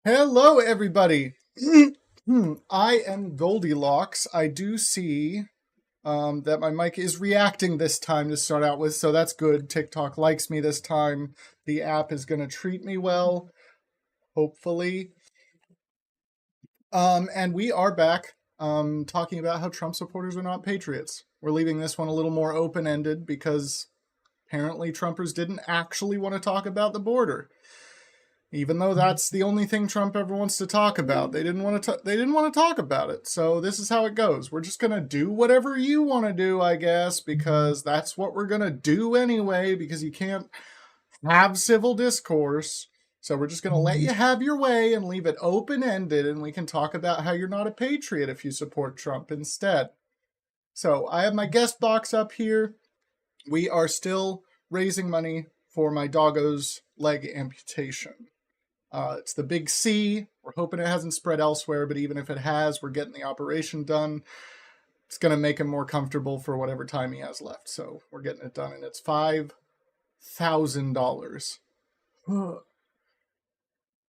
Hello, everybody. I am Goldilocks. I do see that my mic is reacting this time to start out with, so that's good. TikTok likes me this time. The app is going to treat me well, hopefully. And we are back talking about how Trump supporters are not patriots. We're leaving this one a little more open-ended because apparently Trumpers didn't actually want to talk about the border. Even though that's the only thing Trump ever wants to talk about, they didn't want to talk about it. So this is how it goes. We're just gonna do whatever you want to do, I guess, because that's what we're gonna do anyway. Because you can't have civil discourse, so we're just gonna let you have your way and leave it open ended, and we can talk about how you're not a patriot if you support Trump instead. So I have my guest box up here. We are still raising money for my doggo's leg amputation. It's the big C. We're hoping it hasn't spread elsewhere, but even if it has, we're getting the operation done. It's going to make him more comfortable for whatever time he has left. So we're getting it done, and it's $5,000.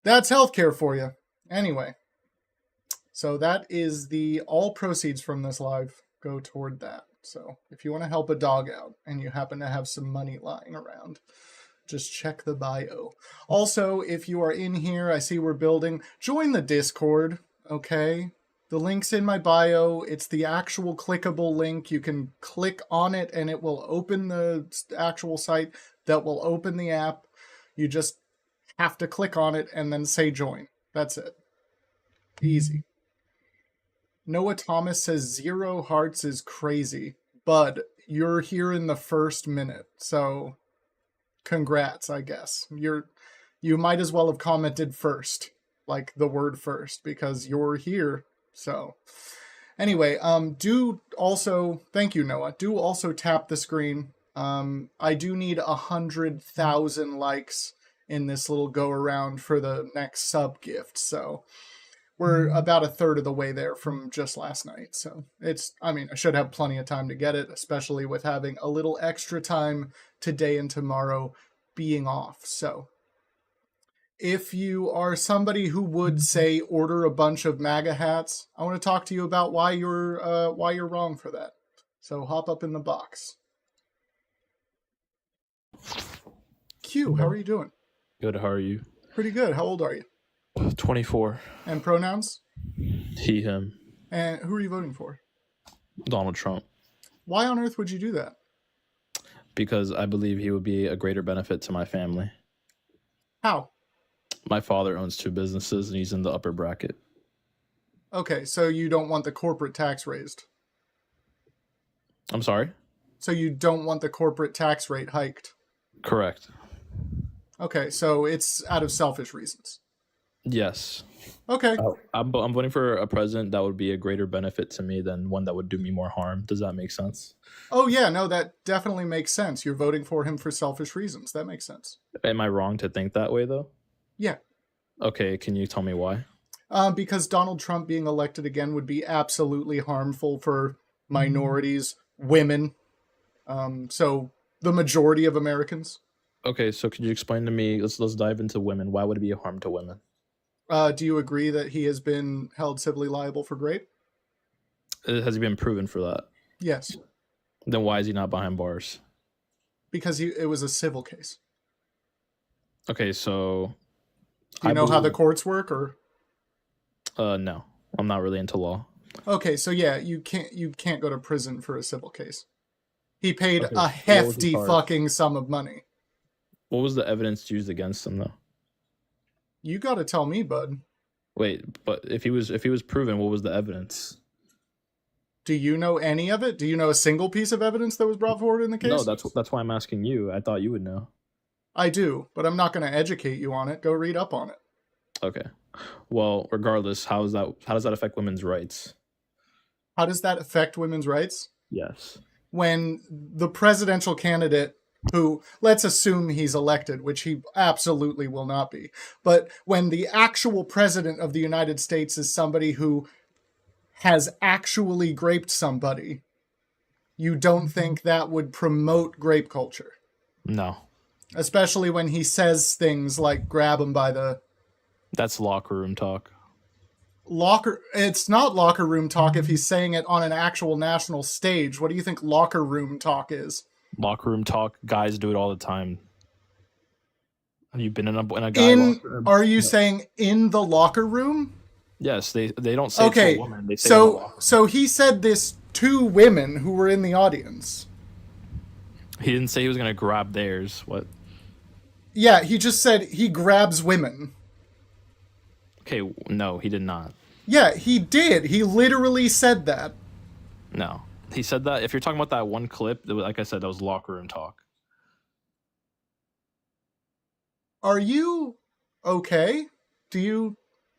That's healthcare for you. Anyway, so that is all proceeds from this live go toward that. So if you want to help a dog out and you happen to have some money lying around, just check the bio. Also, if you are in here, I see we're building, join the Discord, okay? The link's in my bio. It's the actual clickable link. You can click on it and it will open the actual site that will open the app. You just have to click on it and then say join. That's it. Easy. Noah Thomas says 0 hearts is crazy. Bud, you're here in the first minute, so congrats, I guess. You might as well have commented first, like the word first, because you're here. So anyway, do also, thank you, Noah. Do also tap the screen. I do need 100,000 likes in this little go around for the next sub gift. So we're about a third of the way there from just last night. So I should have plenty of time to get it, especially with having a little extra time today and tomorrow being off. So if you are somebody who would say order a bunch of MAGA hats, I want to talk to you about why you're wrong for that. So hop up in the box. Q, how are you doing? Good, how are you? Pretty good. How old are you? 24. And pronouns? He, him. And who are you voting for? Donald Trump. Why on earth would you do that? Because I believe he would be a greater benefit to my family. How? My father owns 2 businesses and he's in the upper bracket. Okay, so you don't want the corporate tax raised. I'm sorry? So you don't want the corporate tax rate hiked. Correct. Okay, so it's out of selfish reasons. Yes. Okay. I'm voting for a president that would be a greater benefit to me than one that would do me more harm. Does that make sense? Oh, yeah, no, that definitely makes sense. You're voting for him for selfish reasons. That makes sense. Am I wrong to think that way, though? Yeah. Okay, can you tell me why? Because Donald Trump being elected again would be absolutely harmful for minorities, women, so the majority of Americans. Okay, so could you explain to me, let's dive into women. Why would it be a harm to women? Do you agree that he has been held civilly liable for rape? Has he been proven for that? Yes. Then why is he not behind bars? Because it was a civil case. Okay, so do you know how the courts work, or? No, I'm not really into law. Okay, so yeah, you can't go to prison for a civil case. He paid a hefty fucking sum of money. What was the evidence used against him, though? You got to tell me, bud. Wait, but if he was proven, what was the evidence? Do you know any of it? Do you know a single piece of evidence that was brought forward in the case? No, that's why I'm asking you. I thought you would know. I do, but I'm not going to educate you on it. Go read up on it. Okay. Well, regardless, how does that affect women's rights? How does that affect women's rights? Yes. When the presidential candidate, who, let's assume he's elected, which he absolutely will not be, but when the actual president of the United States is somebody who has actually raped somebody, you don't think that would promote grape culture? No. Especially when he says things like grab him by the That's locker room talk. It's not locker room talk if he's saying it on an actual national stage. What do you think locker room talk is? Locker room talk. Guys do it all the time. Have you been in a guy locker room? Are you saying in the locker room? Yes, they don't say it to a woman. They say so he said this to women who were in the audience. He didn't say he was going to grab theirs. What? Yeah, he just said he grabs women. Okay, no, he did not. Yeah, he did. He literally said that. No. He said that. If you're talking about that one clip, like I said, that was locker room talk. Are you okay?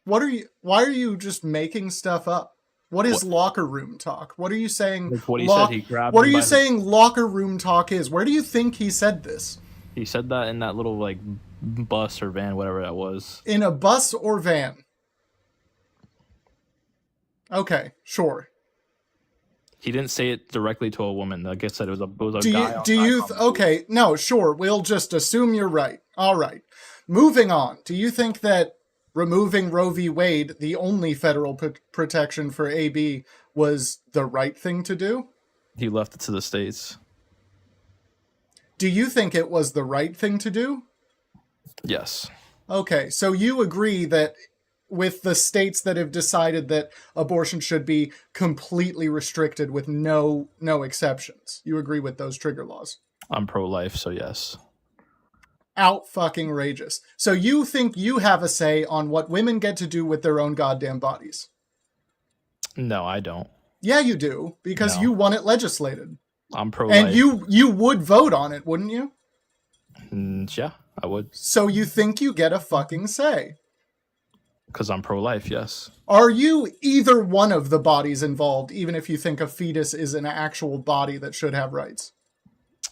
Why are you just making stuff up? What is locker room talk? What are you saying? Like what he said, he grabbed. What are you saying locker room talk is? Where do you think he said this? He said that in that little like bus or van, whatever that was. In a bus or van? Okay, sure. He didn't say it directly to a woman. Like I said, it was a guy. Okay, no, sure. We'll just assume you're right. All right. Moving on. Do you think that removing Roe v. Wade, the only federal protection for AB, was the right thing to do? He left it to the states. Do you think it was the right thing to do? Yes. Okay, so you agree that with the states that have decided that abortion should be completely restricted with no exceptions. You agree with those trigger laws? I'm pro-life, so yes. Out-fucking-rageous. So you think you have a say on what women get to do with their own goddamn bodies? No, I don't. Yeah, you do, because you want it legislated. I'm pro-life. And you would vote on it, wouldn't you? Yeah, I would. So you think you get a fucking say? Because I'm pro-life, yes. Are you either one of the bodies involved, even if you think a fetus is an actual body that should have rights?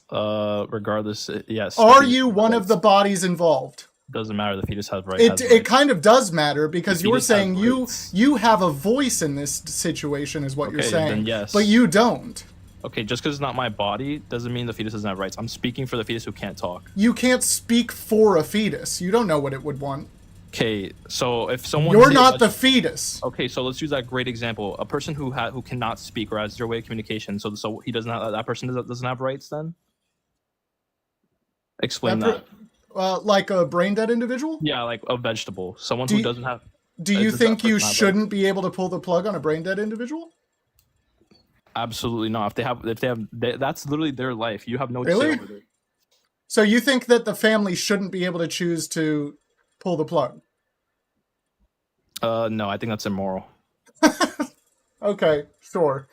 Regardless, yes. Are you one of the bodies involved? Doesn't matter. The fetus has rights. It kind of does matter because you're saying you have a voice in this situation, is what you're saying. Then yes. But you don't. Okay, just because it's not my body doesn't mean the fetus doesn't have rights. I'm speaking for the fetus who can't talk. You can't speak for a fetus. You don't know what it would want. Okay, so if someone you're not the fetus. Okay, so let's use that great example. A person who cannot speak or has zero way of communication. So he doesn't have, that person doesn't have rights then. Explain that. Like a brain dead individual? Yeah, like a vegetable. Someone who doesn't have. Do you think you shouldn't be able to pull the plug on a brain dead individual? Absolutely not. If they have, that's literally their life. You have no. Really? So you think that the family shouldn't be able to choose to pull the plug? No, I think that's immoral. Okay, sure.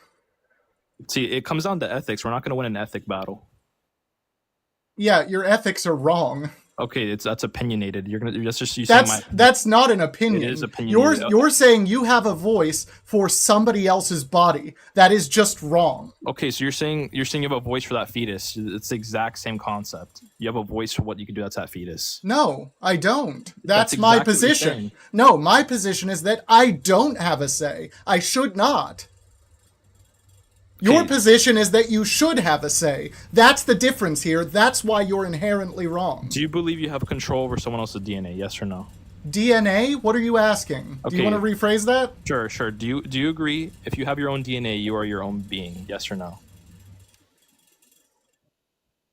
See, it comes down to ethics. We're not going to win an ethic battle. Yeah, your ethics are wrong. Okay, that's opinionated. That's not an opinion. It is opinionated. You're saying you have a voice for somebody else's body. That is just wrong. Okay, so you're saying you have a voice for that fetus. It's the exact same concept. You have a voice for what you can do that's that fetus. No, I don't. That's my position. No, my position is that I don't have a say. I should not. Your position is that you should have a say. That's the difference here. That's why you're inherently wrong. Do you believe you have control over someone else's DNA? Yes or no? DNA? What are you asking? Okay. Do you want to rephrase that? Sure. Do you agree if you have your own DNA, you are your own being? Yes or no?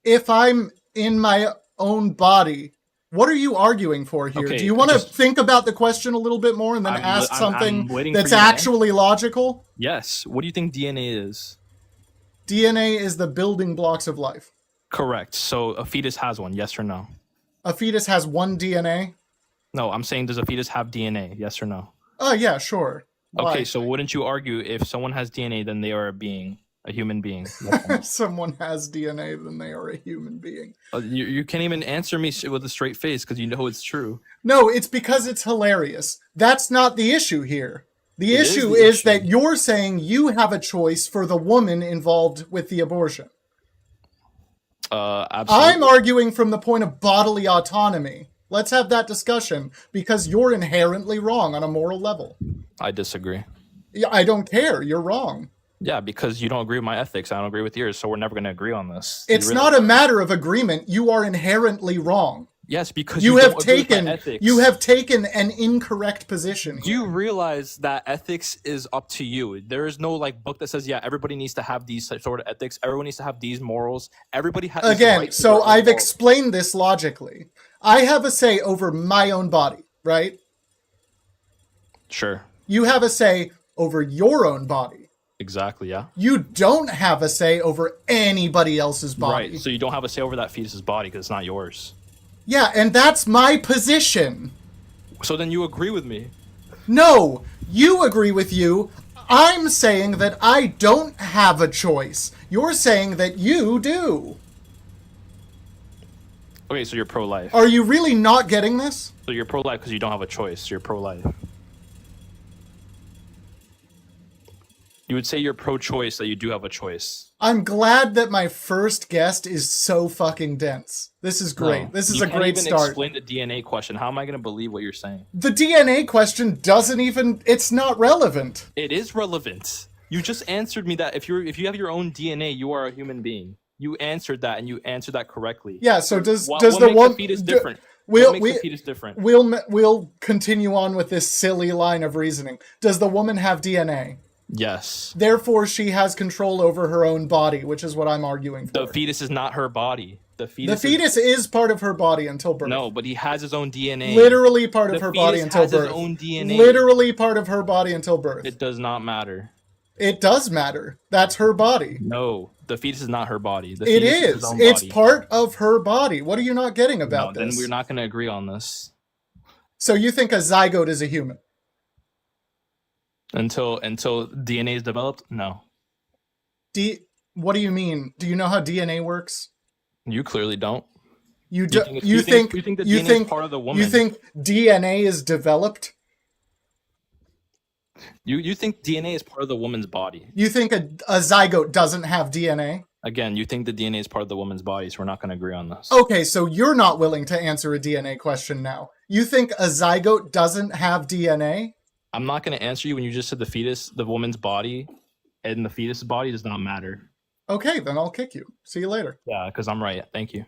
If I'm in my own body, what are you arguing for here? Okay, do you want to think about the question a little bit more and then ask something that's actually logical? Yes. What do you think DNA is? DNA is the building blocks of life. Correct. So a fetus has one, yes or no? A fetus has one DNA? No, I'm saying does a fetus have DNA, yes or no? Oh, yeah, sure. Okay, why? So wouldn't you argue if someone has DNA, then they are a being, a human being? If someone has DNA, then they are a human being. You can't even answer me with a straight face because you know it's true. No, it's because it's hilarious. That's not the issue here. The issue is that you're saying you have a choice for the woman involved with the abortion. Absolutely. I'm arguing from the point of bodily autonomy. Let's have that discussion because you're inherently wrong on a moral level. I disagree. Yeah, I don't care. You're wrong. Yeah, because you don't agree with my ethics. I don't agree with yours, so we're never going to agree on this. It's not a matter of agreement. You are inherently wrong. Yes, because You you have don't agree with my taken ethics. an incorrect position Do you here. realize that ethics is up to you? There is no like book that says, yeah, everybody needs to have these sort of ethics. Everyone needs to have these morals. Everybody has the Again, right to so their own I've morals. explained this logically. I have a say over my own body, right? Sure. You have a say over your own body. Exactly, yeah. You don't have a say over anybody else's body. Right, so you don't have a say over that fetus's body because it's not yours. Yeah, and that's my position. So then you agree with me. No, you agree with you. I'm saying that I don't have a choice. You're saying that you do. Okay, so you're pro-life. Are you really not getting this? So you're pro-life because you don't have a choice. You're pro-life. You would say you're pro-choice that you do have a choice. I'm glad that my first guest is so fucking dense. This is great. No, This is you a can't great even start. explain the DNA question. How am I going to believe what you're saying? The DNA question doesn't even, it's not relevant. It is relevant. You just answered me that if you have your own DNA, you are a human being. You answered that, and you answered that correctly. Yeah, so does What the makes one the fetus different? We'll, What makes the fetus different? we'll continue on with this silly line of reasoning. Does the woman have DNA? Yes. Therefore, she has control over her own body, which is what I'm arguing for. The fetus is not her body. The fetus is part of her body until birth. No, but he has his own DNA. Literally part of The her body fetus until has his birth. own DNA. Literally part of her body until birth. It does not matter. It does matter. That's her body. No, the fetus is not her body. The It fetus is. his own It's body. part of her body. What are you not getting about Then this? we're not going to agree on this So you think a zygote is a human? until DNA is developed. No, What do you mean? Do you know how DNA works? you clearly don't. You think think that DNA is part of the woman? You think DNA is developed? You think DNA is part of the woman's body? You think a zygote doesn't have DNA? Again, you think the DNA is part of the woman's body, so we're not going to agree on this. Okay, so you're not willing to answer a DNA question now. You think a zygote doesn't have DNA? I'm not going to answer you when you just said the fetus, the woman's body, and the fetus's body does not matter. Okay, then I'll kick you. See you later. Yeah, because I'm right. Thank you.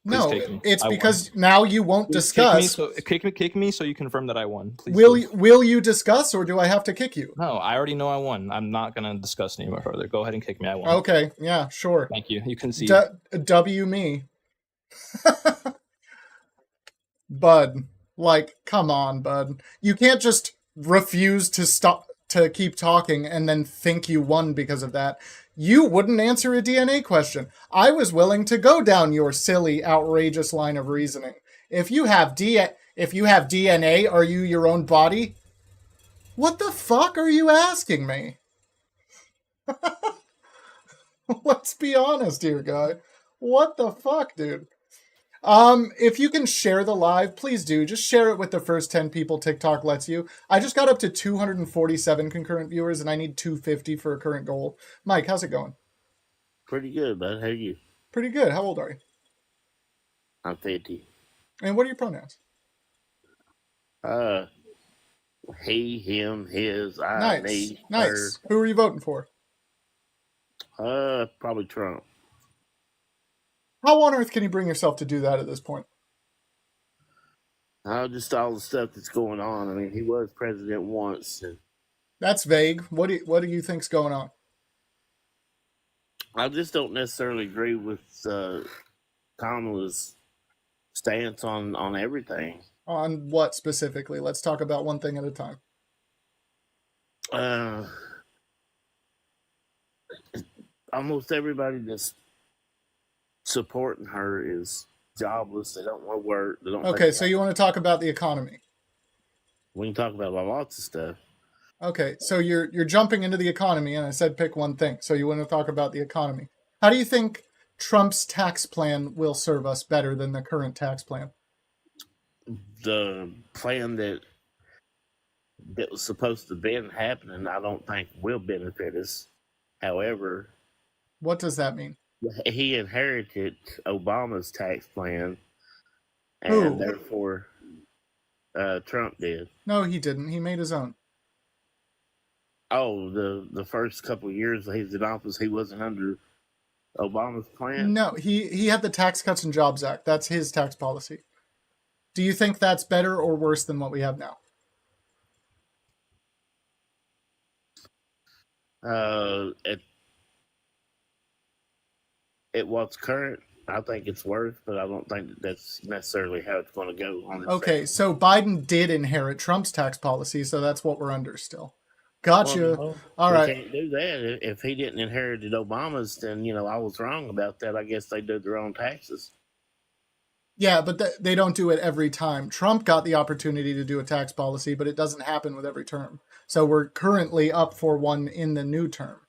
No, kick me. it's I because now you won't discuss. Kick me so you confirm that I won. Please. Will you discuss, or do I have to kick you? No, I already know I won. I'm not going to discuss anymore further. Go ahead and kick me. I won. Okay, yeah, sure. Thank you. You can see. W me. Bud, like, come on, bud. You can't just refuse to keep talking and then think you won because of that. You wouldn't answer a DNA question. I was willing to go down your silly, outrageous line of reasoning. If you have DNA, are you your own body? What the fuck are you asking me? Let's be honest here, guy. What the fuck, dude? If you can share the live, please do. Just share it with the first 10 people TikTok lets you. I just got up to 247 concurrent viewers, and I need 250 for a current goal. Mike, how's it going? Pretty good, bud. How are you? Pretty good. How old are you? I'm 50. And what are your pronouns? He, him, his, I, Nice. me, Nice. Who are you voting for? her. Probably Trump. How on earth can you bring yourself to do that at this point? Just all the stuff that's going on. I mean, he was president once. And That's vague. What do you think's going on? I just don't necessarily agree with Kamala's stance on everything. On what specifically? Let's talk about one thing at a time. Almost everybody that's supporting her is jobless. They don't want to work. They don't. Okay, so you want to talk about the economy? We can talk about lots of stuff. Okay, so you're jumping into the economy, and I said pick one thing. So you want to talk about the economy. How do you think Trump's tax plan will serve us better than the current tax plan? The plan that was supposed to have been happening, I don't think will benefit us. However, what does that mean? He inherited Obama's tax plan, and Who? therefore Trump did. No, he didn't. He made his own. Oh, the first couple of years he was in office, he wasn't under Obama's plan? No, he had the Tax Cuts and Jobs Act. That's his tax policy. Do you think that's better or worse than what we have now? At what's current, I think it's worse, but I don't think that's necessarily how it's going to go on this. Okay, so Biden did inherit Trump's tax policy, so that's what we're under still. Gotcha. Well, All we right. can't do that. If he didn't inherit Obama's, then I was wrong about that. I guess they do their own taxes. Yeah, but they don't do it every time. Trump got the opportunity to do a tax policy, but it doesn't happen with every term. So we're currently up for one in the new term.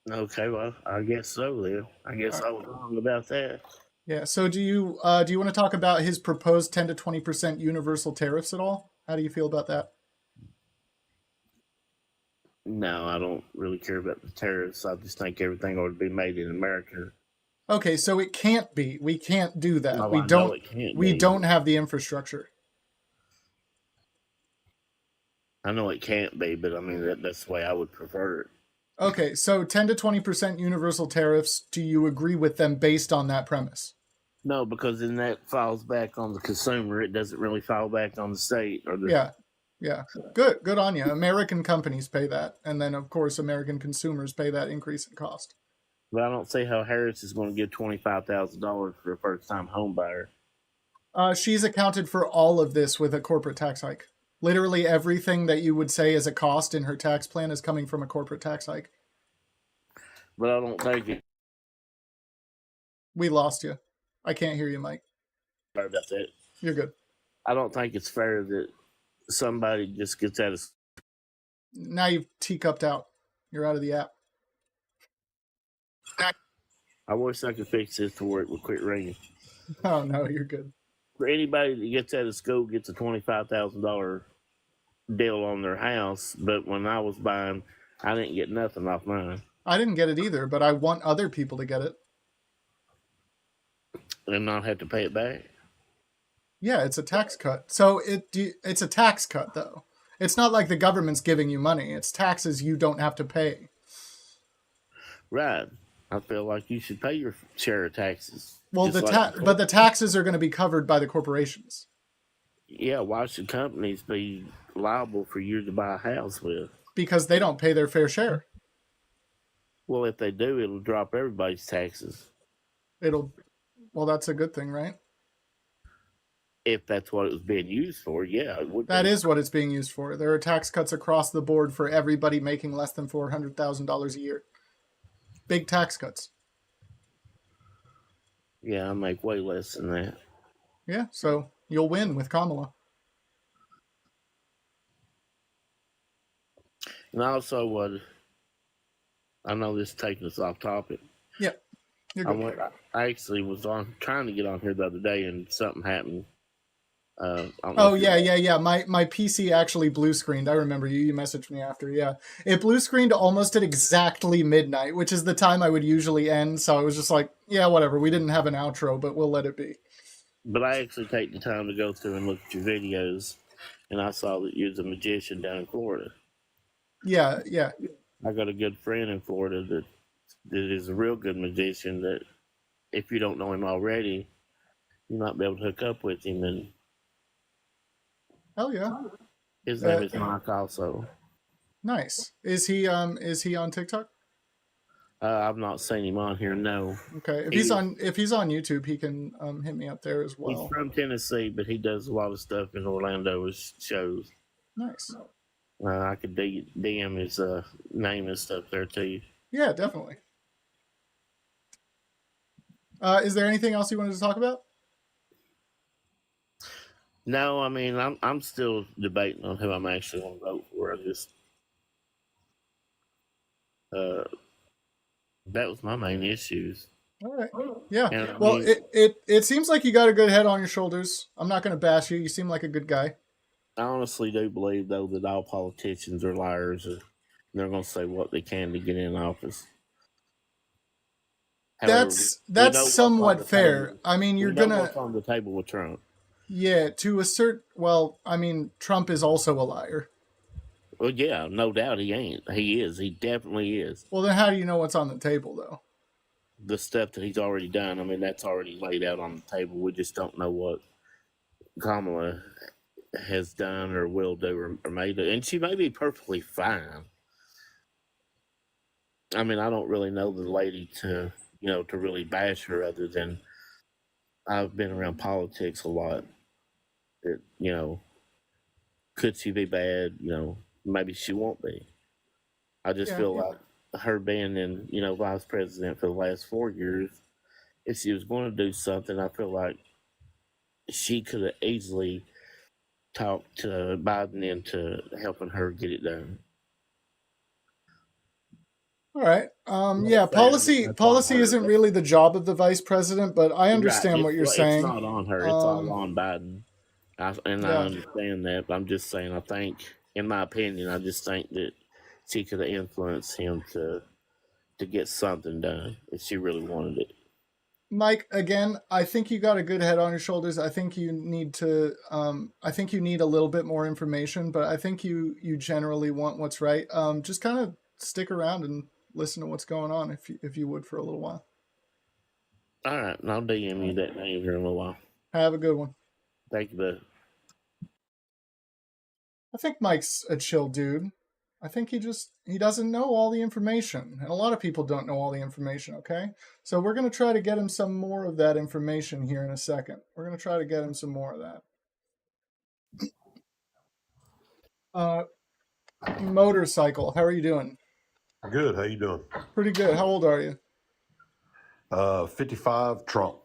Okay, well, I guess so, then. I guess I was wrong about that. Yeah. So do you want to talk about his proposed 10 to 20% universal tariffs at all? How do you feel about that? No, I don't really care about the tariffs. I just think everything ought to be made in America. Okay, so it can't be. We can't do that. No, we I know don't. it can't We be. don't have the infrastructure. I know it can't be, but I mean that's the way I would prefer it. Okay, so 10 to 20% universal tariffs. Do you agree with them based on that premise? No, because then that falls back on the consumer. It doesn't really fall back on the state or the. Yeah. Good on you. American companies pay that, and then of course American consumers pay that increase in cost. But I don't see how Harris is going to give $25,000 for a first-time home buyer. She's accounted for all of this with a corporate tax hike. Literally everything that you would say is a cost in her tax plan is coming from a corporate tax hike. But I don't think it. We lost you. I can't hear you, Mike. Sorry about that. You're good. I don't think it's fair that somebody just gets out of. Now you've teacupped out. You're out of the app. I wish I could fix this to where it would quit ringing. Oh no, you're good. For anybody that gets out of school gets a $25,000 deal on their house, but when I was buying, I didn't get nothing off mine. I didn't get it either, but I want other people to get it. And not have to pay it back. Yeah, it's a tax cut. So it's a tax cut though. It's not like the government's giving you money. It's taxes you don't have to pay. Right. I feel like you should pay your share of taxes. Well, but the taxes are going to be covered by the corporations. Yeah, why should companies be liable for you to buy a house with? Because they don't pay their fair share. Well, if they do, it'll drop everybody's taxes. Well, that's a good thing, right? If that's what it was being used for, yeah, it would. That is what it's being used for. There are tax cuts across the board for everybody making less than $400,000 a year. Big tax cuts. Yeah, I make way less than that. Yeah, so you'll win with Kamala. And also, I know this is taking us off topic. Yeah, you're good. I actually was trying to get on here the other day, and something happened. Yeah. My PC actually blue screened. I remember you messaged me after. Yeah, it blue screened almost at exactly midnight, which is the time I would usually end. So I was just like, yeah, whatever. We didn't have an outro, but we'll let it be. But I actually take the time to go through and look at your videos, and I saw that you're a magician down in Florida. Yeah. I got a good friend in Florida that is a real good magician. That if you don't know him already, you might be able to hook up with him. And hell yeah, his name is Mike. Also, nice. Is he on TikTok? I've not seen him on here. No. Okay, if he's on YouTube, he can hit me up there as well. He's from Tennessee, but he does a lot of stuff in Orlando as shows. Nice. I could DM his name and stuff there too. Yeah, definitely. Is there anything else you wanted to talk about? No, I mean I'm still debating on who I'm actually going to vote for. That was my main issues. All right. Yeah. And, well, it seems like you got a good head on your shoulders. I'm not going to bash you. You seem like a good guy. I honestly do believe, though, that all politicians are liars. And they're going to say what they can to get in office. However, that's somewhat fair. I mean, you're going to... what's on the table with Trump. Yeah, to assert... Well, I mean, Trump is also a liar. Well, yeah, no doubt he ain't. He is. He definitely is. Well, then how do you know what's on the table, though? the stuff that he's already done. I mean, that's already laid out on the table. We just don't know what Kamala has done or will do or may do. And she may be perfectly fine. I mean, I don't really know the lady to really bash her other than I've been around politics a lot. That, could she be bad? Maybe she won't be. I just feel like her being in, vice president for the last 4 years, if she was going to do something, I feel like she could have easily talked to Biden into helping her get it done. All right. Policy isn't really the job of the vice president, but I understand what you're saying. It's not on her. It's all on Biden. I understand that, but I'm just saying, I think, in my opinion, I just think that she could have influenced him to get something done if she really wanted it. Mike, again, I think you got a good head on your shoulders. I think you need to. I think you need a little bit more information, but I think you generally want what's right. Just kind of stick around and listen to what's going on, if you would, for a little while. All right, and I'll DM you that name here in a little while. Have a good one. Thank you, bud. I think Mike's a chill dude. I think he doesn't know all the information. And a lot of people don't know all the information, okay? So we're going to try to get him some more of that information here in a second. We're going to try to get him some more of that. Motorcycle, how are you doing? Good. How you doing? Pretty good. How old are you? 55, Trump.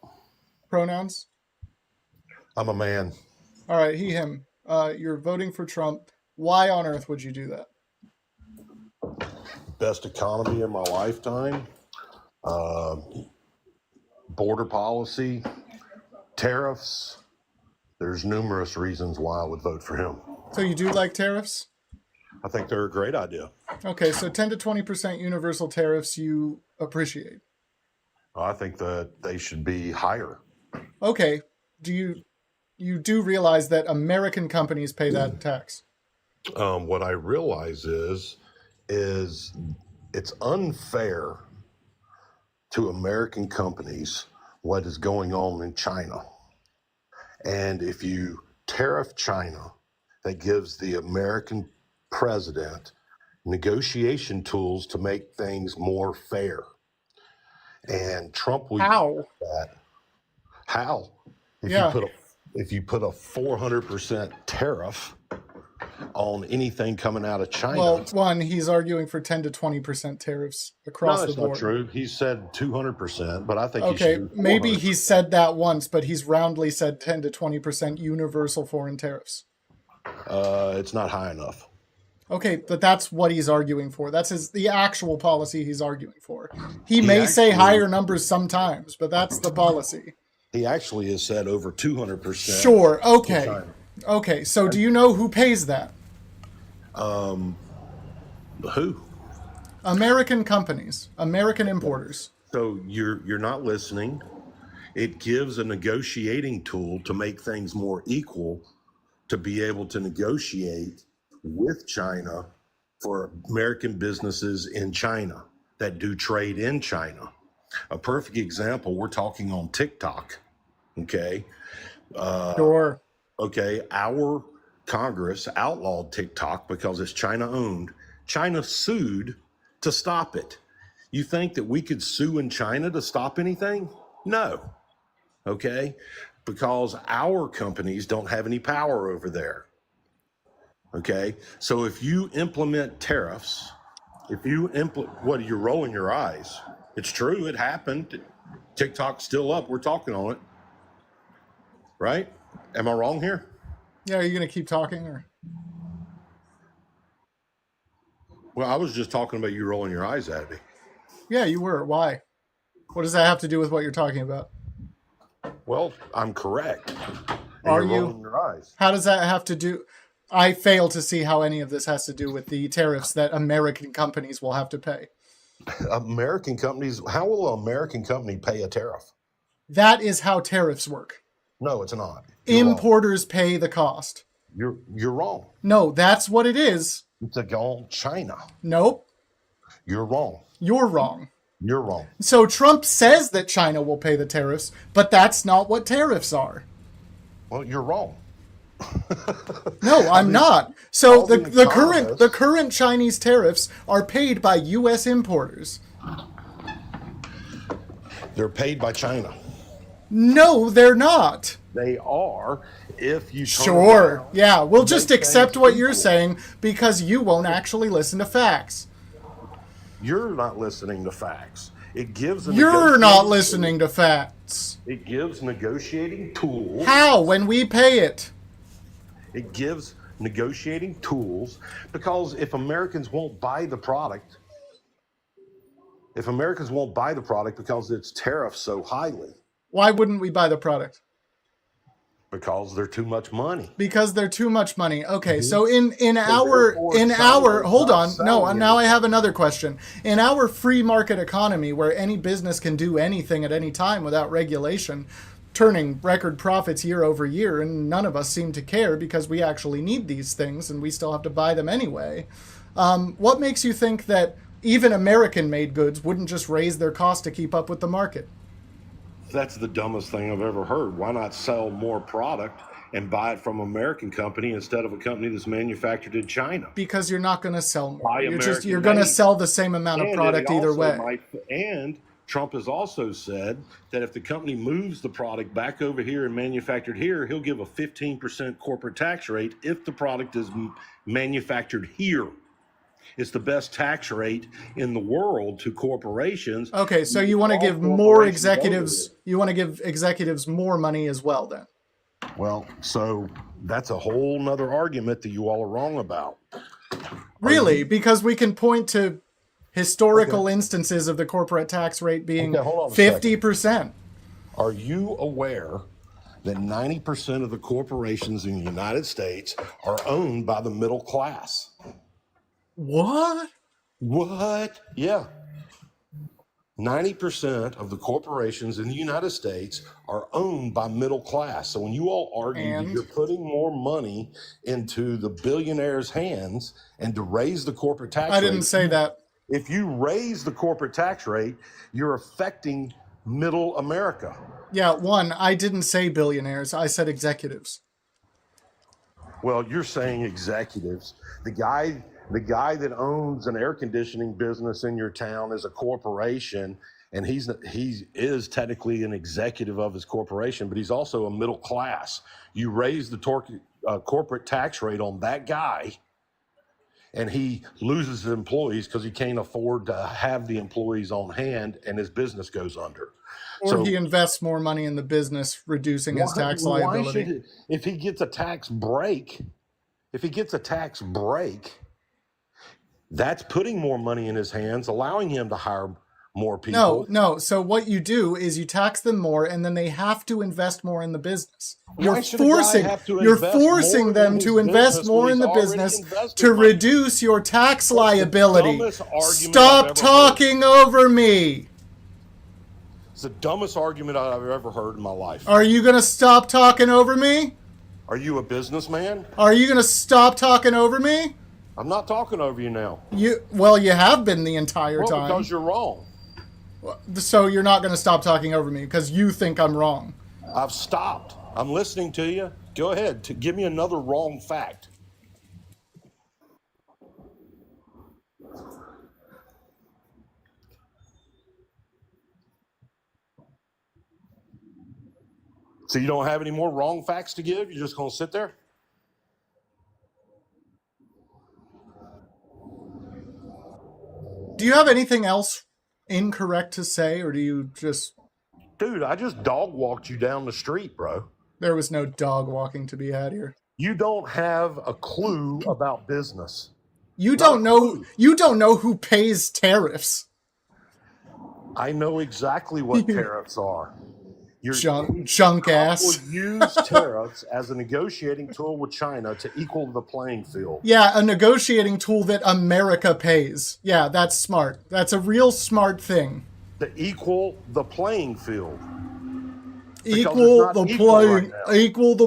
Pronouns? I'm a man. All right, he, him. You're voting for Trump. Why on earth would you do that? Best economy in my lifetime. Border policy, tariffs. There's numerous reasons why I would vote for him. So you do like tariffs? I think they're a great idea. Okay, so 10 to 20% universal tariffs you appreciate. I think that they should be higher. Okay, you do realize that American companies pay that tax? What I realize is it's unfair to American companies what is going on in China. And if you tariff China, that gives the American president negotiation tools to make things more fair. And Trump will use that. How? If you put a 400% tariff on anything coming out of China. Well, one, he's arguing for 10 to 20% tariffs across the board. No, that's not true. He said 200%, but I think okay, maybe he said that once, but he's roundly said 10 to 20% universal foreign tariffs. It's not high enough. Okay, but that's what he's arguing for. That's the actual policy he's arguing for. He may say higher numbers sometimes, but that's the policy. He actually has said over 200%. Sure, okay. Okay, so do you know who pays that? Who? American companies, American importers. So you're not listening. It gives a negotiating tool to make things more equal, to be able to negotiate with China for American businesses in China that do trade in China. A perfect example, we're talking on TikTok, okay? Sure. Okay, our Congress outlawed TikTok because it's China owned. China sued to stop it. You think that we could sue in China to stop anything? No. Okay, because our companies don't have any power over there. Okay, so if you implement tariffs, what, you're rolling your eyes. It's true, it happened. TikTok's still up, we're talking on it. Right? Am I wrong here? Yeah, are you going to keep talking? Or? Well, I was just talking about you rolling your eyes at me. Yeah, you were. Why? What does that have to do with what you're talking about? Well, I'm correct. Are you? Rolling your eyes. How does that have to do? I fail to see how any of this has to do with the tariffs that American companies will have to pay. American companies, how will an American company pay a tariff? That is how tariffs work. No, it's not. Importers pay the cost. You're wrong. No, that's what it is. It's all China. Nope. You're wrong. You're wrong. You're wrong. So Trump says that China will pay the tariffs, but that's not what tariffs are. Well, you're wrong. No, I'm not. So all the the the current Chinese tariffs are paid by U.S. importers. They're paid by China. No, they're not. They are. If you turn Sure. around, Yeah, we'll just make accept things what you're equal. saying because you won't actually listen to facts. You're not listening to facts. It gives. You're not listening to facts. It gives negotiating tools. How? When we pay it. It gives negotiating tools because if Americans won't buy the product, because it's tariffed so highly, Why wouldn't we buy the product? because they're too much money. Because they're too much money. Okay, so in therefore our China's hold not on. No, selling now I anything. have another question. In our free market economy where any business can do anything at any time without regulation, turning record profits year over year, and none of us seem to care because we actually need these things and we still have to buy them anyway. What makes you think that even American-made goods wouldn't just raise their cost to keep up with the market? That's the dumbest thing I've ever heard. Why not sell more product and buy it from an American company instead of a company that's manufactured in China? Because you're not going to sell more. Buy You're American going to made. sell the same amount of And product it either also way. And Trump has also said that if the company moves the product back over here and manufactured here, he'll give a 15% corporate tax rate if the product is manufactured here. It's the best tax rate in the world to corporations. Okay, so you want to give more executives, more money as well then? Well, so that's a whole nother argument that you all are wrong about. Really? Because we can point to historical instances of the corporate tax rate being Okay, hold on a second. 50%. Are you aware that 90% of the corporations in the United States are owned by the middle class? What? What? Yeah. 90% of the corporations in the United States are owned by middle class. So when you all argue that you're putting more money into the billionaires' hands and to raise the corporate tax rate. I didn't say that. If you raise the corporate tax rate, you're affecting middle America. Yeah, I didn't say billionaires. I said executives. Well, you're saying executives. The guy that owns an air conditioning business in your town is a corporation, and he is technically an executive of his corporation, but he's also a middle class. You raise the corporate tax rate on that guy, and he loses his employees because he can't afford to have the employees on hand, and his business goes under. Or he invests more money in the business, reducing his tax liability. If he gets a tax break, that's putting more money in his hands, allowing him to hire more people. No. So what you do is you tax them more, and then they have to invest more in the business. You're forcing them to invest more in the business to reduce your tax liability. Stop talking over me. It's the dumbest argument I've ever heard in my life. Are you going to stop talking over me? Are you a businessman? Are you going to stop talking over me? I'm not talking over you now. You have been the entire time. Because you're wrong. So you're not going to stop talking over me because you think I'm wrong. I've stopped. I'm listening to you. Go ahead. Give me another wrong fact. So you don't have any more wrong facts to give? You're just going to sit there? Do you have anything else incorrect to say, or do you just... Dude, I just dog walked you down the street, bro. There was no dog walking to be had here. You don't have a clue about business. You don't know who pays tariffs. I know exactly what tariffs are. Junk ass. Will use tariffs as a negotiating tool with China to equal the playing field. Yeah, a negotiating tool that America pays. Yeah, that's smart. That's a real smart thing. To equal the playing field. Equal the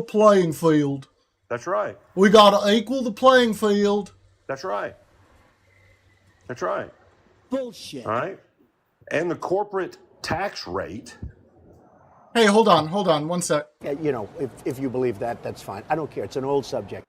playing field. That's right. We gotta equal the playing field. That's right. That's right. Bullshit. All right. And the corporate tax rate. Hey, hold on 1 sec. You know, if you believe that, that's fine. I don't care. It's an old subject.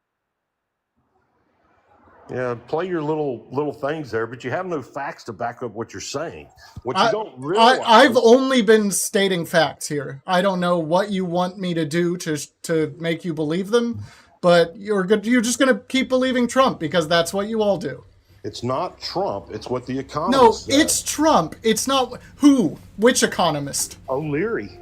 Yeah, play your little things there, but you have no facts to back up what you're saying. What you don't realize. I've only been stating facts here. I don't know what you want me to do to make you believe them, but you're just going to keep believing Trump because that's what you all do. It's not Trump. It's what the No, economist said. it's Trump. It's not who? Which economist? O'Leary.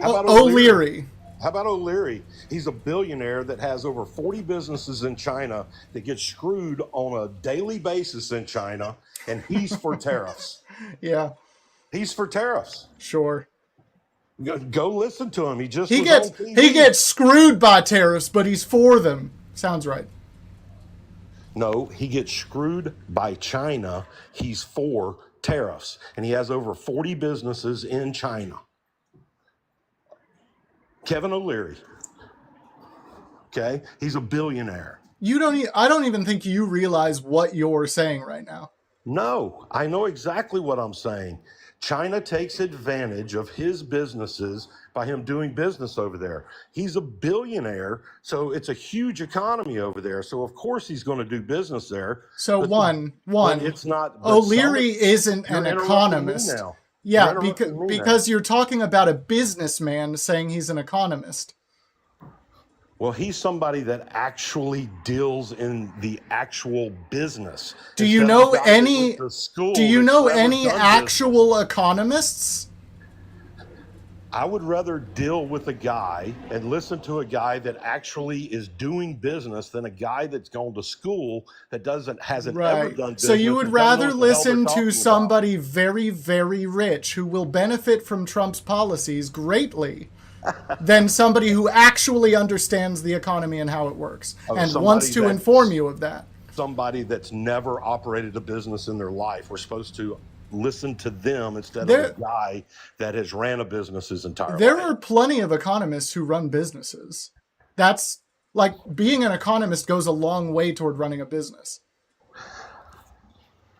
How about O'Leary. How about O'Leary? He's a billionaire that has over 40 businesses in China that get screwed on a daily basis in China, and he's for tariffs. Yeah, He's for tariffs. sure. Go listen to him. He He gets screwed by tariffs, but he's for them. Sounds right. No, he gets screwed by China. He's for tariffs, and he has over 40 businesses in China. Kevin O'Leary. Okay, he's a billionaire. I don't even think you realize what you're saying right now. No, I know exactly what I'm saying. China takes advantage of his businesses by him doing business over there. He's a billionaire, so it's a huge economy over there. So of course he's going to do business there. So but it's not. But O'Leary isn't you're an interrupting economist. me now. Yeah, You're interrupting me now. because you're talking about a businessman saying he's an economist. Well, he's somebody that actually deals in the actual business. Do you know any actual economists? I would rather deal with a guy and listen to a guy that actually is doing business than a guy that's gone to school that hasn't ever done business. So you would and doesn't know rather what the hell listen they're to talking somebody very, very rich who will benefit from Trump's policies greatly than somebody who actually understands the economy and how it works and wants to inform you of that. Somebody that's never operated a business in their life. We're supposed to listen to them instead of a guy that has ran a business his entire life. There are plenty of economists who run businesses. That's like being an economist goes a long way toward running a business.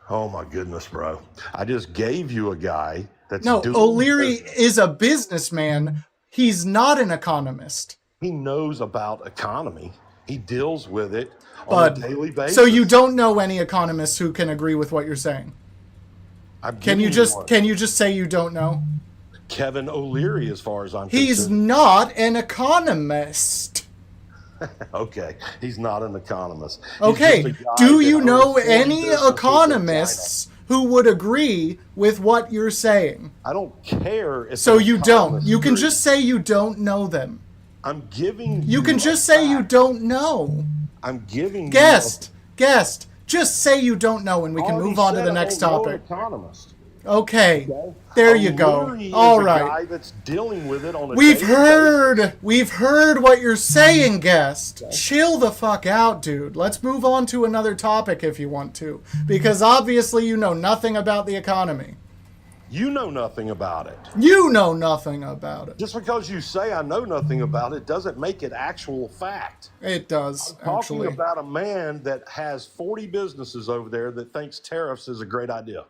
Oh my goodness, bro. I just gave you a guy that's O'Leary is a businessman. He's not an economist. He knows about economy. He deals with it on a daily basis. So you don't know any economists who can agree with what you're saying? Can you just say you don't know? Kevin O'Leary, as far as I'm concerned. He's not an economist. Okay, he's not an economist. Okay, do you know any economists who would agree with what you're saying? I don't care if so you don't. You can just say you don't know them. I'm giving you can just say you don't know. I'm giving guest. Just say you don't know, and we can move on to the next topic. Okay, there you go. All right. Guy that's dealing with it on a We've heard what you're saying, guest. Chill the fuck out, dude. Let's move on to another topic if you want to, because obviously you know nothing about the economy. You know nothing about it. You know nothing about it. Just because you say I know nothing about it doesn't make it actual fact. It does, I'm talking about a man that has 40 businesses over there that thinks tariffs is a great idea.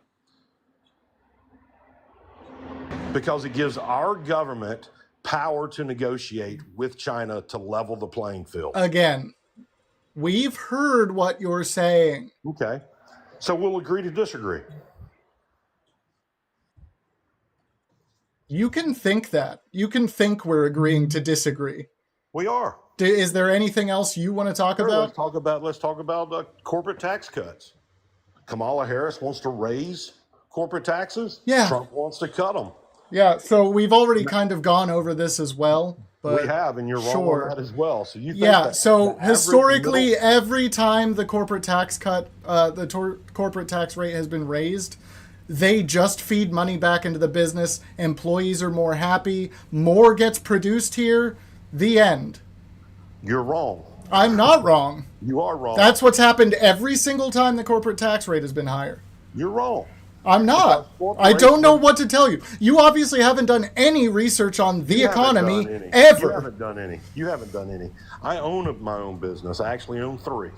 Because it gives our government power to negotiate with China to level the playing field. Again, we've heard what you're saying. Okay. So we'll agree to disagree. You can think that. You can think we're agreeing to disagree. We are. Is there anything else you want to talk about? Let's talk about corporate tax cuts. Kamala Harris wants to raise corporate taxes. Yeah. Trump wants to cut them. Yeah, so we've already kind of gone over this as well. But we have, and you're wrong on that as well. So you think so historically, every time the corporate tax cut, corporate tax rate has been raised, they just feed money back into the business. Employees are more happy. More gets produced here. The end. You're wrong. I'm not wrong. You are wrong. That's what's happened every single time the corporate tax rate has been higher. You're wrong. I'm not. I don't know what to tell you. You obviously haven't done any research on the economy ever. You haven't done any. You haven't done any. I own my own business. I actually own 3.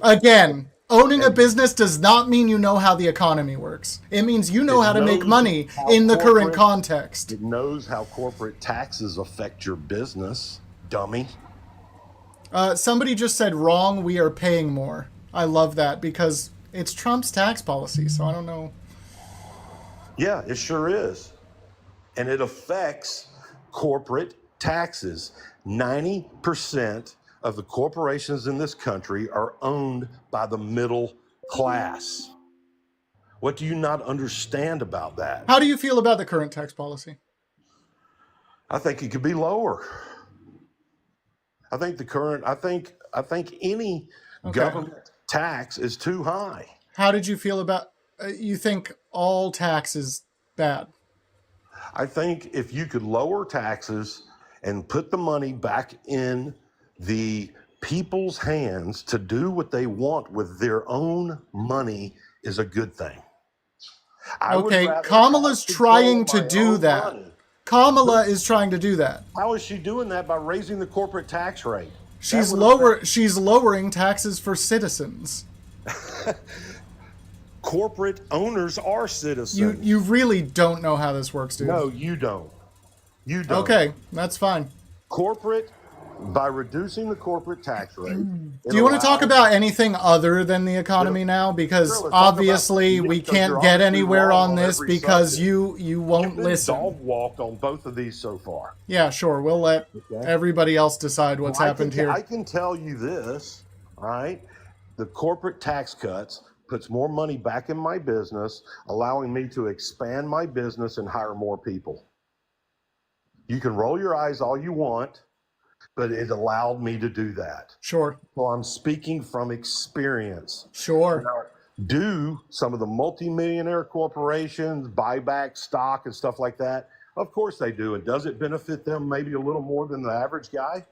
Again, owning a business does not mean you know how the economy works. It means you know how to make money in the current context. It knows how corporate taxes affect your business, dummy. Somebody just said wrong. We are paying more. I love that because it's Trump's tax policy. So I don't know. Yeah, it sure is. And it affects corporate taxes. 90% of the corporations in this country are owned by the middle class. What do you not understand about that? How do you feel about the current tax policy? I think it could be lower. I think any government tax is too high. How did you feel about, you think all tax is bad? I think if you could lower taxes and put the money back in the people's hands to do what they want with their own money is a good thing. Okay, Kamala's trying to do that. Money. Kamala is trying to do that. How is she doing that? By raising the corporate tax rate. She's lowering taxes for citizens. Corporate owners are citizens. You really don't know how this works, dude. No, you don't. You don't. Okay, that's fine. Corporate, by reducing the corporate tax rate. Do you want to talk about anything other than the economy now? Because obviously we can't get anywhere on this because you won't listen. Dog walked on both of these so far. Yeah, sure. We'll let everybody else decide what's happened here. I can tell you this, all right? The corporate tax cuts puts more money back in my business, allowing me to expand my business and hire more people. You can roll your eyes all you want, but it allowed me to do that. Sure. Well, I'm speaking from experience. Sure. Now, do some of the multimillionaire corporations buy back stock and stuff like that? Of course they do. And does it benefit them maybe a little more than the average guy?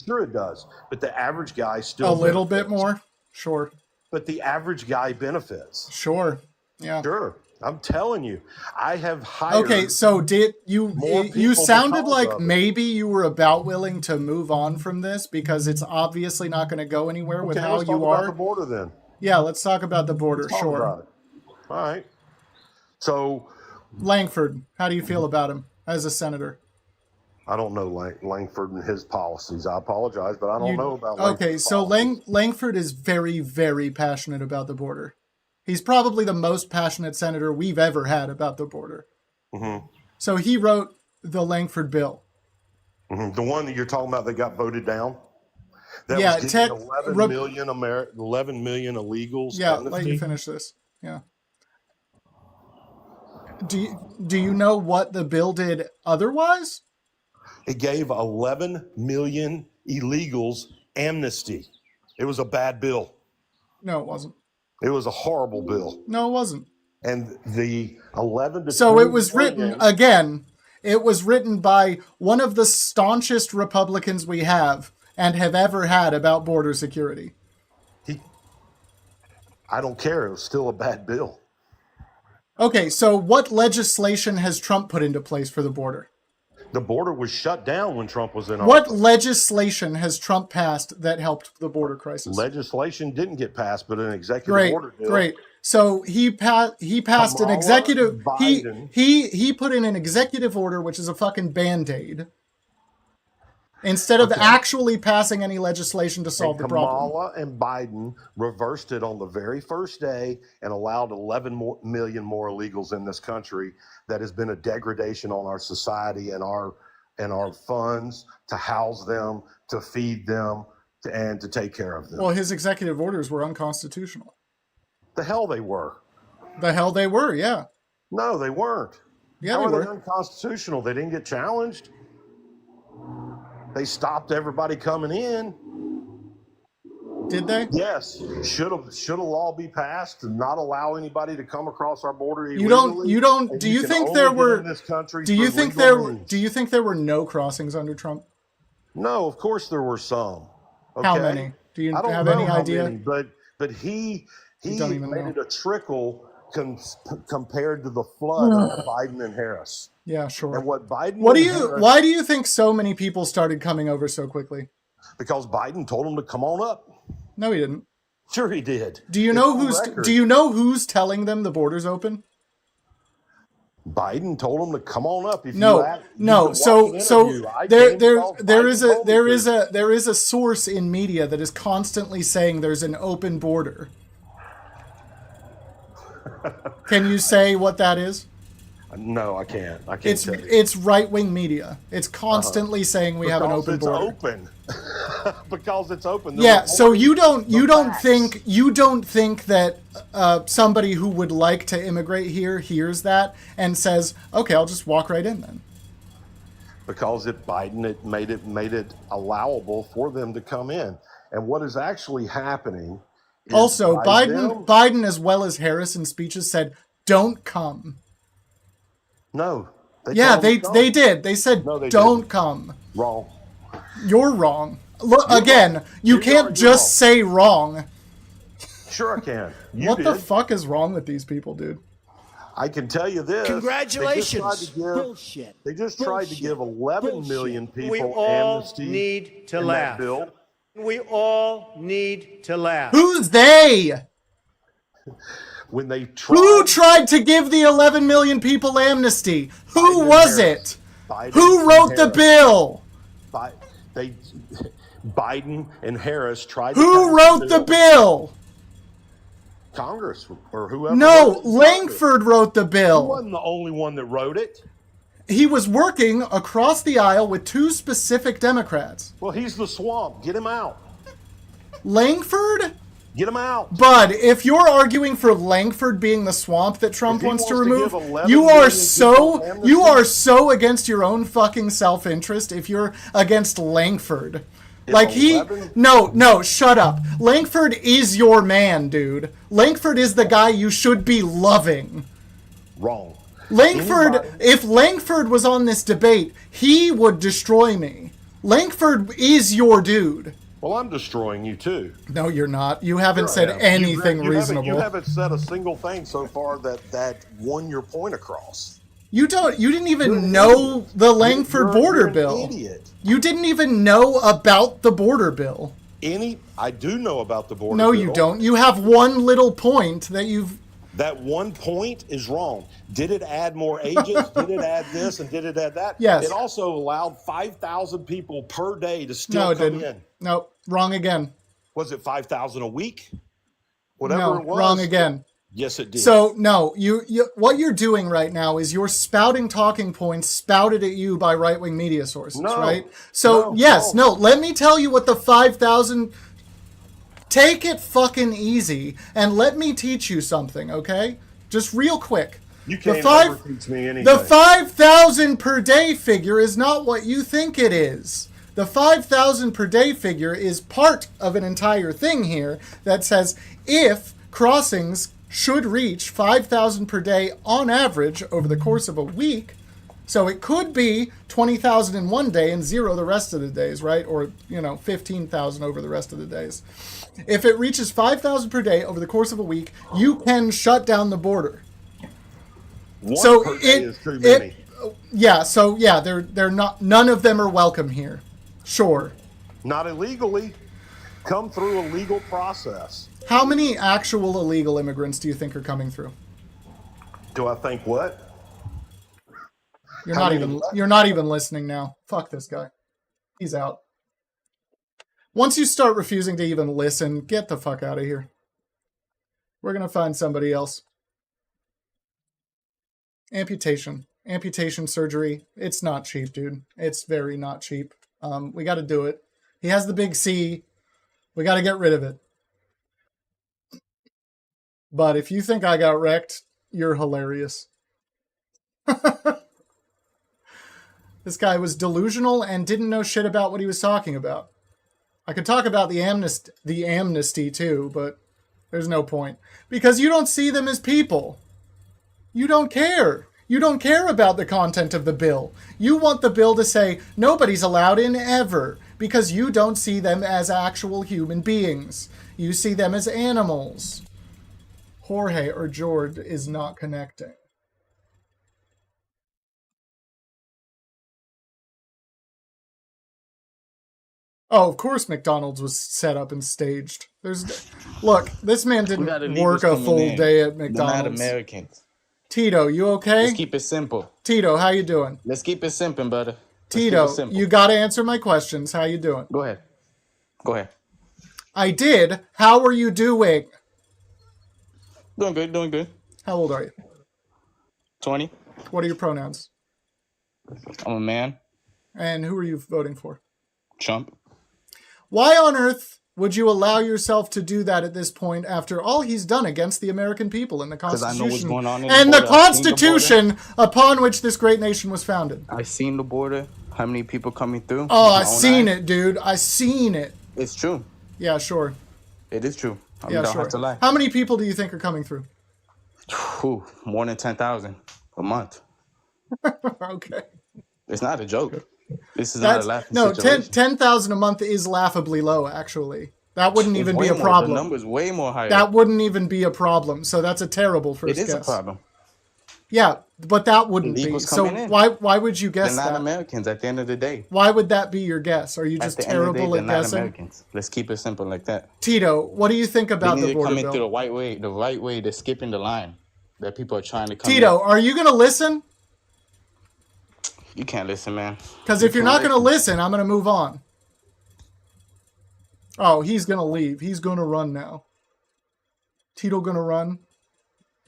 Sure it does. But the average guy still a little bit more? Sure. But the average guy benefits. Sure. Yeah. Sure. I'm telling you, I have hired. Okay, so did you? You sounded like because of it. maybe you were about willing to move on from this because it's obviously not going to go anywhere with how let's you talk are. about the border then. Yeah, let's talk about the border. Let's talk Sure. about it. All right. So Langford, how do you feel about him as a senator? I don't know Langford and his policies. I apologize, but I don't know about Langford's Okay, so policies. Langford is very, very passionate about the border. He's probably the most passionate senator we've ever had about the border. Mm-hmm. So he wrote the Langford bill. Mm-hmm. The one that you're talking about that got voted down? That Yeah, was getting 11 million illegals. Yeah, let you finish this. Yeah. Do you know what the bill did otherwise? It gave 11 million illegals amnesty. It was a bad bill. No, it wasn't. It was a horrible bill. No, it wasn't. And the 11 to So 20 it was written, million, again, it was written by one of the staunchest Republicans we have and have ever had about border security. I don't care. It was still a bad bill. Okay, so what legislation has Trump put into place for the border? The border was shut down when Trump was in What office. legislation has Trump passed that helped the border crisis? Legislation didn't get passed, but an executive order did. Great. So he passed an Kamala executive. Biden. He put in an executive order, which is a fucking Band-Aid, instead of actually passing any legislation to solve the problem. Kamala and Biden reversed it on the very first day and allowed 11 million more illegals in this country. That has been a degradation on our society and our funds to house them, to feed them, and to take care of them. Well, his executive orders were unconstitutional. The hell they were. The hell they were, yeah. No, they weren't. Yeah, How they are they were. unconstitutional? They didn't get challenged. They stopped everybody coming in. Did they? Yes. Should a law be passed to not allow anybody to come across our border illegally? You don't. And Do you can think only there get were? in this country Do you through think legal there? means? Do you think there were no crossings under Trump? No, of course there were some. Okay? How many? Do you I don't have know any how idea? many, but he don't even made know. it a trickle compared to the flood of Biden and Harris. Yeah, sure. And what Biden? What do and you? Harris- Why do you think so many people started coming over so quickly? Because Biden told them to come on up. No, he didn't. Sure, he did. Do you It's know on who's record. do you know who's telling them the border's open? Biden told him to come on up. If No, you can no. watch an So interview. I there came there because there Biden is a told me there to. is a source in media that is constantly saying there's an open border. Can you say what that is? No, I can't. I can't It's tell you. it's right-wing media. It's constantly saying we have an Because open it's border. open. Because it's open. The Yeah, so reporting, you don't facts. think that somebody who would like to immigrate here hears that and says, "Okay, I'll just walk right in then." Because Biden made it allowable for them to come in. And what is actually happening is Also, by them- Biden as well as Harris in speeches said, "Don't come." No. Yeah, told them to come. they did. They said, No, they "Don't didn't. come." Wrong. You're wrong. Look You're again. wrong. You You're can't wrong. just say wrong. Sure I can. You What did. the fuck is wrong with these people, dude? I can tell you this. Congratulations. Bullshit. They just tried to give 11 million people We all amnesty need to in laugh. that bill. We all need to laugh. Who's they? When they tried, Who tried to give the 11 million people amnesty? Who Biden and was Harris. it? Biden Who and wrote the Harris. bill? Biden and Harris tried to Who pass wrote the bill? Congress or whoever. No, wrote it in Langford wrote the Congress. He bill. wasn't the only one that wrote it. He was working across the aisle with two specific Democrats. Well, he's the swamp. Get him out. Langford? Get him out. Bud, if you're arguing for Langford being the swamp that Trump If he wants to wants to remove, give 11 you are million so people amnesty- you are so against your own fucking self-interest if you're against Langford. If Like he 11 no, shut up. Langford is your man, dude. Langford is the guy you should be loving. Wrong. Langford, Anybody- if Langford was on this debate, he would destroy me. Langford is your dude. Well, I'm destroying you too. No, you're not. You haven't Sure I said am. anything You reasonable. haven't said a single thing so far that won your point across. You didn't even You're an know idiot. the Langford You're border an bill. Idiot. You didn't even know about the border bill. I do know about the border No, bill. you don't. You have one little point that you've. That one point is wrong. Did it add more agents? Did it add this and did it add that? Yes. It also allowed 5,000 people per day to still No, it come didn't. in. No, wrong again. Was it 5,000 a week? Whatever No, it was. wrong again. Yes, it did. So no, you what you're doing right now is you're spouting talking points spouted at you by right wing media sources, No. right? So No, yes, no. let me tell you what the 5,000. Take it fucking easy and let me teach you something, okay? Just real quick. you can't the ever teach me anything. The 5,000 per day figure is not what you think it is. The 5,000 per day figure is part of an entire thing here that says if crossings should reach 5,000 per day on average over the course of a week, so it could be 20,000 in one day and 0 the rest of the days, right? Or, 15,000 over the rest of the days. If it reaches 5,000 per day over the course of a week, you can shut down the border. One So per day is too many. they're not. None of them are welcome here. Sure. Not illegally. Come through a legal process. How many actual illegal immigrants do you think are coming through? Do I think what? You're How not many even. what? You're not even listening now. Fuck this guy. He's out. Once you start refusing to even listen, get the fuck out of here. We're gonna find somebody else. Amputation surgery. It's not cheap, dude. It's very not cheap. We got to do it. He has the big C. We got to get rid of it. But if you think I got wrecked, you're hilarious. This guy was delusional and didn't know shit about what he was talking about. I could talk about the amnesty too, but there's no point. Because you don't see them as people. You don't care. You don't care about the content of the bill. You want the bill to say nobody's allowed in ever because you don't see them as actual human beings. You see them as animals. Jorge or George is not connecting. Oh, of course McDonald's was set up and staged. Look, this man We got didn't illegals work a coming full in. day at They're not McDonald's. Americans. Tito, you okay? Let's keep it simple. Tito, how you doing? Let's keep it simple, brother. Let's Tito, keep it simple. you got to answer my questions. How you doing? Go ahead. Go ahead. I did. How are you doing? Doing good, doing good. How old are you? 20. What are your pronouns? I'm a man. And who are you voting for? Trump. Why on earth would you allow yourself to do that at this point after all he's done against the American people and the Because I know what's Constitution going on in and the the border. I've seen the Constitution upon which this great nation was founded? I've seen the border. How many people coming through? Oh, I seen it, dude. I seen it. It's true. Yeah, sure. It is true. I Yeah, don't sure. have to lie. How many people do you think are coming through? Whew, more than 10,000 a month. Okay. It's not a joke. This is not a laughing no, situation. 10,000 a month is laughably low, actually. That wouldn't even Way be a more. problem. The number's way more higher. That wouldn't even be a problem. So that's a terrible first It is guess. a problem. Yeah, but that wouldn't be. Illegals So coming in. why would you guess They're not that? Americans at the end of the day. Why would that be your guess? Are you At just the end of the day, terrible they're at not guessing? Americans. Let's keep it simple like that. Tito, what do you think They about need the to border come in through the bill? right way. They're skipping the line that people are trying to come in. Tito, are you going to listen? You can't listen, man. Because if you're not going to listen, I'm going to move on. Oh, he's going to leave. He's going to run now. Tito going to run?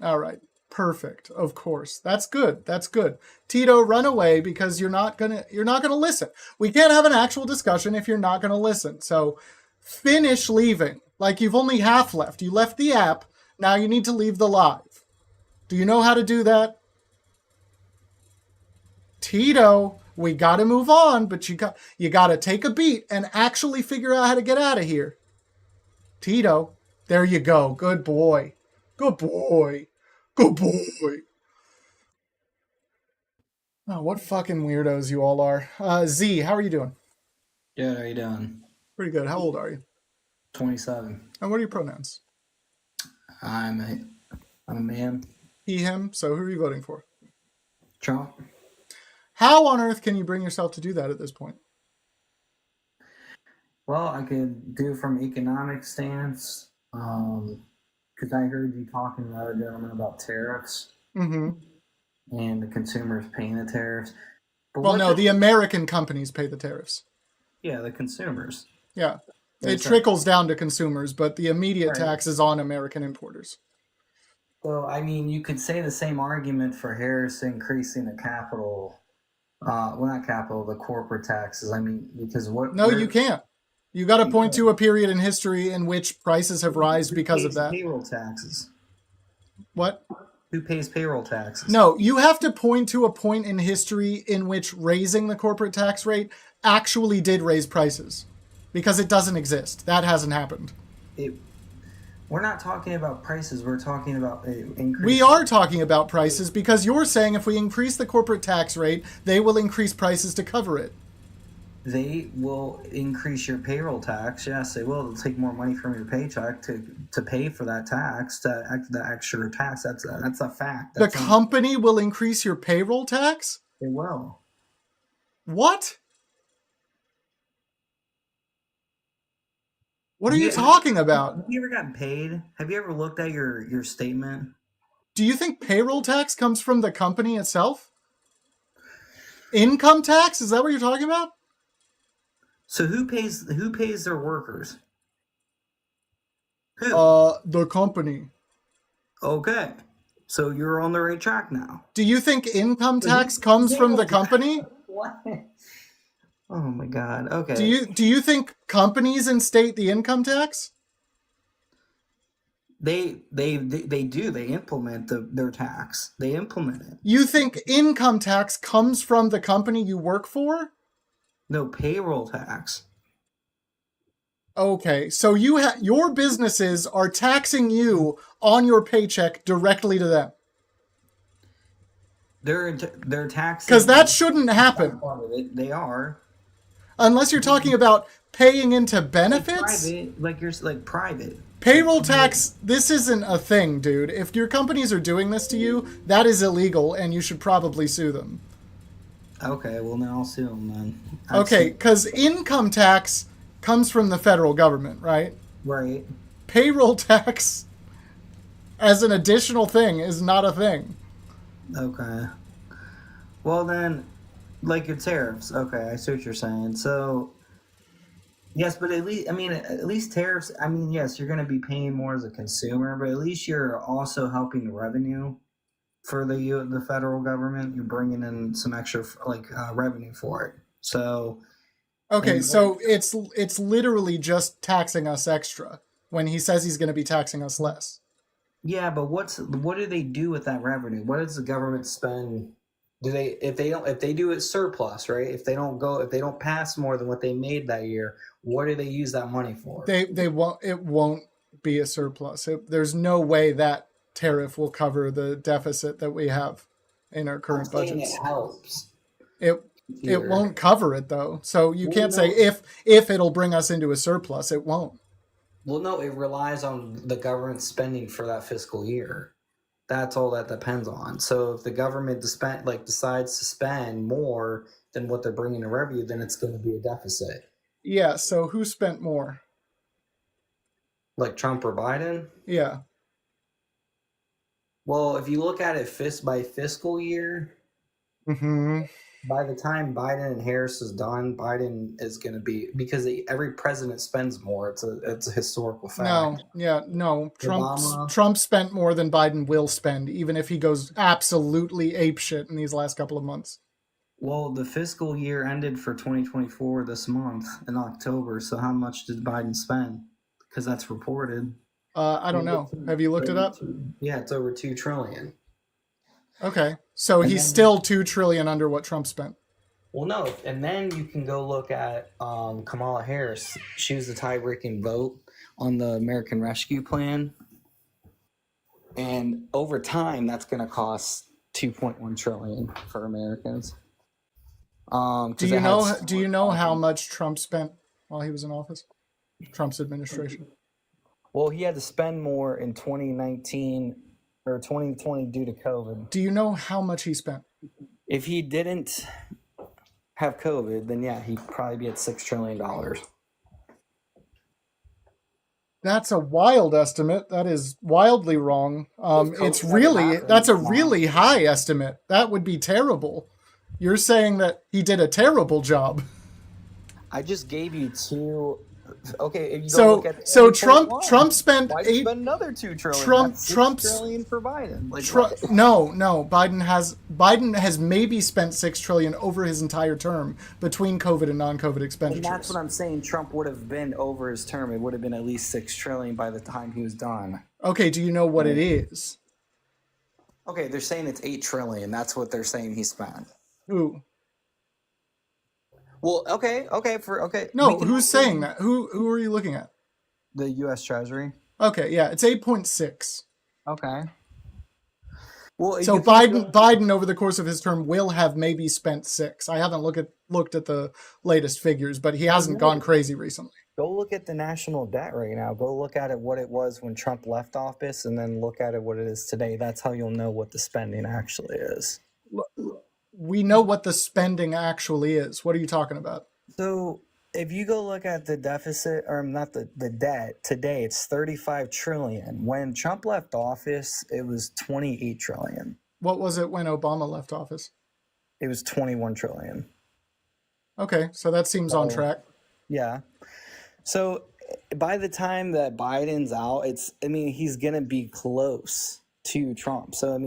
All right. Perfect. Of course. That's good. That's good. Tito, run away because you're not going to listen. We can't have an actual discussion if you're not going to listen. So finish leaving. Like you've only half left. You left the app. Now you need to leave the live. Do you know how to do that? Tito, we got to move on, but you got to take a beat and actually figure out how to get out of here. Tito, there you go. Good boy. Good boy. Good boy. Oh, what fucking weirdos you all are. Z, how are you doing? Good, how you doing? Pretty good. How old are you? 27. And what are your pronouns? I'm a man. He, him. So who are you voting for? Trump. How on earth can you bring yourself to do that at this point? Well, I could do from economic stance, because I heard you talking to the other gentleman about tariffs Mm-hmm. and the consumers paying the tariffs. But Well, what no, the American companies pay the tariffs. yeah, the consumers. Yeah. It That's right. trickles down to consumers, but the immediate Right. tax is on American importers. So, I mean, you could say the same argument for Harris increasing the capital, well, not capital, the corporate taxes. I mean, because what? No, you can't. You got to You point can't. to a period in history in which prices have risen because of that. Payroll taxes. What? Who pays payroll taxes? No, you have to point to a point in history in which raising the corporate tax rate actually did raise prices. Because it doesn't exist. That hasn't happened. We're not talking about prices. We're talking about increase. We are talking about prices because you're saying if we increase the corporate tax rate, they will increase prices to cover it. They will increase your payroll tax. Yes, they will. They'll take more money from your paycheck to pay for that tax, the extra tax. That's a fact. The That's company will increase your payroll tax? they will. What? What are you talking about? Have you ever gotten paid? Have you ever looked at your statement? Do you think payroll tax comes from the company itself? Income tax? Is that what you're talking about? So who pays their workers? Who? The company. Okay. So you're on the right track now. Do you think income tax comes from the company? What? Oh my God. Okay. Do you think companies instate the income tax? They do. They implement their tax. They implement it. You think income tax comes from the company you work for? No, payroll tax. Okay, so your businesses are taxing you on your paycheck directly to them. They're taxing. Because that shouldn't happen. They are. Unless you're talking about paying into benefits. Private, private. Payroll tax, this isn't a thing, dude. If your companies are doing this to you, that is illegal and you should probably sue them. Okay, well then I'll sue them then. Okay, because income tax comes from the federal government, right? Right. Payroll tax as an additional thing is not a thing. Okay. Well then, like your tariffs. Okay, I see what you're saying. So yes, but at least tariffs. I mean, yes, you're going to be paying more as a consumer, but at least you're also helping the revenue for the federal government. You're bringing in some extra revenue for it. So Okay, and so it's literally just taxing us extra when he says he's going to be taxing us less. yeah, but what do they do with that revenue? What does the government spend? Do they if they do it surplus, right? If they don't pass more than what they made that year, what do they use that money for? They won't. It won't be a surplus. There's no way that tariff will cover the deficit that we have in our current I'm saying budgets. it helps. It here. won't cover it though. So you Well, can't say no. if it'll bring us into a surplus. It won't. Well, no, it relies on the government spending for that fiscal year. That's all that depends on. So if the government decides to spend more than what they're bringing in revenue, then it's going to be a deficit. Yeah. So who spent more? Like Trump or Biden? Yeah. Well, if you look at it by fiscal year, Mm-hmm. by the time Biden and Harris is done, Biden is going to be because every president spends more. It's a historical fact. No. Yeah. No. Obama. Trump spent more than Biden will spend, even if he goes absolutely apeshit in these last couple of months. Well, the fiscal year ended for 2024 this month in October. So how much did Biden spend? Because that's reported. I don't know. Have you looked it up? Yeah, it's over $2 trillion. Okay. So he's still $2 trillion under what Trump spent. Well, no, and then you can go look at Kamala Harris. She was the tie-breaking vote on the American Rescue Plan, and over time, that's going to cost $2.1 trillion for Americans. Do you know how much Trump spent while he was in office? Trump's administration. Well, he had to spend more in 2019 or 2020 due to COVID. Do you know how much he spent? If he didn't have COVID, then yeah, he'd probably be at $6 trillion. That's a wild estimate. That is wildly wrong. If COVID That's a happened, really high estimate. That would be terrible. You're saying that he did a terrible job. I just gave you two. Okay, if you So look at Trump spent why spend another $2 trillion? Trump's $6 trillion for Biden. No. Biden has maybe spent $6 trillion over his entire term between COVID and non-COVID expenditures. And that's what I'm saying. Trump would have been over his term. It would have been at least $6 trillion by the time he was done. Okay, do you know what it is? Okay, they're saying it's $8 trillion. That's what they're saying he spent. Who? Well, okay. No, who's saying that? Who are you looking at? The U.S. Treasury. Okay, yeah, it's 8.6. Okay. Well, so Biden over the course of his term will have maybe spent 6. I haven't looked at the latest figures, but he hasn't gone crazy recently. Go look at the national debt right now. Go look at it what it was when Trump left office, and then look at it what it is today. That's how you'll know what the spending actually is. We know what the spending actually is. What are you talking about? So if you go look at the deficit, or not the debt today, it's 35 trillion. When Trump left office, it was 28 trillion. What was it when Obama left office? It was 21 trillion. Okay, so that seems on track. Yeah. So by the time that Biden's out, he's going to be close to Trump. So,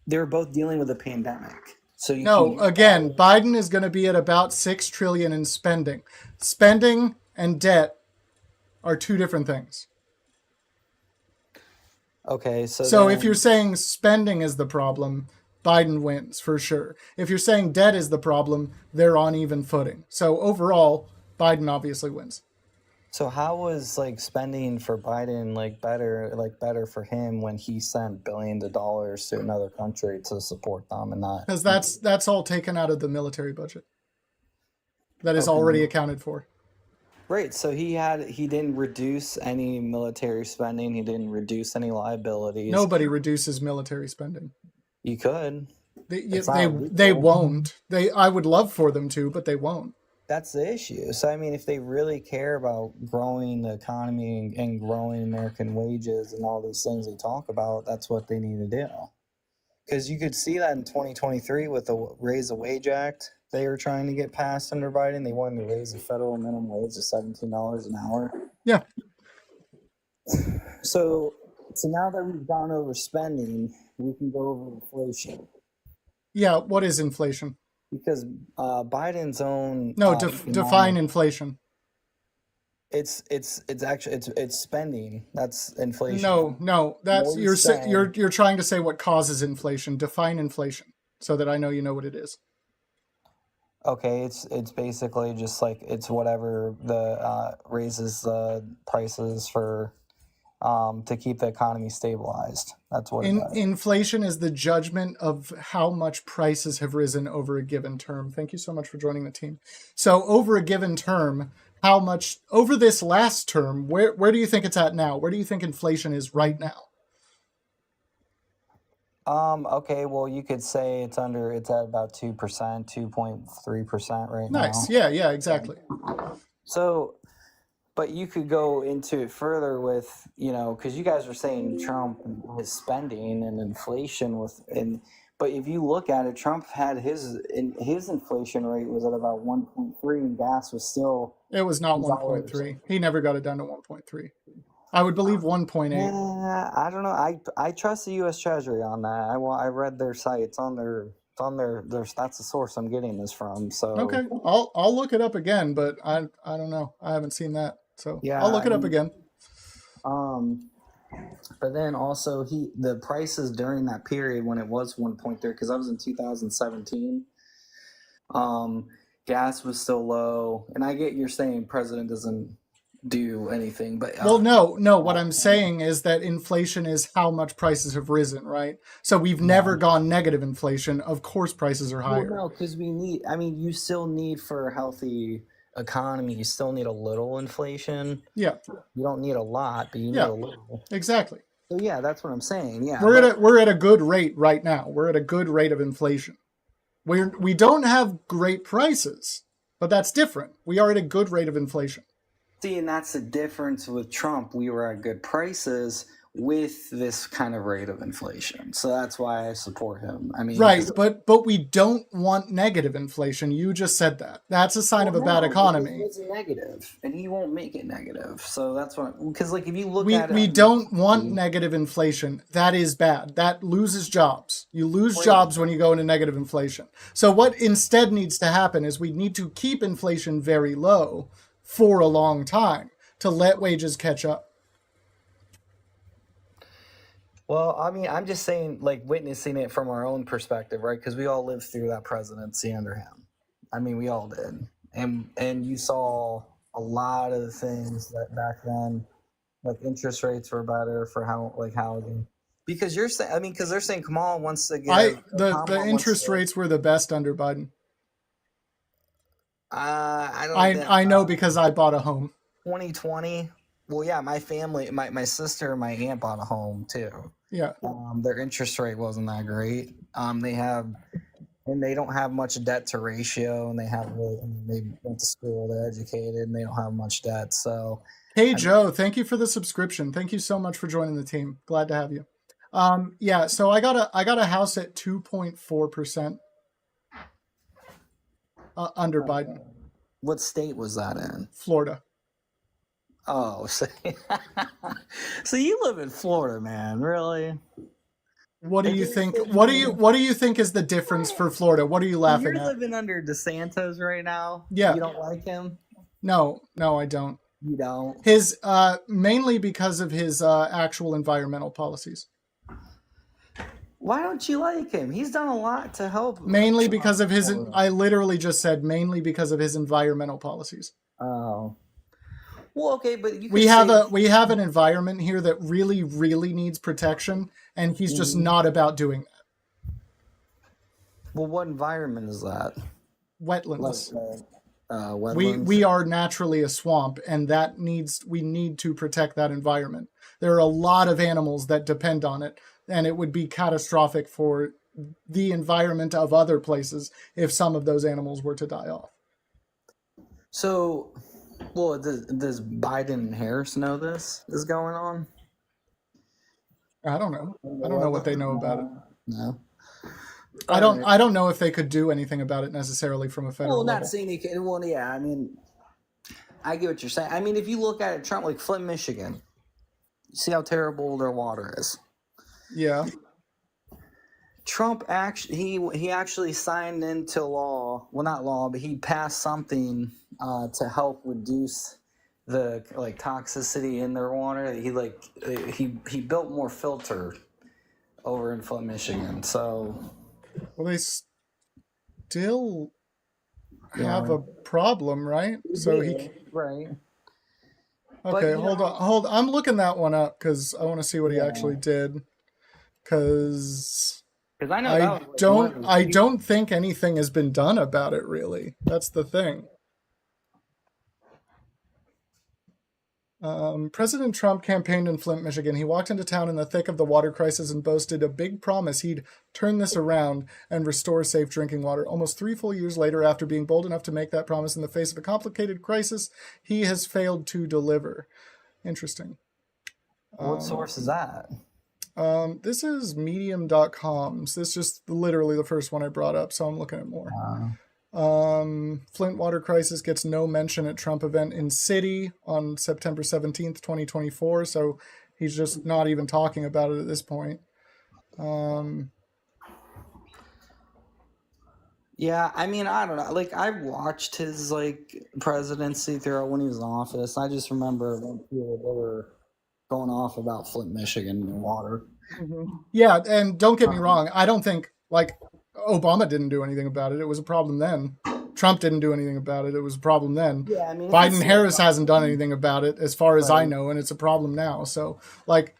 they're both dealing with a pandemic. So Biden is going to be at about $6 trillion in spending. Spending and debt are two different things. Okay, so if you're saying spending is the problem, Biden wins for sure. If you're saying debt is the problem, they're on even footing. So overall, Biden obviously wins. So how was spending for Biden better for him when he sent billions of dollars to another country to support them and not? Because that's all taken out of the military budget. That is already accounted for. Right. So he didn't reduce any military spending. He didn't reduce any liabilities. Nobody reduces military spending. You could. They won't. I would love for them to, but they won't. That's the issue. So I mean, if they really care about growing the economy and growing American wages and all these things they talk about, that's what they need to do. Because you could see that in 2023 with the Raise the Wage Act they were trying to get passed under Biden. They wanted to raise the federal minimum wage to $17 an hour. Yeah. So now that we've gone over spending, we can go over inflation. Yeah. What is inflation? Because Biden's own No, define inflation. It's actually it's spending. That's inflation. No, that's you're trying to say what causes inflation. Define inflation so that I know you know what it is. Okay, it's basically just like it's whatever the raises the prices for to keep the economy stabilized. That's what inflation is the judgment of how much prices have risen over a given term. Thank you so much for joining the team. So over a given term, how much over this last term, where do you think it's at now? Where do you think inflation is right now? Okay, well you could say it's at about 2%, 2.3% right now. Nice. Yeah, exactly. So but you could go into it further with, because you guys are saying Trump and his spending and inflation but if you look at it, Trump had his inflation rate was at about 1.3 and gas was still. It was not 1.3. He never got it down to 1.3. I would believe 1.8. I don't know. I trust the U.S. Treasury on that. I read their site. It's on their that's the source I'm getting this from. So okay, I'll look it up again, but I don't know. I haven't seen that, so yeah, I'll look it up again. But then also the prices during that period when it was 1.3, because that was in 2017. Gas was still low, and I get you're saying president doesn't do anything, but well, no. What I'm saying is that inflation is how much prices have risen, right? So we've never gone negative inflation. Of course, prices are higher. Well, no, because you still need for a healthy economy, you still need a little inflation. Yeah. You don't need a lot, but you need a little. Exactly. So yeah, that's what I'm saying. Yeah. We're at a good rate right now. We're at a good rate of inflation. We don't have great prices, but that's different. We are at a good rate of inflation. See, and that's the difference with Trump. We were at good prices with this kind of rate of inflation. So that's why I support him. I mean, right, but we don't want negative inflation. You just said that. That's a sign of a bad economy. It's negative, and he won't make it negative. So that's what, because like if you look at it, we don't want negative inflation. That is bad. That loses jobs. You lose jobs when you go into negative inflation. So what instead needs to happen is we need to keep inflation very low for a long time to let wages catch up. Well, I mean, I'm just saying, like, witnessing it from our own perspective, right? Because we all lived through that presidency under him. I mean, we all did. And you saw a lot of the things that back then, like interest rates were better for housing. Because you're saying, because they're saying Kamala wants to get the interest rates were the best under Biden. I know because I bought a home. 2020. Well, yeah, my family, my sister and my aunt bought a home too. Yeah. Their interest rate wasn't that great. They don't have much debt to ratio, and they went to school, they're educated, and they don't have much debt. So, hey Joe, thank you for the subscription. Thank you so much for joining the team. Glad to have you. Yeah. So I got a house at 2.4% under Biden. What state was that in? Florida. Oh, so you live in Florida, man? Really? What do you think? What do you think is the difference for Florida? What are you laughing at? You're living under DeSantis right now. Yeah. You don't like him? No, I don't. You don't? His mainly because of his actual environmental policies. Why don't you like him? He's done a lot to help. Mainly because of his. I literally just said mainly because of his environmental policies. Oh. Well, okay, but we have an environment here that really, really needs protection, and he's just not about doing that. Well, what environment is that? Wetlands. Wetlands. We are naturally a swamp, and we need to protect that environment. There are a lot of animals that depend on it, and it would be catastrophic for the environment of other places if some of those animals were to die off. So, well, does Biden and Harris know this is going on? I don't know. I don't know what they know about it. No. I don't know if they could do anything about it necessarily from a federal Well, not level. saying he can. Well, yeah. I mean, I get what you're saying. I mean, if you look at it, Trump, like Flint, Michigan, you see how terrible their water is. Yeah. Trump actually he actually signed into law. Well, not law, but he passed something to help reduce the like toxicity in their water. He built more filter over in Flint, Michigan. So, well, they still have a problem, right? So he right. okay. Hold on. I'm looking that one up because I want to see what he actually did. Because I know I don't think anything has been done about it. Really, that's the thing. President Trump campaigned in Flint, Michigan. He walked into town in the thick of the water crisis and boasted a big promise he'd turn this around and restore safe drinking water. Almost 3 full years later, after being bold enough to make that promise in the face of a complicated crisis, he has failed to deliver. Interesting. What source is that? This is medium.com. So this is just literally the first one I brought up, so I'm looking at more. Flint water crisis gets no mention at Trump event in city on September 17th, 2024. So he's just not even talking about it at this point. Yeah, I mean, I don't know. Like, I watched his like presidency throughout when he was in office. I just remember when people were going off about Flint, Michigan and water. Yeah, and don't get me wrong. I don't think like Obama didn't do anything about it. It was a problem then. Trump didn't do anything about it. It was a problem then. Yeah, I mean, Biden Harris hasn't done anything about it as far as I know, and it's a problem now. So, like,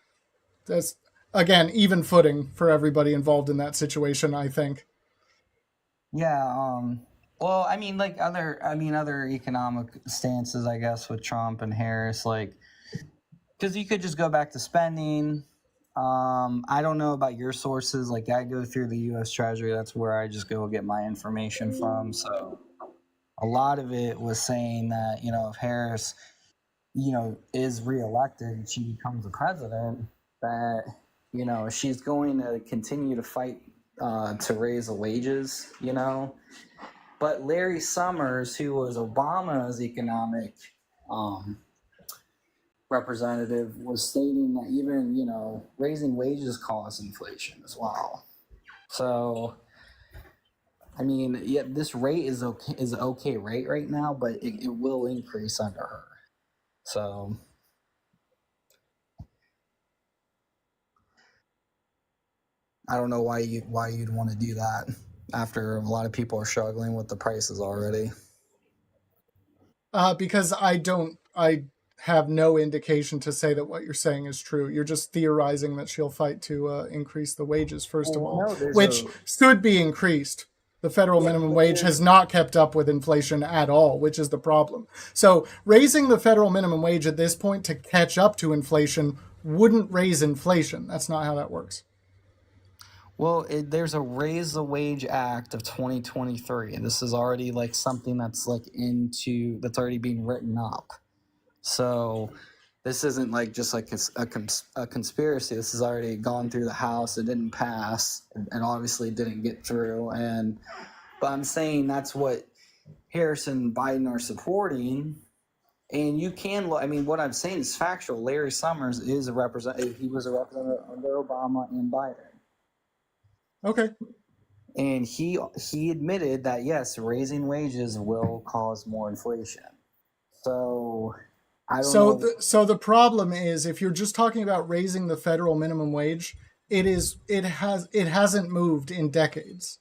that's again even footing for everybody involved in that situation, I think. Yeah. Well, I mean, like other economic stances, I guess, with Trump and Harris, like, because you could just go back to spending. I don't know about your sources. Like, I go through the U.S. Treasury. That's where I just go get my information from. So a lot of it was saying that, if Harris, is reelected and she becomes the president, that, she's going to continue to fight to raise the wages, But Larry Summers, who was Obama's economic representative, was stating that even raising wages causes inflation as well. So, I mean, yeah, this rate is okay rate right now, but it will increase under her. So, I don't know why you'd want to do that after a lot of people are struggling with the prices already. Because I have no indication to say that what you're saying is true. You're just theorizing that she'll fight to increase the wages, first of all, which should be increased. The federal minimum wage has not kept up with inflation at all, which is the problem. So raising the federal minimum wage at this point to catch up to inflation wouldn't raise inflation. That's not how that works. Well, there's a Raise the Wage Act of 2023, and this is already like something that's that's already being written up. So this isn't like just like a conspiracy. This has already gone through the House. It didn't pass, and obviously didn't get through. But I'm saying that's what Harris and Biden are supporting. And you can look. I mean, what I'm saying is factual. Larry Summers is a representative. He was a representative under Obama and Biden. Okay. And he admitted that yes, raising wages will cause more inflation. So I don't know. So the problem is, if you're just talking about raising the federal minimum wage, it hasn't moved in decades.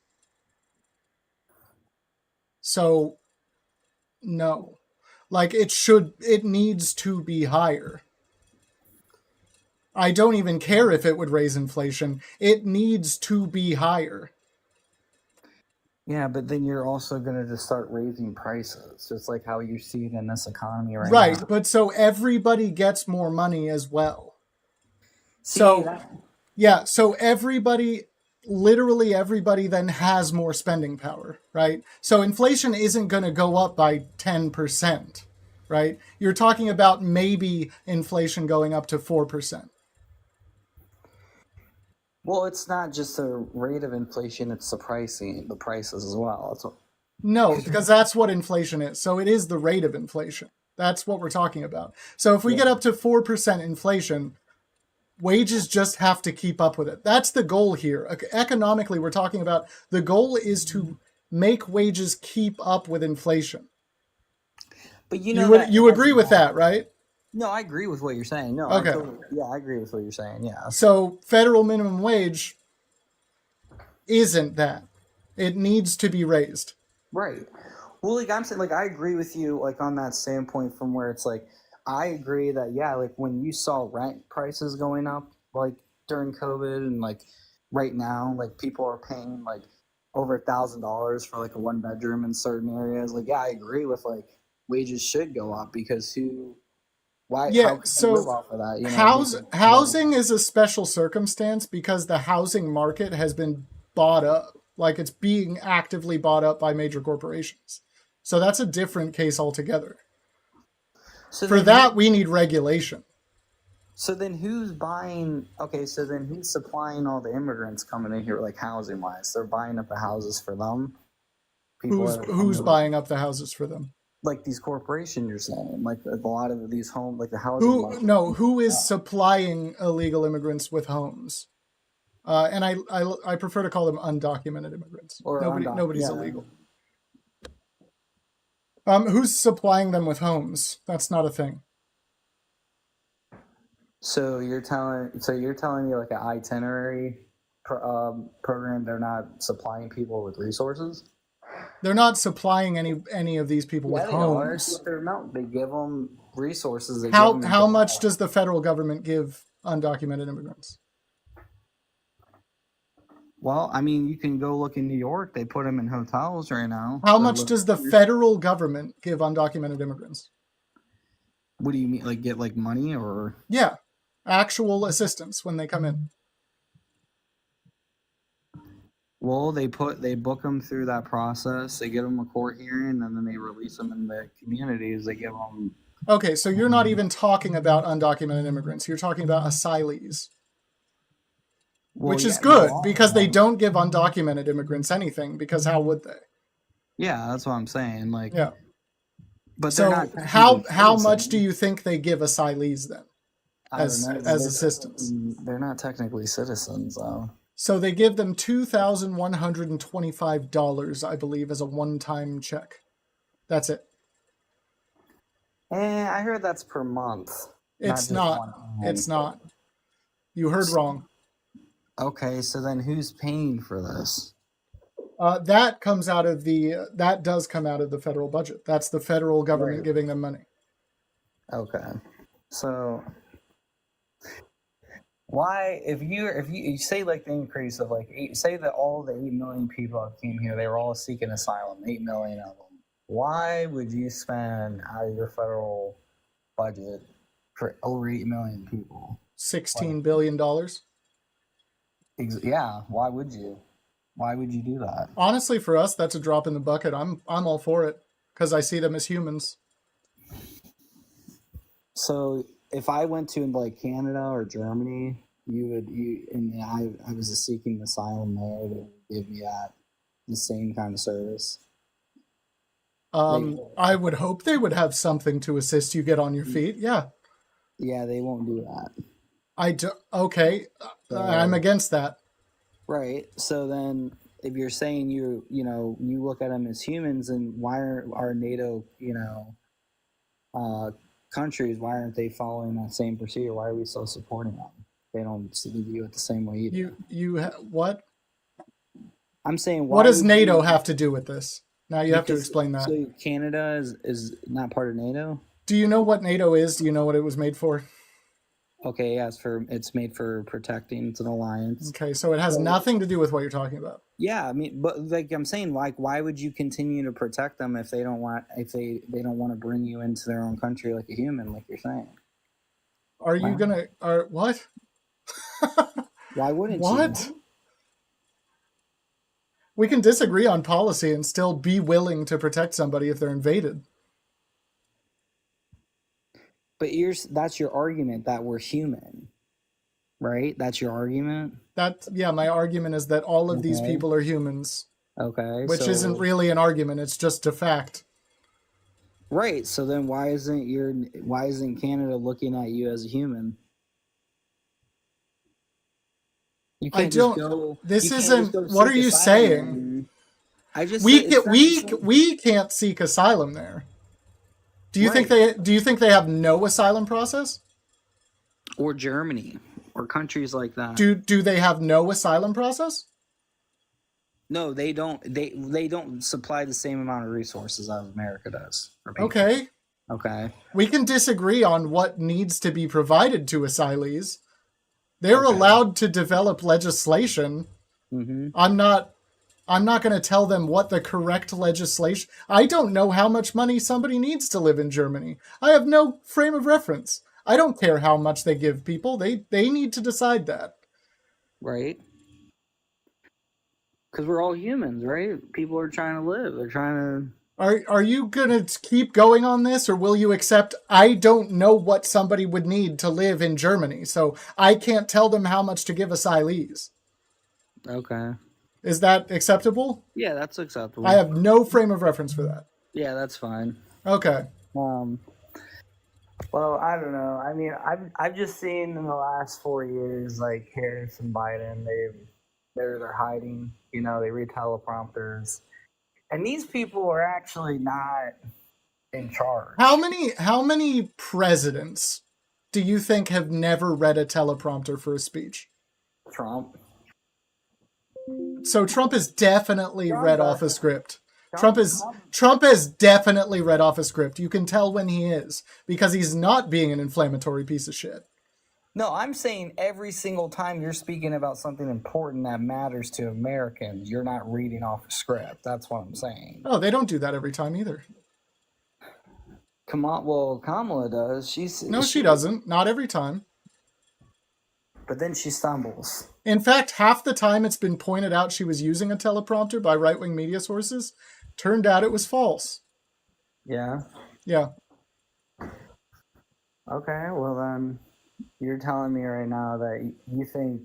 So no. Like it needs to be higher. I don't even care if it would raise inflation. It needs to be higher. Yeah, but then you're also going to just start raising prices, just like how you see it in this economy right now. Right, but so everybody gets more money as well. So everybody, literally everybody then has more spending power, right? So inflation isn't going to go up by 10%, right? You're talking about maybe inflation going up to 4%. Well, it's not just the rate of inflation; it's the prices as well. That's what, No, because that's what inflation is. So it is the rate of inflation. That's what we're talking about. So if we get up to 4% inflation, wages just have to keep up with it. That's the goal here. Economically, we're talking about the goal is to make wages keep up with inflation. but that You has agree with that, right? No, I agree with what you're saying. No, Okay. I agree with what you're saying. Yeah. So federal minimum wage isn't that. It needs to be raised. Right. Well, like I'm saying, like I agree with you, like on that standpoint from where it's like, I agree that yeah, like when you saw rent prices going up, like during COVID, and like right now, like people are paying like over $1,000 for like a 1 bedroom in certain areas. Like yeah, I agree with like wages should go up because how Yeah, can you live so off of that? You know, housing is a special circumstance because the housing market has been bought up. Like it's being actively bought up by major corporations. So that's a different case altogether. So For that, we need regulation. So then who's buying? Okay, so then who's supplying all the immigrants coming in here, like housing wise? They're buying up the houses for them. Who's buying up the houses for them? Like these corporations, you're saying, like a lot of these like the housing. Who is supplying illegal immigrants with homes? And I prefer to call them undocumented immigrants. Or nobody's illegal. Who's supplying them with homes? That's not a thing. So you're telling me like an itinerary program, they're not supplying people with resources? They're not supplying any of these people with homes. They give them resources. How much does the federal government give undocumented immigrants? Well, I mean, you can go look in New York. They put them in hotels right now. How much does the federal government give undocumented immigrants? What do you mean? Like get like money or? Yeah, actual assistance when they come in. Well, they book them through that process. They give them a court hearing, and then they release them in the communities. They give them. Okay, so you're not even talking about undocumented immigrants. You're talking about asylees. Well, which is good because they don't give undocumented immigrants anything because how would they? Yeah, that's what I'm saying. Like, yeah. But so how much do you think they give asylees then as assistance? They're not technically citizens though. So they give them $2,125, I believe, as a one-time check. That's it. I heard that's per month. It's not. It's not. You heard wrong. Okay, so then who's paying for this? That does come out of the federal budget. That's the federal government giving them money. Okay, so why, if you say like the increase of like say that all the 8 million people that came here, they were all seeking asylum, 8 million of them. Why would you spend out of your federal budget for over 8 million people? $16 billion. Yeah, why would you? Why would you do that? Honestly, for us, that's a drop in the bucket. I'm all for it because I see them as humans. So if I went to like Canada or Germany, I was seeking asylum there, they would give me the same kind of service. I would hope they would have something to assist you get on your feet. Yeah. Yeah, they won't do that. Okay. I'm against that. Right. So then if you're saying you look at them as humans, and why are our NATO, countries, why aren't they following that same procedure? Why are we still supporting them? They don't view it the same way either. What? I'm saying, what does NATO have to do with this? Now you have to explain that. So Canada is not part of NATO? Do you know what NATO is? Do you know what it was made for? Okay, yeah, it's made for protecting. It's an alliance. Okay, so it has nothing to do with what you're talking about. Yeah, I mean, but like I'm saying, like, why would you continue to protect them if they don't want to bring you into their own country like a human, like you're saying? Are you gonna? What? Why wouldn't what? you? We can disagree on policy and still be willing to protect somebody if they're invaded. But that's your argument that we're human, right? That's your argument? My argument is that all of these Okay. people are humans, Okay. which so, isn't really an argument, it's just a fact. Right. So then why isn't Canada looking at you as a human? You I can't don't. just go. This you can't isn't. just go What are seek you asylum saying? there. I just We said- it's not the same. we can't seek asylum there. Do you think Right. they have no asylum process? Or Germany or countries like that. Do they have no asylum process? No, they don't. They don't supply the same amount of resources as America does. for people. Okay. Okay. We can disagree on what needs to be provided to asylees. They're Okay. allowed to develop legislation. Mm-hmm. I'm not going to tell them what the correct legislation. I don't know how much money somebody needs to live in Germany. I have no frame of reference. I don't care how much they give people. They need to decide that. Right. Because we're all humans, right? People are trying to live. They're trying to. Are you going to keep going on this, or will you accept I don't know what somebody would need to live in Germany, so I can't tell them how much to give asylees? Okay. Is that acceptable? Yeah, that's acceptable. I have no frame of reference for that. Yeah, that's fine. Okay. Well, I don't know. I mean, I've just seen in the last 4 years, like Harris and Biden, they're hiding. You know, they read teleprompters, and these people are actually not in charge. How many presidents do you think have never read a teleprompter for a speech? Trump. So Trump has definitely Trump read does. off a script. Trump has definitely read off a script. You can tell when he is, because he's not being an inflammatory piece of shit. No, I'm saying every single time you're speaking about something important that matters to Americans, you're not reading off a script. That's what I'm saying. Oh, they don't do that every time either. Kamala does. She doesn't. Not every time. But then she stumbles. In fact, half the time it's been pointed out she was using a teleprompter by right-wing media sources. Turned out it was false. Yeah. Yeah. Okay, well then, you're telling me right now that you think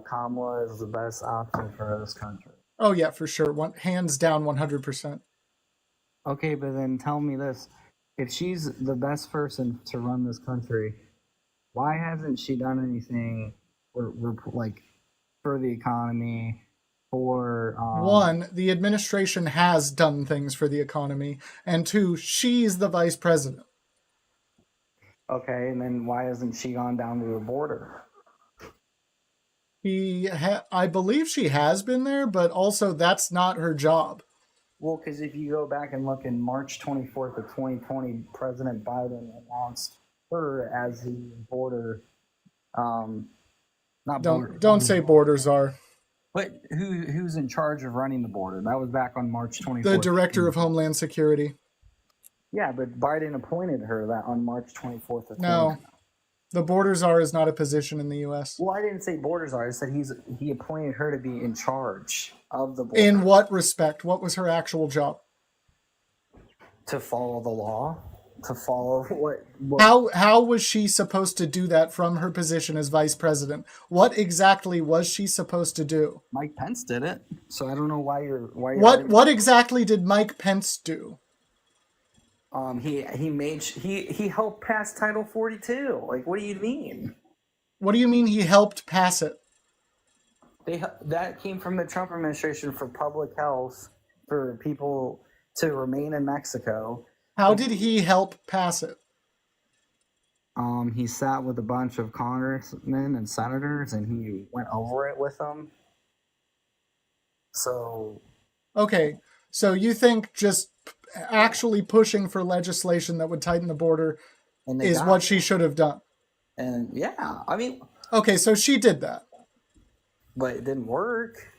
Kamala is the best option for this country. Oh, yeah, for sure. Hands down, 100%. Okay, but then tell me this. If she's the best person to run this country, why hasn't she done anything for the economy? For one, the administration has done things for the economy, and two, she's the vice president. Okay, and then why hasn't she gone down to the border? I believe she has been there, but also that's not her job. Well, because if you go back and look in March 24th of 2020, President Biden announced her as the border. Don't say borders are. But who's in charge of running the border? That was back on March 24th. The Director of Homeland Security. Yeah, but Biden appointed her that on March 24th. No, the border czar is not a position in the U.S. Well, I didn't say border czar. I said he appointed her to be in charge of the border. In what respect? What was her actual job? To follow the law. To follow what How was she supposed to do that from her position as vice president? What exactly was she supposed to do? Mike Pence did it, so I don't know why you're What exactly did Mike Pence do? He helped pass Title 42. Like, what do you mean? What do you mean he helped pass it? That came from the Trump administration for public health for people to remain in Mexico. How did he help pass it? He sat with a bunch of congressmen and senators, and he went over it with them. So, okay, so you think just actually pushing for legislation that would tighten the border is what she should have done? And yeah, I mean, okay, so she did that, but it didn't work.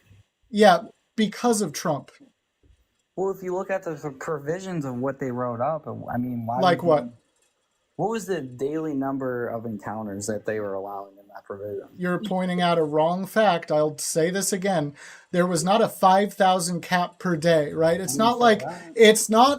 Yeah, because of Trump. Well, if you look at the provisions of what they wrote up, I mean, why? Like what? What was the daily number of encounters that they were allowing in that provision. You're pointing out a wrong fact. I'll say this again. There was not a 5,000 cap per day, right? It's not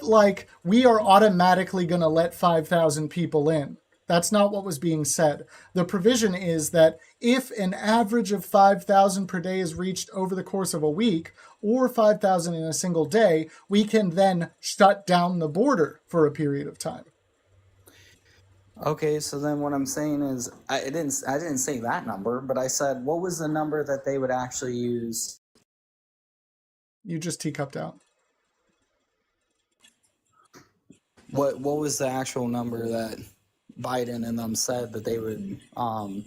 like we are automatically going to let 5,000 people in. That's not what was being said. The provision is that if an average of 5,000 per day is reached over the course of a week, or 5,000 in a single day, we can then shut down the border for a period of time. Okay, so then what I'm saying is, I didn't say that number, but I said, what was the number that they would actually use? You just teacupped out. What was the actual number that Biden and them said that they would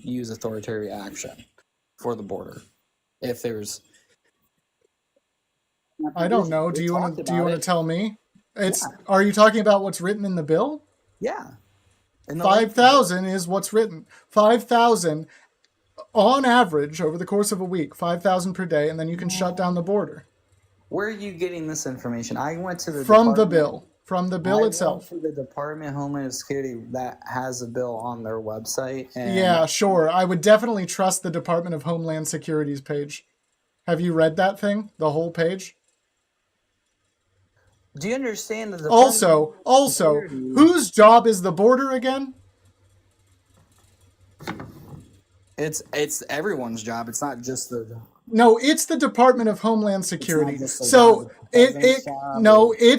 use authoritarian action for the border? If there's, I don't know. Do you want to tell me? Are you talking about what's written in the bill? Yeah. 5,000 is what's written. 5,000 on average over the course of a week, 5,000 per day, and then you can shut down the border. Where are you getting this information? I went to From the bill itself. I went to the Department of Homeland Security that has a bill on their website. And yeah, sure. I would definitely trust the Department of Homeland Security's page. Have you read that thing? The whole page? Do you understand that? Also, whose job is the border again? It's everyone's job. It's not just the job. No, it's the Department of Homeland Security. It's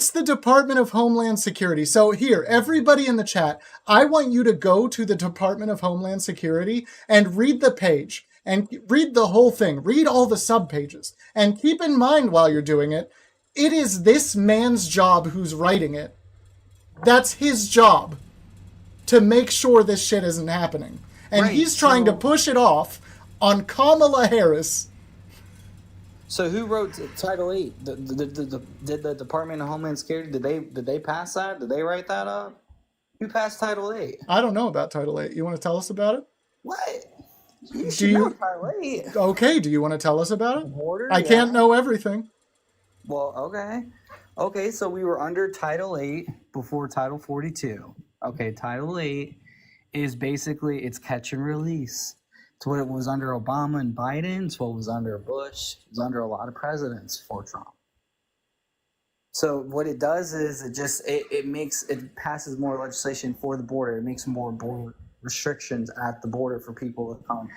the Department of Homeland Security. So here, everybody in the chat, I want you to go to the Department of Homeland Security and read the page and read the whole thing. Read all the subpages. And keep in mind while you're doing it, it is this man's job who's writing it. That's his job to make sure this shit isn't happening. And he's trying to push it off on Kamala Harris. So who wrote Title 8? Did the Department of Homeland Security, did they pass that? Did they write that up? Who passed Title 8? I don't know about Title 8. You want to tell us about it? What? You should know Title 8. Okay, do you want to tell us about it? Border, I can't know everything. Well, okay. Okay, so we were under Title 8 before Title 42. Okay, Title 8 is basically, it's catch and release. It's what it was under Obama and Biden. It's what was under Bush. It was under a lot of presidents for Trump. So what it does is it passes more legislation for the border. It makes more border restrictions at the border for people to come.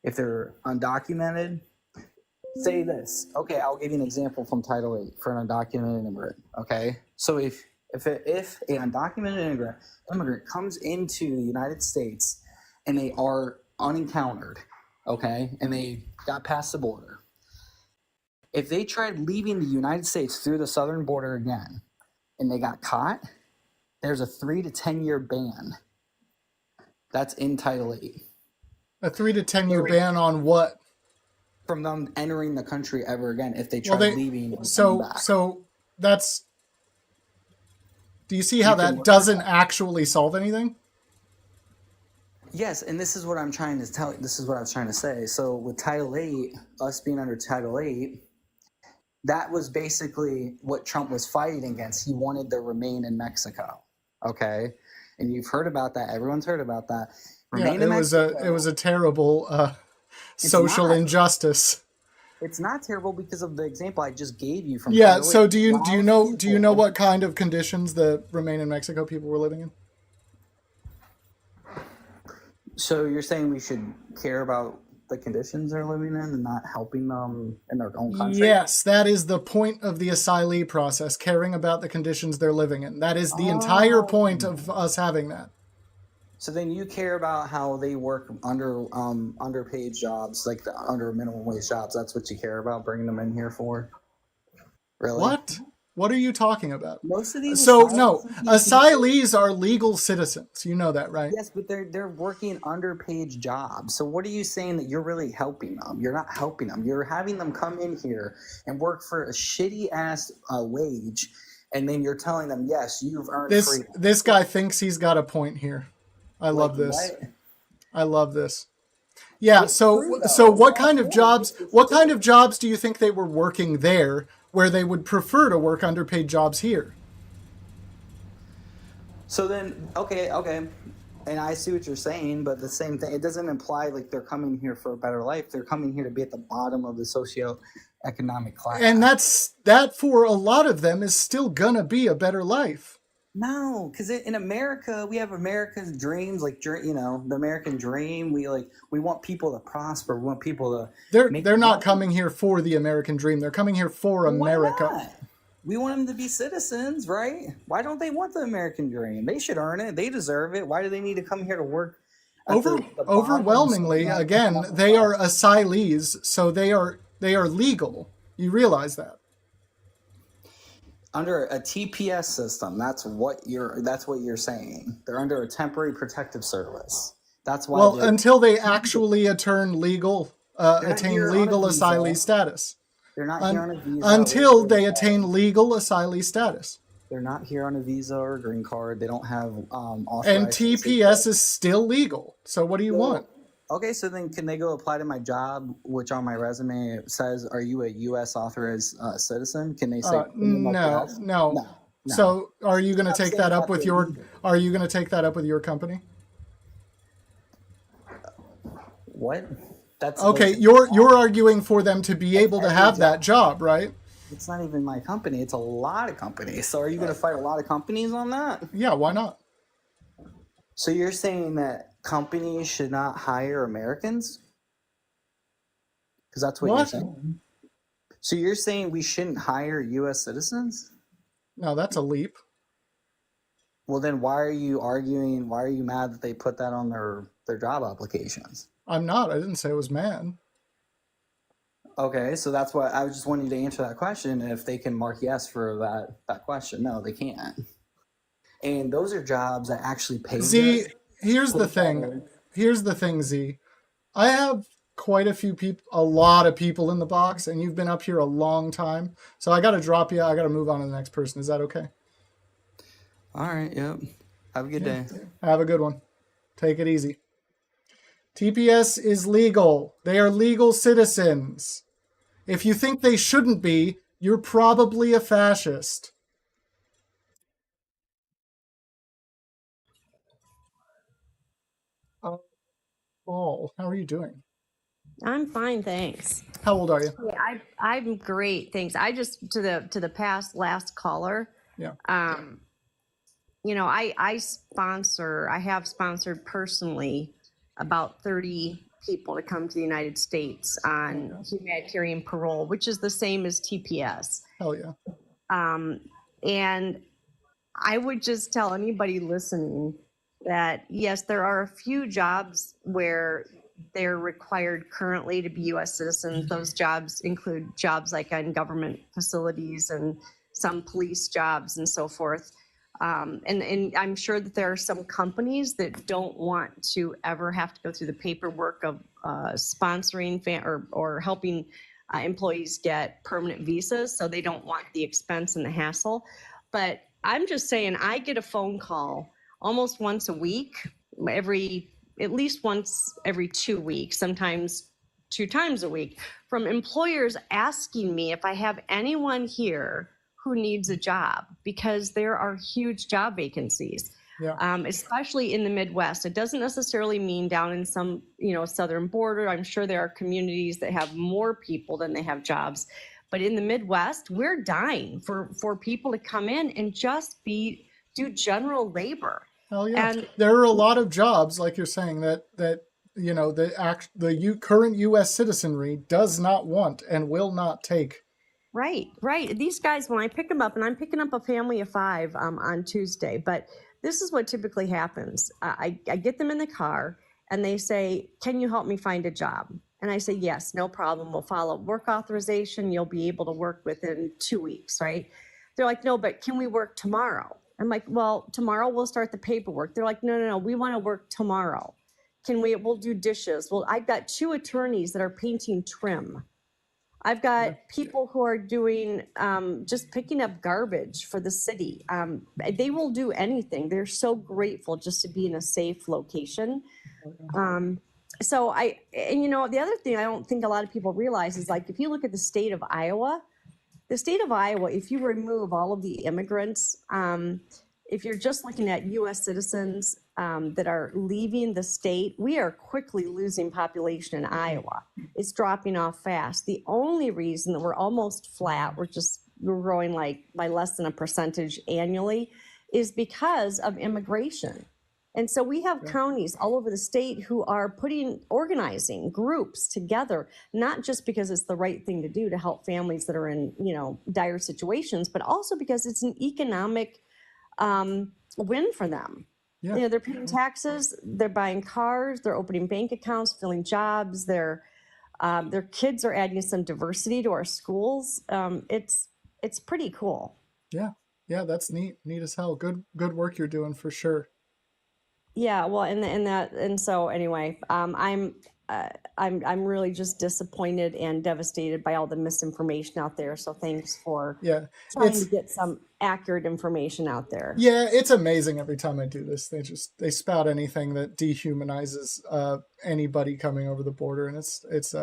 If they're undocumented, say this. Okay, I'll give you an example from Title 8 for an undocumented immigrant. Okay, so if an undocumented immigrant comes into the United States and they are unencountered, okay, and they got past the border, if they tried leaving the United States through the southern border again and they got caught, there's a 3 to 10 year ban. That's in Title 8. A 3 to 10 year ban on what? From them entering the country ever again if they try leaving and coming back. So that's, do you see how that doesn't actually solve anything? Yes, and this is what I'm trying to tell you. This is what I was trying to say. So with Title 8, us being under Title 8, that was basically what Trump was fighting against. He wanted to remain in Mexico. Okay? And you've heard about that. Everyone's heard about that. It was a terrible social injustice. It's not terrible because of the example I just gave you from. Yeah. So do you know what kind of conditions the Remain in Mexico people were living in? So you're saying we should care about the conditions they're living in and not helping them in their own country? Yes, that is the point of the asylee process, caring about the conditions they're living in. That is the entire point of us having that. So then you care about how they work under underpaid jobs, like under minimum wage jobs. That's what you care about, bringing them in here for? Really? What? What are you talking about? Most of these. Asylees are legal citizens. You know that, right? Yes, but they're working underpaid jobs. So what are you saying that you're really helping them? You're not helping them. You're having them come in here and work for a shitty ass wage, and then you're telling them, yes, you've earned freedom. This guy thinks he's got a point here. I love this. What? I love this. Yeah. So what kind of jobs? What kind of jobs do you think they were working there, where they would prefer to work underpaid jobs here? So then, okay. And I see what you're saying, but the same thing, it doesn't imply like they're coming here for a better life. They're coming here to be at the bottom of the socioeconomic class. And that for a lot of them is still gonna be a better life. No, because in America, we have America's dreams, like, the American dream. We want people to prosper. We want people to. They're not coming here for the American dream. They're coming here for America. Why not? We want them to be citizens, right? Why don't they want the American dream? They should earn it. They deserve it. Why do they need to come here to work? Overwhelmingly, again, they are asylees, so they are legal. You realize that. Under a TPS system, that's what you're saying. They're under a temporary protective service. That's why. Well, until they actually attain legal asylee status. They're not here on a visa. Until they attain legal asylee status. They're not here on a visa or a green card. They don't have authorized. And TPS is still legal. So what do you want? Okay, so then can they go apply to my job, which on my resume says, "Are you a U.S. authorized citizen?" Can they say no? So are you going to take that up with your? Are you going to take that up with your company? What? That's okay. You're arguing for them to be able to have that job, right? It's not even my company. It's a lot of companies. So are you going to fight a lot of companies on that? Yeah, why not? So you're saying that companies should not hire Americans? Because that's what you're saying. So you're saying we shouldn't hire U.S. citizens? No, that's a leap. Well, then why are you arguing? Why are you mad that they put that on their job applications? I'm not. I didn't say I was mad. Okay, so that's what I was just wanting you to answer that question. If they can mark yes for that question. No, they can't. And those are jobs that actually pay. Z, here's the thing. Here's the thing, Z. I have quite a lot of people in the box, and you've been up here a long time. So I got to drop you. I got to move on to the next person. Is that okay? All right, yep. Have a good day. Have a good one. Take it easy. TPS is legal. They are legal citizens. If you think they shouldn't be, you're probably a fascist. Paul, how are you doing? I'm fine, thanks. How old are you? Yeah, I'm great, thanks. I just to the last caller. Yeah. I have sponsored personally about 30 people to come to the United States on humanitarian parole, which is the same as TPS. Hell yeah. And I would just tell anybody listening that, yes, there are a few jobs where they're required currently to be U.S. citizens. Those jobs include jobs like on government facilities and some police jobs and so forth. And I'm sure that there are some companies that don't want to ever have to go through the paperwork of sponsoring or helping employees get permanent visas, so they don't want the expense and the hassle. But I'm just saying, I get a phone call almost once a week, at least once every 2 weeks, sometimes 2 times a week, from employers asking me if I have anyone here who needs a job, because there are huge job vacancies, especially in the Midwest. It doesn't necessarily mean down in some, southern border. I'm sure there are communities that have more people than they have jobs. But in the Midwest, we're dying for people to come in and just do general labor. Hell yeah. And there are a lot of jobs, like you're saying, that the current U.S. citizenry does not want and will not take. Right. These guys, when I pick them up, and I'm picking up a family of 5 on Tuesday, but this is what typically happens. I get them in the car and they say, "Can you help me find a job?" And I say, "Yes, no problem. We'll follow work authorization. You'll be able to work within 2 weeks," right? They're like, "No, but can we work tomorrow?" I'm like, "Well, tomorrow we'll start the paperwork." They're like, no, we want to work tomorrow. We'll do dishes. Well, I've got 2 attorneys that are painting trim. I've got people who are doing just picking up garbage for the city. They will do anything. They're so grateful just to be in a safe location. The other thing I don't think a lot of people realize is, like, if you look at the state of Iowa, if you remove all of the immigrants, if you're just looking at U.S. citizens, that are leaving the state. We are quickly losing population in Iowa. It's dropping off fast. The only reason that we're almost flat, we're growing like by less than a percentage annually, is because of immigration. And so we have counties all over the state who are organizing groups together, not just because it's the right thing to do to help families that are in, dire situations, but also because it's an economic win for them. Yeah. They're paying taxes, they're buying cars, they're opening bank accounts, filling jobs, their kids are adding some diversity to our schools. It's pretty cool. Yeah, that's neat as hell. Good work you're doing for sure. Yeah, well, and so anyway, I'm really just disappointed and devastated by all the misinformation out there. So thanks for trying to get some accurate information out there. Yeah, it's amazing every time I do this. They spout anything that dehumanizes anybody coming over the border, and it's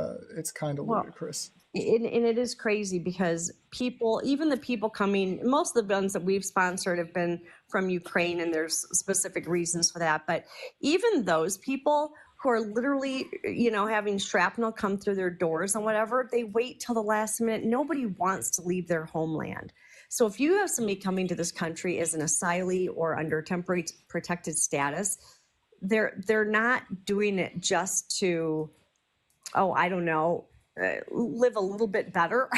kind of ludicrous. And it is crazy because even the people coming, most of the ones that we've sponsored have been from Ukraine, and there's specific reasons for that. But even those people who are literally, having shrapnel come through their doors and whatever, they wait till the last minute. Nobody wants to leave their homeland. So if you have somebody coming to this country as an asylee or under temporary protected status, they're not doing it just to, I don't know, live a little bit better.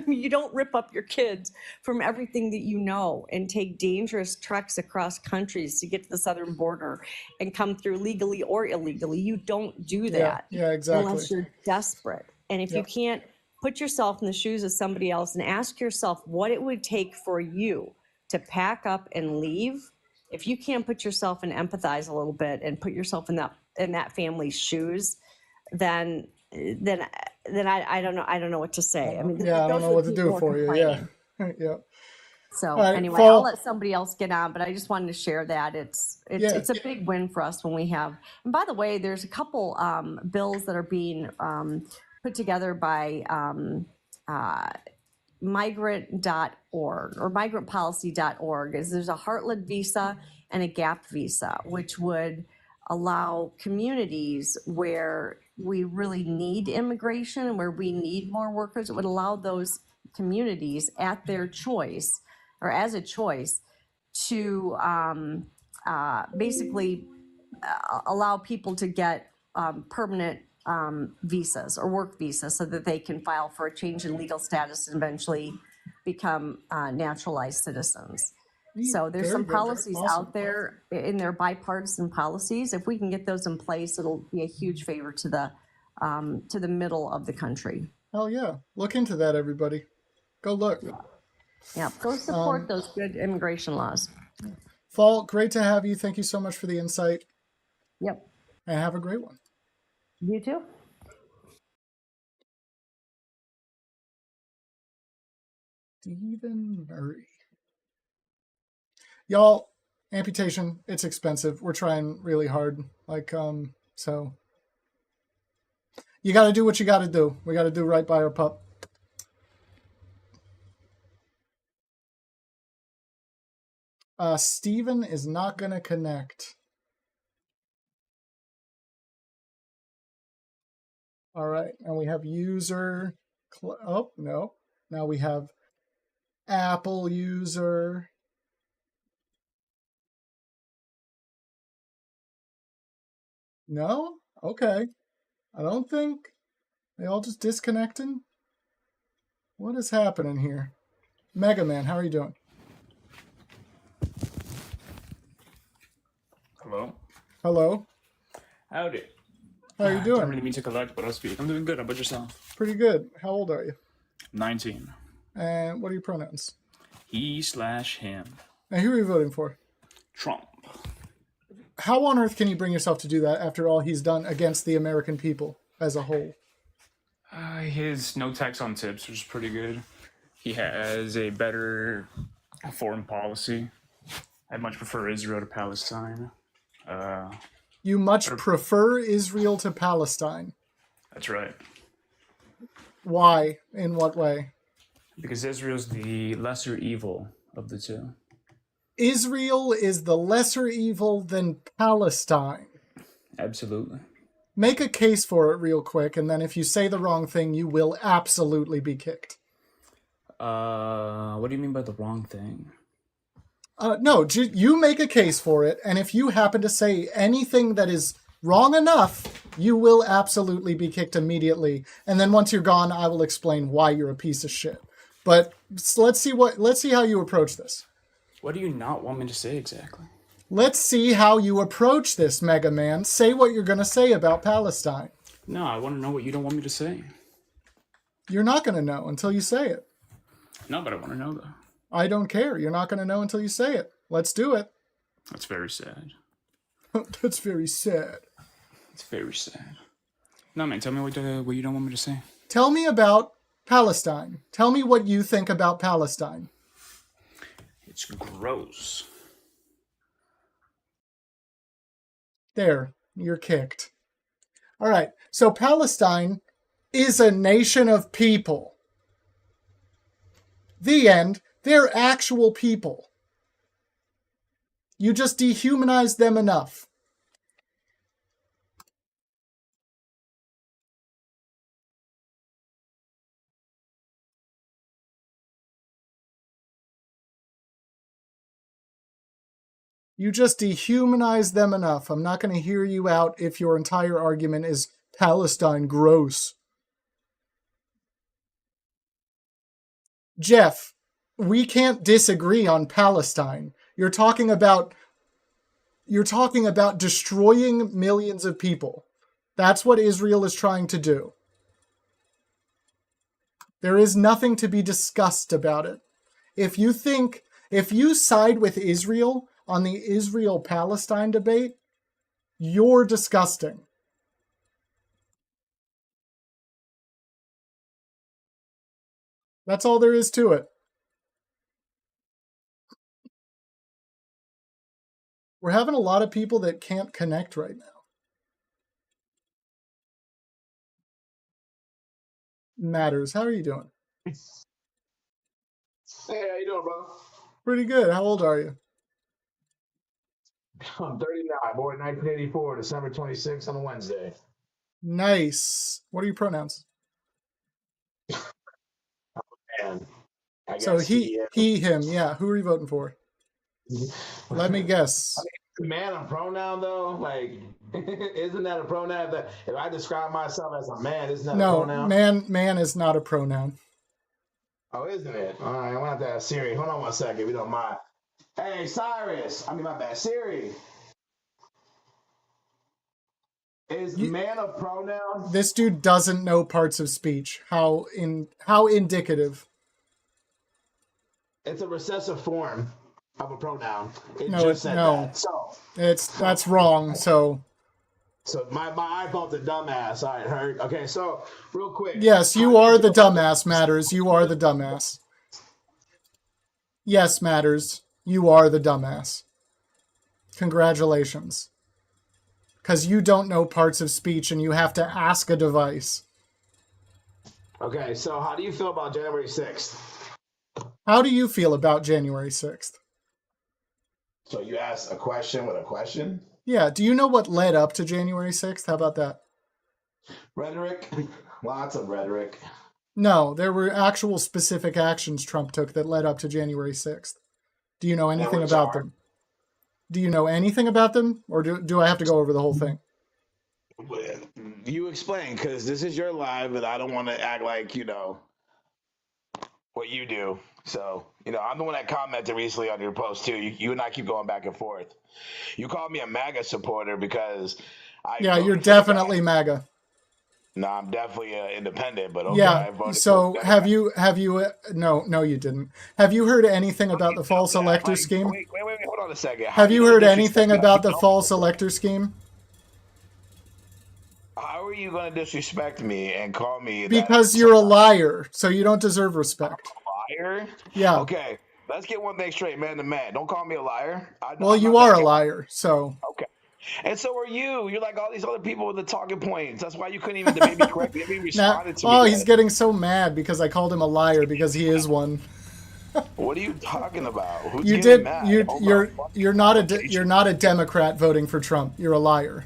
You don't rip up your kids from everything that you know and take dangerous treks across countries to get to the southern border and come through legally or illegally. You don't do that. Yeah, exactly. Unless you're desperate. And if you can't put yourself in the shoes of somebody else and ask yourself what it would take for you to pack up and leave, if you can't put yourself and empathize a little bit and put yourself in that family's shoes, then I don't know. I don't know what to say. I mean, I don't know what to do for you. Yeah. Yeah. So right, anyway, I'll let somebody else get on, but I just wanted to share that it's a big win for us when we have. And by the way, there's a couple bills that are being put together by migrant.org or migrantpolicy.org. There's a Heartland visa and a GAP visa, which would allow communities where we really need immigration and where we need more workers. It would allow those communities at their choice or as a choice to basically allow people to get permanent visas or work visas so that they can file for a change in legal status and eventually become naturalized citizens. So there's some policies out there in their bipartisan policies. If we can get those in place, it'll be a huge favor to the middle of the country. Hell yeah. Look into that, everybody. Go look. Yeah, go support those good immigration laws. Fall, great to have you. Thank you so much for the insight. Yep. And have a great one. You too. Stephen Murray. Y'all, amputation, it's expensive. We're trying really hard. So you got to do what you got to do. We got to do right by our pup. Steven is not going to connect. All right. And we have user. Oh, no. Now we have Apple user. No? Okay. I don't think they all just disconnecting. What is happening here? Mega Man, how are you doing? Hello. Hello. Howdy. How are you I doing? don't really mean to collect, but I'll speak. I'm doing good. How about yourself? Pretty good. How old are you? 19. And what are your pronouns? He/him. And who are you voting for? Trump. How on earth can you bring yourself to do that after all he's done against the American people as a whole? His no tax on tips, which is pretty good. He has a better foreign policy. I much prefer Israel to Palestine. You much prefer Israel to Palestine? That's right. Why? In what way? Because Israel's the lesser evil of the two. Israel is the lesser evil than Palestine. Absolutely. Make a case for it real quick, and then if you say the wrong thing, you will absolutely be kicked. What do you mean by the wrong thing? No, you make a case for it, and if you happen to say anything that is wrong enough, you will absolutely be kicked immediately. And then once you're gone, I will explain why you're a piece of shit. But let's see how you approach this. What do you not want me to say exactly? Let's see how you approach this, Mega Man. Say what you're going to say about Palestine. No, I want to know what you don't want me to say. You're not going to know until you say it. No, but I want to know, though. I don't care. You're not going to know until you say it. Let's do it. That's very sad. That's very sad. It's very sad. No, man, tell me what you don't want me to say. Tell me about Palestine. Tell me what you think about Palestine. It's gross. There, you're kicked. All right, so Palestine is a nation of people. The end. They're actual people. You just dehumanized them enough. You just dehumanized them enough. I'm not going to hear you out if your entire argument is Palestine gross. Jeff, we can't disagree on Palestine. You're talking about destroying millions of people. That's what Israel is trying to do. There is nothing to be discussed about it. If you side with Israel on the Israel-Palestine debate, you're disgusting. That's all there is to it. We're having a lot of people that can't connect right now. Matters. How are you doing? Hey, how you doing, bro? Pretty good. How old are you? I'm 39, born in 1984, December 26th on a Wednesday. Nice. What are your pronouns? And I guess So he, him. Yeah. Who are you voting for? Let me guess. I mean, man, a pronoun though. Like, isn't that a pronoun? That if I describe myself as a man, isn't that a pronoun? No, man is not a pronoun. Oh, isn't it? All right, I'm gonna have to ask Siri. Hold on one second, if you don't mind. Hey, Cyrus. I mean, my bad, Siri. Is man a pronoun? This dude doesn't know parts of speech. How indicative. It's a recessive form of a pronoun. It No, just said no. that. So That's wrong. So my iPhone's a dumbass. All right, heard. Okay, so real quick. yes, you are the dumbass, Matters. You are the dumbass. Yes, Matters. You are the dumbass. Congratulations. Because you don't know parts of speech and you have to ask a device. Okay, so how do you feel about January 6th? How do you feel about January 6th? So you asked a question with a question? Yeah, do you know what led up to January 6th? How about that? Rhetoric. Lots of rhetoric. No, there were actual specific actions Trump took that led up to January 6th. Do you know anything about them? Do you know anything about them? Or do I have to go over the whole thing? You explain, because this is your live, and I don't want to act like, what you do. So, I'm the one that commented recently on your post, too. You and I keep going back and forth. You called me a MAGA supporter because Yeah, you're definitely MAGA. No, I'm definitely independent, but okay. Yeah, so have you, no, you didn't. Have you heard anything about the false elector scheme? Wait, hold on a second. Have you heard anything about the false elector scheme? How are you going to disrespect me and call me Because you're a liar, so you don't deserve respect. liar? Yeah. Okay, let's get one thing straight, man to man. Don't call me a liar. Well, you are a liar, so. Okay. And so are you. You're like all these other people with the talking points. That's why you couldn't even debate me correctly. You haven't even responded to me. Oh, he's getting so mad because I called him a liar because he is one. What are you talking about? Who's You getting did. mad? You're not a Democrat voting for Trump. You're a liar.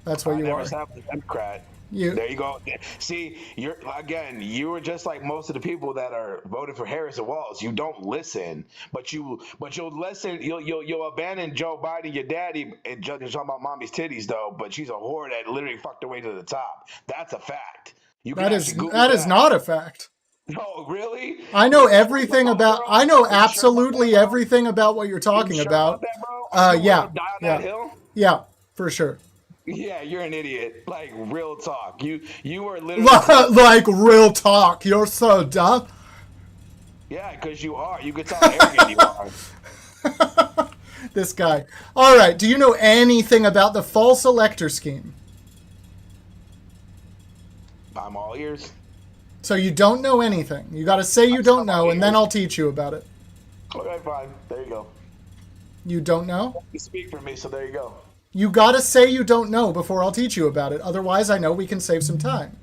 That's what I you never are. said I was a Democrat. You There you go. See, you were just like most of the people that are voting for Harris and Walz. You don't listen, but you'll listen. You'll abandon Joe Biden, your daddy, and talking about mommy's titties though. But she's a whore that literally fucked her way to the top. That's a fact. You can actually Google that is not a fact. No, really? I know You're sure everything about. girl? I know Are you sure about absolutely that, bro? everything about what you're talking You sure about. that, bro? Are you Yeah, willing to die on that hill? yeah, for sure. Yeah, you're an idiot. Like real talk. You were literally Like real talk. You're so dumb. Yeah, because you are. You can tell how arrogant you are. This guy. All right. Do you know anything about the false elector scheme? I'm all ears. So you don't know anything. You got to say you don't know, and then I'll teach you about it. Okay, fine. There you go. You don't know? You speak for me, so there you go. You got to say you don't know before I'll teach you about it. Otherwise, I know we can save some time.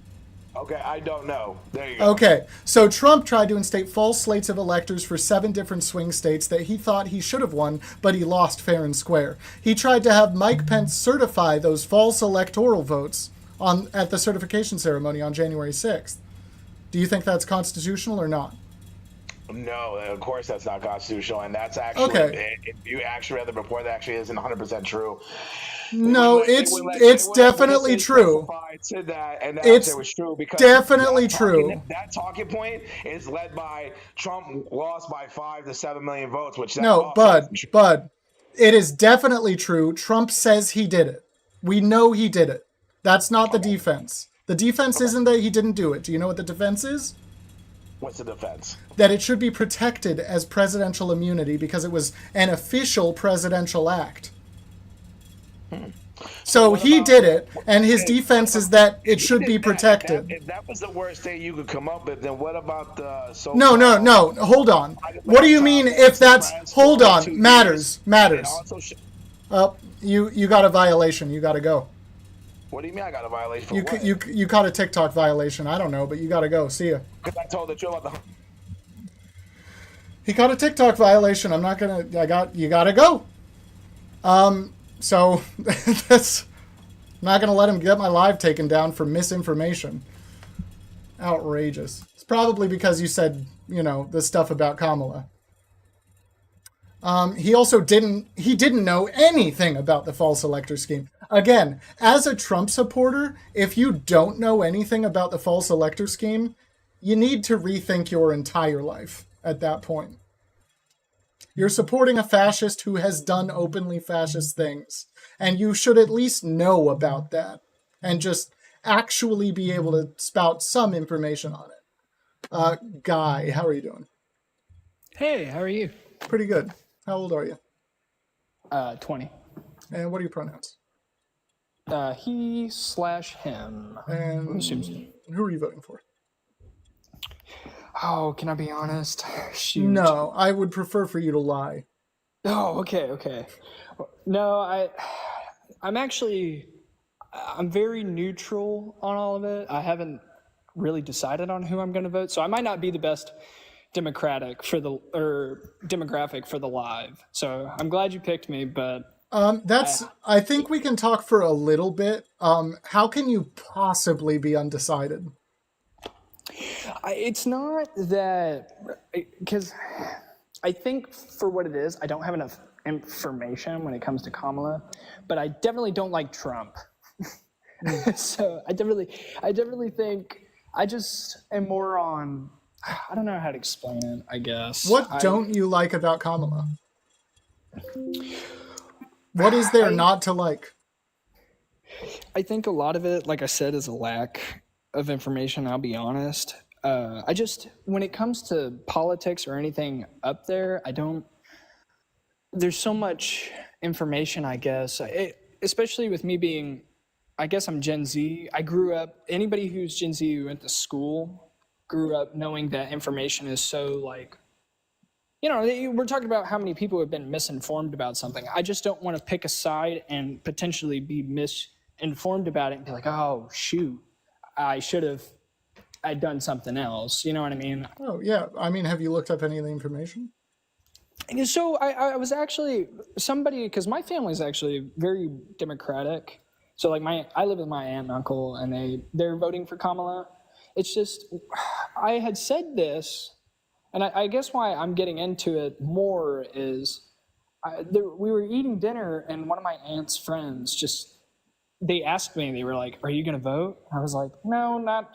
Okay, I don't know. There you go. Okay, so Trump tried to instate false slates of electors for 7 different swing states that he thought he should have won, but he lost fair and square. He tried to have Mike Pence certify those false electoral votes at the certification ceremony on January 6th. Do you think that's constitutional or not? No, of course that's not constitutional, and that's actually if you actually read the report, that actually isn't 100% true. No, it's definitely true. To that, and that It's was true because definitely true. That talking point is led by Trump lost by 5 to 7 million votes, which No, Bud, it is definitely true. Trump says he did it. We know he did it. That's not the defense. The defense isn't that he didn't do it. Do you know what the defense is? What's the defense? That it should be protected as presidential immunity because it was an official presidential act. So he did it, and his defense is that it should be protected. If that was the worst thing you could come up with, then what about the No. Hold on. What do you mean if that's... Hold on. Matters. You got a violation. You got to go. What do you mean I got a violation for what? You caught a TikTok violation. I don't know, but you got to go. See ya. Because I told the truth about the... He caught a TikTok violation. I'm not going to... You got to go. So that's... I'm not going to let him get my live taken down for misinformation. Outrageous. It's probably because you said, the stuff about Kamala. He also didn't know anything about the false elector scheme. Again, as a Trump supporter, if you don't know anything about the false elector scheme, you need to rethink your entire life at that point. You're supporting a fascist who has done openly fascist things, and you should at least know about that and just actually be able to spout some information on it. Guy, how are you doing? Hey, how are you? Pretty good. How old are you? 20. And what are your pronouns? He/him. And who are you voting for? Oh, can I be honest? Shoot. No, I would prefer for you to lie. Oh, okay. No, I'm very neutral on all of it. I haven't really decided on who I'm going to vote, so I might not be the best demographic for the live. So I'm glad you picked me, but I think we can talk for a little bit. How can you possibly be undecided? It's not that, because I think for what it is, I don't have enough information when it comes to Kamala, but I definitely don't like Trump. So I definitely think I just am more on, I don't know how to explain it, I guess. What don't you like about Kamala? What is there not to like? I think a lot of it, like I said, is a lack of information, I'll be honest. When it comes to politics or anything up there, there's so much information, I guess. Especially with me being, I guess I'm Gen Z. Anybody who's Gen Z who went to school grew up knowing that information is so we're talking about how many people have been misinformed about something. I just don't want to pick a side and potentially be misinformed about it and be like, oh, shoot, I'd done something else. You know what I mean? Oh, yeah. I mean, have you looked up any of the information? So I was actually somebody, because my family's actually very Democratic. So like I live with my aunt and uncle, and they're voting for Kamala. It's just, I had said this, and I guess why I'm getting into it more is we were eating dinner, and one of my aunt's friends they asked me, they were like, "Are you going to vote?" I was like, "No, not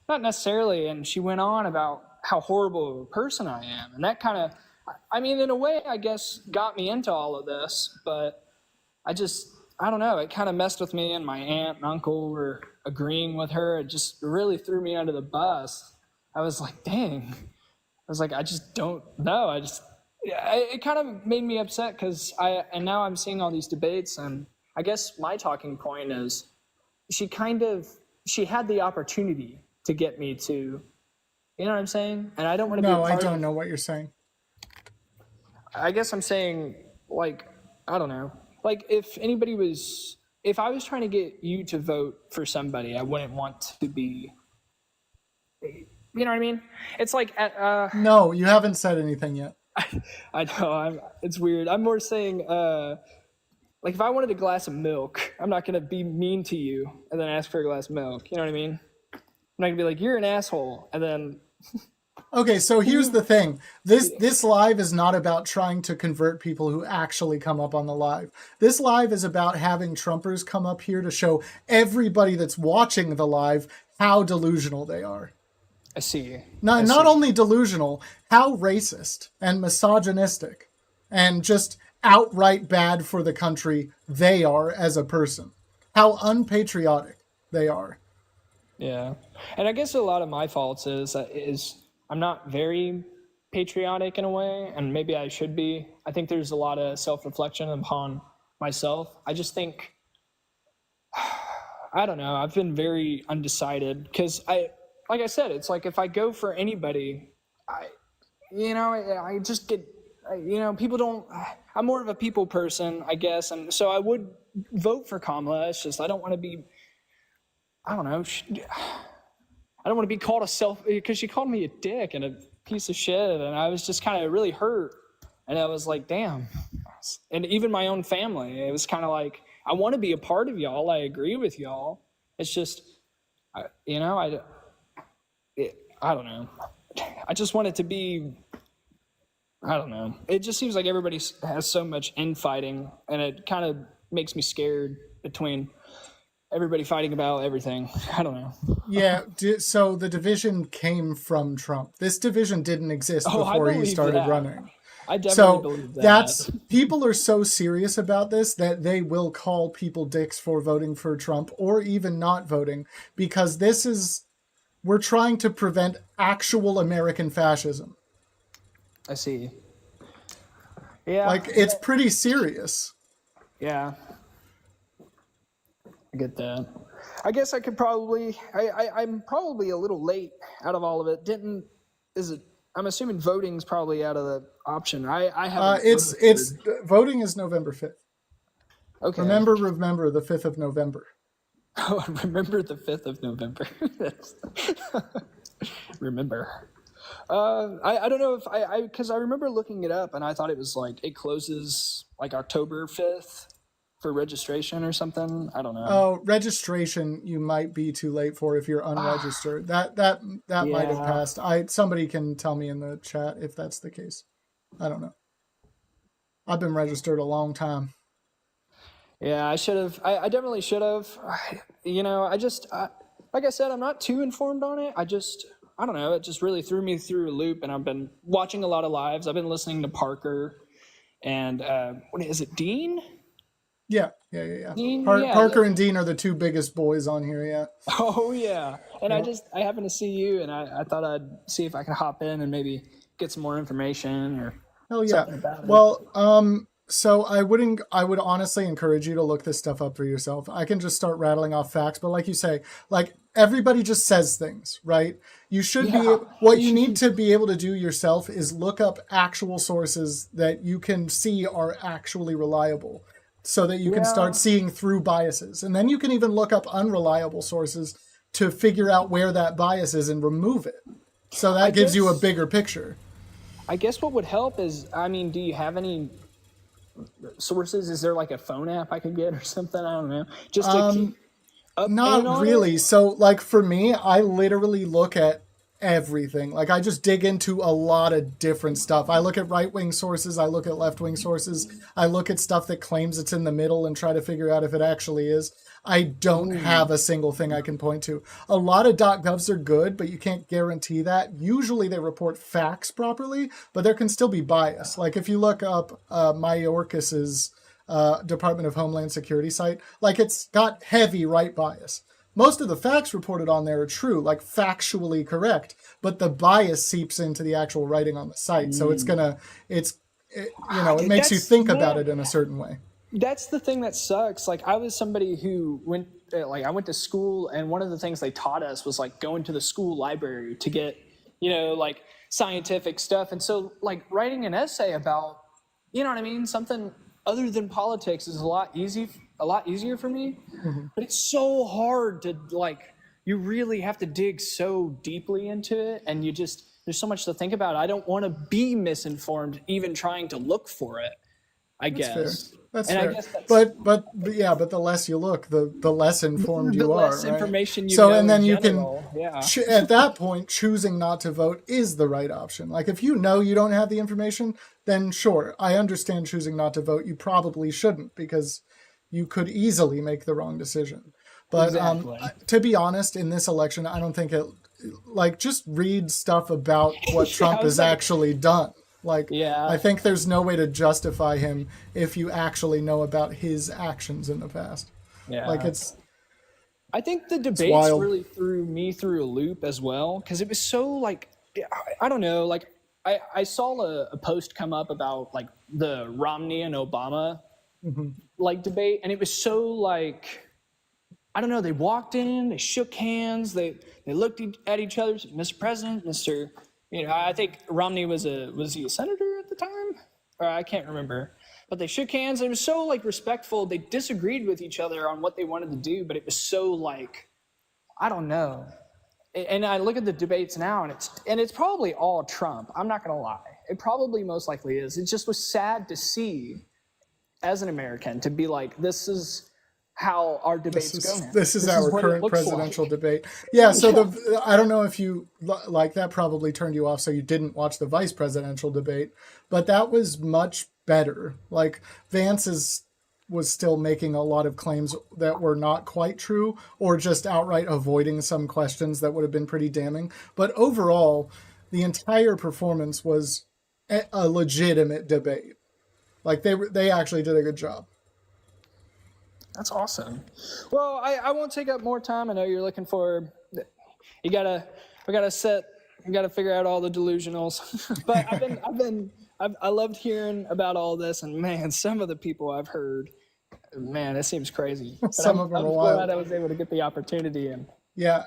necessarily." And she went on about how horrible of a person I am, and that kind of, I mean, in a way, I guess, got me into all of this, but I don't know, it kind of messed with me, and my aunt and uncle were agreeing with her. It just really threw me under the bus. I was like, dang. I was like, I just don't know. It kind of made me upset because and now I'm seeing all these debates, and I guess my talking point is she had the opportunity to get me to, you know what I'm saying? And I don't want to be a part I don't know what you're saying. I guess I'm saying, like, I don't know. Like, if I was trying to get you to vote for somebody, I wouldn't want to be, you know what I mean? It's like, No, you haven't said anything yet. I know, it's weird. I'm more saying, like, if I wanted a glass of milk, I'm not going to be mean to you and then ask for a glass of milk. You know what I mean? I'm not going to be like, you're an asshole, and then... Okay, so here's the thing. This live is not about trying to convert people who actually come up on the live. This live is about having Trumpers come up here to show everybody that's watching the live how delusional they are. I see. Not only delusional, how racist and misogynistic and just outright bad for the country they are as a person. How unpatriotic they are. Yeah. And I guess a lot of my faults is I'm not very patriotic in a way, and maybe I should be. I think there's a lot of self-reflection upon myself. I just think, I don't know, I've been very undecided because like I said, it's like if I go for anybody, I just get, people don't, I'm more of a people person, I guess, and so I would vote for Kamala. It's just I don't want to be, I don't know, I don't want to be called because she called me a dick and a piece of shit, and I was just kind of really hurt, and I was like, damn. And even my own family, it was kind of like, I want to be a part of y'all. I agree with y'all. It's just, I don't know. I just want it to be, I don't know. It just seems like everybody has so much infighting, and it kind of makes me scared between everybody fighting about everything. I don't know. Yeah, so the division came from Trump. This division didn't exist before he started running. I definitely believe that. People are so serious about this that they will call people dicks for voting for Trump or even not voting, because we're trying to prevent actual American fascism. I see. Yeah. Like, it's pretty serious. Yeah. I get that. I guess I could probably, I'm probably a little late out of all of it. I'm assuming voting's probably out of the option. I haven't. Voting is November 5th. Okay. Remember the 5th of November. Oh, remember the 5th of November. Remember. I don't know if because I remember looking it up and I thought it was like, it closes like October 5th. For registration or something? I don't know. Oh, registration you might be too late for if you're unregistered. That might have passed. Somebody can tell me in the chat if that's the case. I don't know. I've been registered a long time. Yeah, I should have. I definitely should have. I just like I said, I'm not too informed on it. I don't know. It just really threw me through a loop, and I've been watching a lot of lives. I've been listening to Parker and what is it, Dean? Yeah. Dean, Parker and Dean are the two biggest boys on here, yeah. Oh, yeah. And I happened to see you, and I thought I'd see if I could hop in and maybe get some more information or something about it. Well, so I would honestly encourage you to look this stuff up for yourself. I can just start rattling off facts, but like you say, like everybody just says things, right? You should what you need to be able to do yourself is look up actual sources that you can see are actually reliable, so that you can start seeing through biases. And then you can even look up unreliable sources to figure out where that bias is and remove it. So that gives you a bigger picture. I guess what would help is, I mean, do you have any sources? Is there like a phone app I could get or something? I don't know. Just to keep up in Not on really. it? So, like, for me, I literally look at everything. Like, I just dig into a lot of different stuff. I look at right-wing sources. I look at left-wing sources. I look at stuff that claims it's in the middle and try to figure out if it actually is. I don't have a single thing I can point to. A lot of .govs are good, but you can't guarantee that. Usually they report facts properly, but there can still be bias. Like, if you look up Mayorkas's Department of Homeland Security site, like, it's got heavy right bias. Most of the facts reported on there are true, like factually correct, but the bias seeps into the actual writing on the site. So it makes you think about it in a certain way. That's the thing that sucks. Like, I was somebody who went, I went to school, and one of the things they taught us was like going to the school library to get, like scientific stuff. And so, like, writing an essay about, you know what I mean, something other than politics is a lot easier for me. Mm-hmm. But it's so hard to, like, you really have to dig so deeply into it, and there's so much to think about. I don't want to be misinformed even trying to look for it, I guess. That's and fair. I guess that's, but the less you look, the less informed you are. The less right? information you so, know and then in you general, can, yeah. at that point, choosing not to vote is the right option. Like, if you know you don't have the information, then sure, I understand choosing not to vote. You probably shouldn't, because you could easily make the wrong decision. But Exactly. To be honest, in this election, I don't think it, like, just read stuff about what Trump has actually done. Like, Yeah. I think there's no way to justify him if you actually know about his actions in the past. Yeah. Like, I think the debates wild. really threw me through a loop as well, because it was so, like, I don't know, like, I saw a post come up about, like, the Romney and Obama like debate, and it was so, like, I don't know, they walked in, they shook hands, they looked at each other, Mr. President, Mr. I think Romney was he a senator at the time? Or I can't remember. But they shook hands. It was so, like, respectful. They disagreed with each other on what they wanted to do, but it was so, like, I don't know. And I look at the debates now, and it's probably all Trump. I'm not gonna lie. It probably most likely is. It just was sad to see, as an American, to be like, this is how our debates go now. This is our what it current looks presidential like. debate. Yeah, so I don't know if you, like, that probably turned you off, so you didn't watch the vice presidential debate, but that was much better. Like, Vance was still making a lot of claims that were not quite true, or just outright avoiding some questions that would have been pretty damning. But overall, the entire performance was a legitimate debate. Like, they actually did a good job. That's awesome. Well, I won't take up more time. I know you're looking for. We gotta figure out all the delusionals. But I loved hearing about all this, and man, some of the people I've heard, man, it seems crazy. But Some of them are wild. glad I was able to get the opportunity. And Yeah,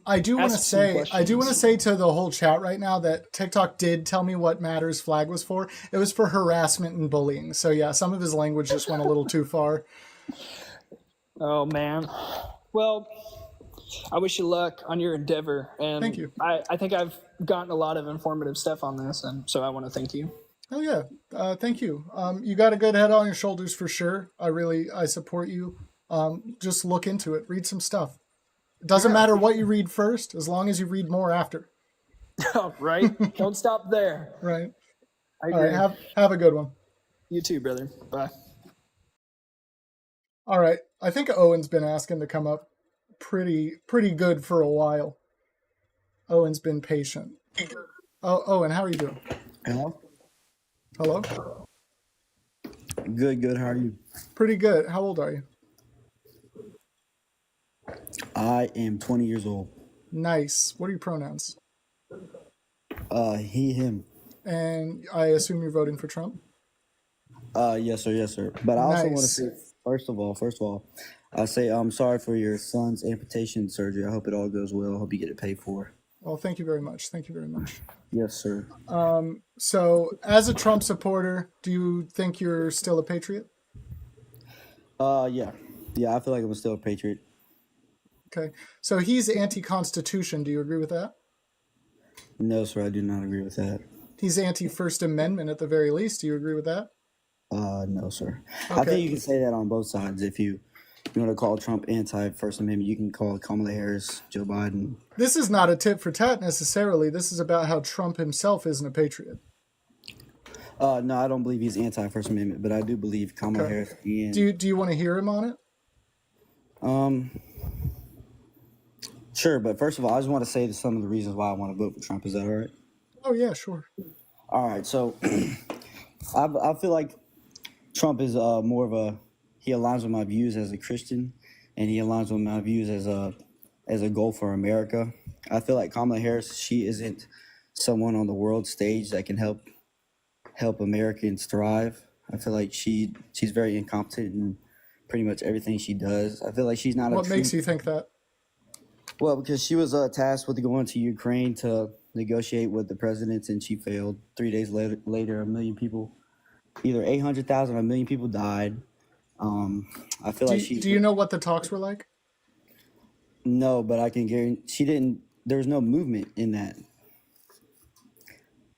I do want to say to the whole chat right now that TikTok did tell me what Matter's flag was for. It was for harassment and bullying. So yeah, some of his language just went a little too far. Oh man. Well, I wish you luck on your endeavor. And Thank you. I think I've gotten a lot of informative stuff on this, and so I want to thank you. Oh yeah, thank you. You got a good head on your shoulders for sure. I support you. Just look into it. Read some stuff. It doesn't matter what you read first, as long as you read more after. Right? Don't stop there. Right. I All agree. right. Have a good one. You too, brother. Bye. All right. I think Owen's been asking to come up pretty good for a while. Owen's been patient. Oh, Owen, how are you doing? Hello? Hello? Good. How are you? Pretty good. How old are you? I am 20 years old. Nice. What are your pronouns? He, him. And I assume you're voting for Trump? Yes, sir. But I also want to Nice. say, first of all, I say I'm sorry for your son's amputation surgery. I hope it all goes well. I hope you get it paid for. Well, thank you very much. Yes, sir. So, as a Trump supporter, do you think you're still a patriot? Yeah. I feel like I'm still a patriot. Okay. So he's anti-constitution. Do you agree with that? No, sir, I do not agree with that. He's anti-First Amendment at the very least. Do you agree with that? No, sir. Okay. I think you can say that on both sides. If you want to call Trump anti-First Amendment, you can call Kamala Harris, Joe Biden. This is not a tit for tat necessarily. This is about how Trump himself isn't a patriot. No, I don't believe he's anti-First Amendment, but I do believe Kamala Harris. And, do you want to hear him on it? Sure, but first of all, I just want to say some of the reasons why I want to vote for Trump. Is that all right? Oh yeah, sure. All right, so I feel like Trump is more of he aligns with my views as a Christian, and he aligns with my views as a goal for America. I feel like Kamala Harris, she isn't someone on the world stage that can help Americans thrive. I feel like she's very incompetent in pretty much everything she does. I feel like she's not. What makes you think that? Well, because she was tasked with going to Ukraine to negotiate with the presidents, and she failed. 3 days later, 1 million people, either 800,000 or 1 million people died. I feel like she. Do you know what the talks were like? No, but I can guarantee she didn't. There was no movement in that.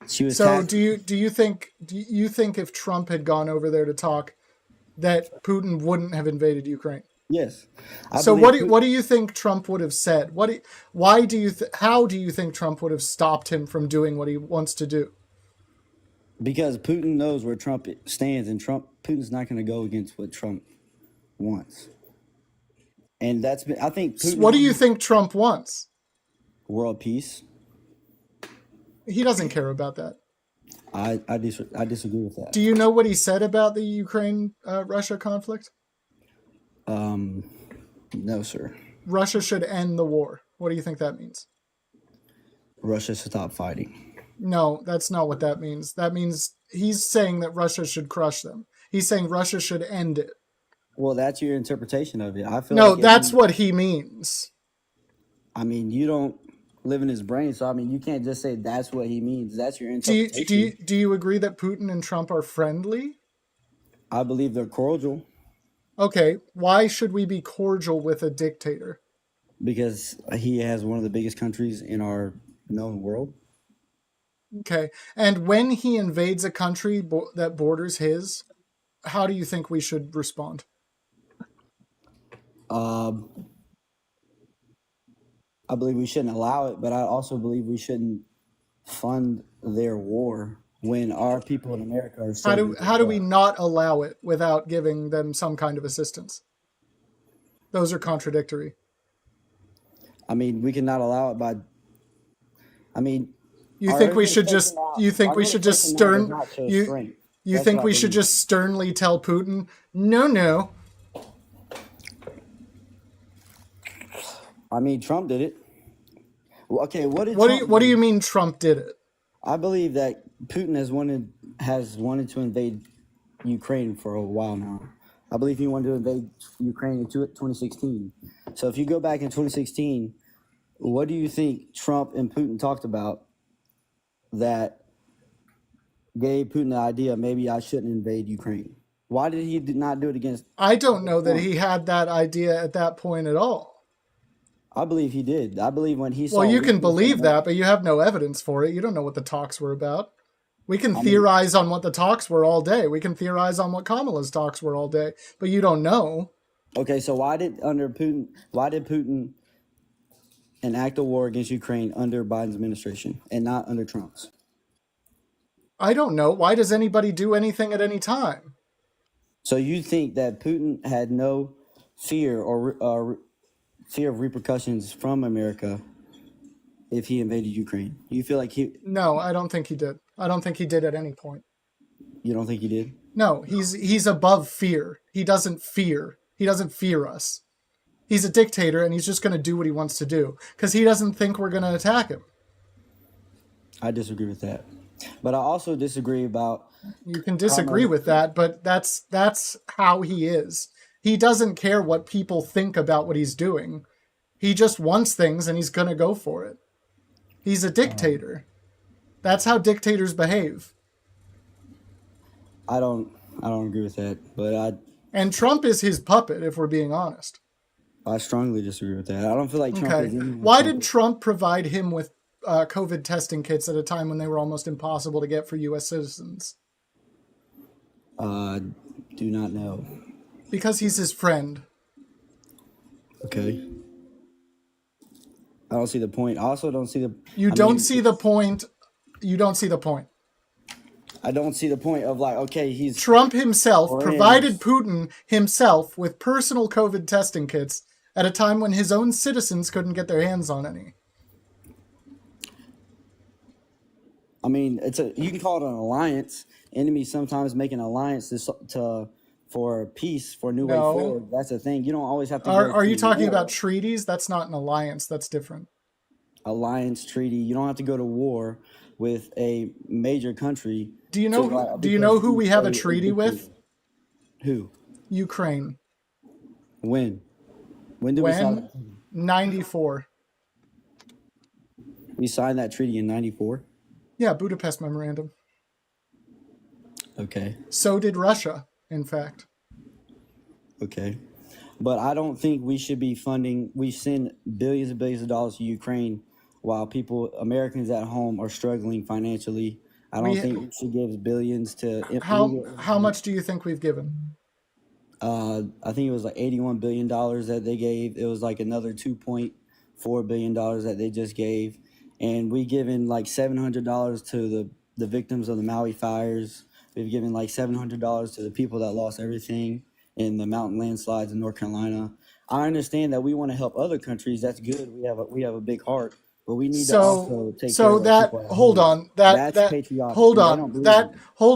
She was. So do you think if Trump had gone over there to talk, that Putin wouldn't have invaded Ukraine? Yes. So what do you think Trump would have said? How do you think Trump would have stopped him from doing what he wants to do? Because Putin knows where Trump stands, and Putin's not going to go against what Trump wants. And that's been, I think. Putin, what do you think Trump wants? World peace. He doesn't care about that. I disagree with that. Do you know what he said about the Ukraine-Russia conflict? No, sir. Russia should end the war. What do you think that means? Russia should stop fighting. No, that's not what that means. That means he's saying that Russia should crush them. He's saying Russia should end it. Well, that's your interpretation of it. I feel no, like that's what he means. I mean, you don't live in his brain, so I mean, you can't just say that's what he means. That's your interpretation. Do you agree that Putin and Trump are friendly? I believe they're cordial. Okay, why should we be cordial with a dictator? Because he has one of the biggest countries in our known world. Okay, and when he invades a country that borders his, how do you think we should respond? I believe we shouldn't allow it, but I also believe we shouldn't fund their war when our people in America are. How do we not allow it without giving them some kind of assistance? Those are contradictory. I mean, we cannot allow it by. I mean, you think we should just? You think we should just You think we should just sternly tell Putin, no? I mean, Trump did it. Well, okay, what do you mean Trump did it? I believe that Putin has wanted to invade Ukraine for a while now. I believe he wanted to invade Ukraine in 2016. So if you go back in 2016, what do you think Trump and Putin talked about that gave Putin the idea maybe I shouldn't invade Ukraine? Why did he not do it against? I don't know that he had that idea at that point at all. I believe he did. I believe when he saw. Well, you can believe that, but you have no evidence for it. You don't know what the talks were about. We can theorize on what the talks were all day. We can theorize on what Kamala's talks were all day, but you don't know. Okay, so why did Putin enact a war against Ukraine under Biden's administration and not under Trump's? I don't know. Why does anybody do anything at any time? So you think that Putin had no fear or fear of repercussions from America if he invaded Ukraine? You feel like he? No, I don't think he did. I don't think he did at any point. You don't think he did? No, he's above fear. He doesn't fear. He doesn't fear us. He's a dictator, and he's just going to do what he wants to do because he doesn't think we're going to attack him. I disagree with that, but I also disagree about. You can disagree with that, but that's how he is. He doesn't care what people think about what he's doing. He just wants things, and he's going to go for it. He's a dictator. That's how dictators behave. I don't agree with that, but And Trump is his puppet, if we're being honest. I strongly disagree with that. I don't feel like Trump is. Why did Trump provide him with COVID testing kits at a time when they were almost impossible to get for U.S. citizens? Do not know. Because he's his friend. Okay. I don't see the point. I also don't see the. You don't see the point. You don't see the point. I don't see the point of like, okay, he's Trump himself friends. provided Putin himself with personal COVID testing kits at a time when his own citizens couldn't get their hands on any. I mean, you can call it an alliance. Enemies sometimes make an alliance for peace, for a new way forward. That's the thing. You don't always have to. Are you talking about treaties? That's not an alliance. That's different. Alliance treaty. You don't have to go to war with a major country. Do you know? Do you know who we have a treaty with? Who? Ukraine. When? When did we sign that? 94. We signed that treaty in 94? Yeah, Budapest Memorandum. Okay. So did Russia, in fact. Okay. But I don't think we should be funding, we send billions and billions of dollars to Ukraine while Americans at home are struggling financially. I don't think we should give billions to... How much do you think we've given? I think it was like $81 billion that they gave. It was like another $2.4 billion that they just gave. And we given like $700 to the victims of the Maui fires. We've given like $700 to the people that lost everything in the mountain landslides in North Carolina. I understand that we want to help other countries. That's good. We have a big heart, but we need to also take care of that. People at hold home. on. That's patriotic. Hold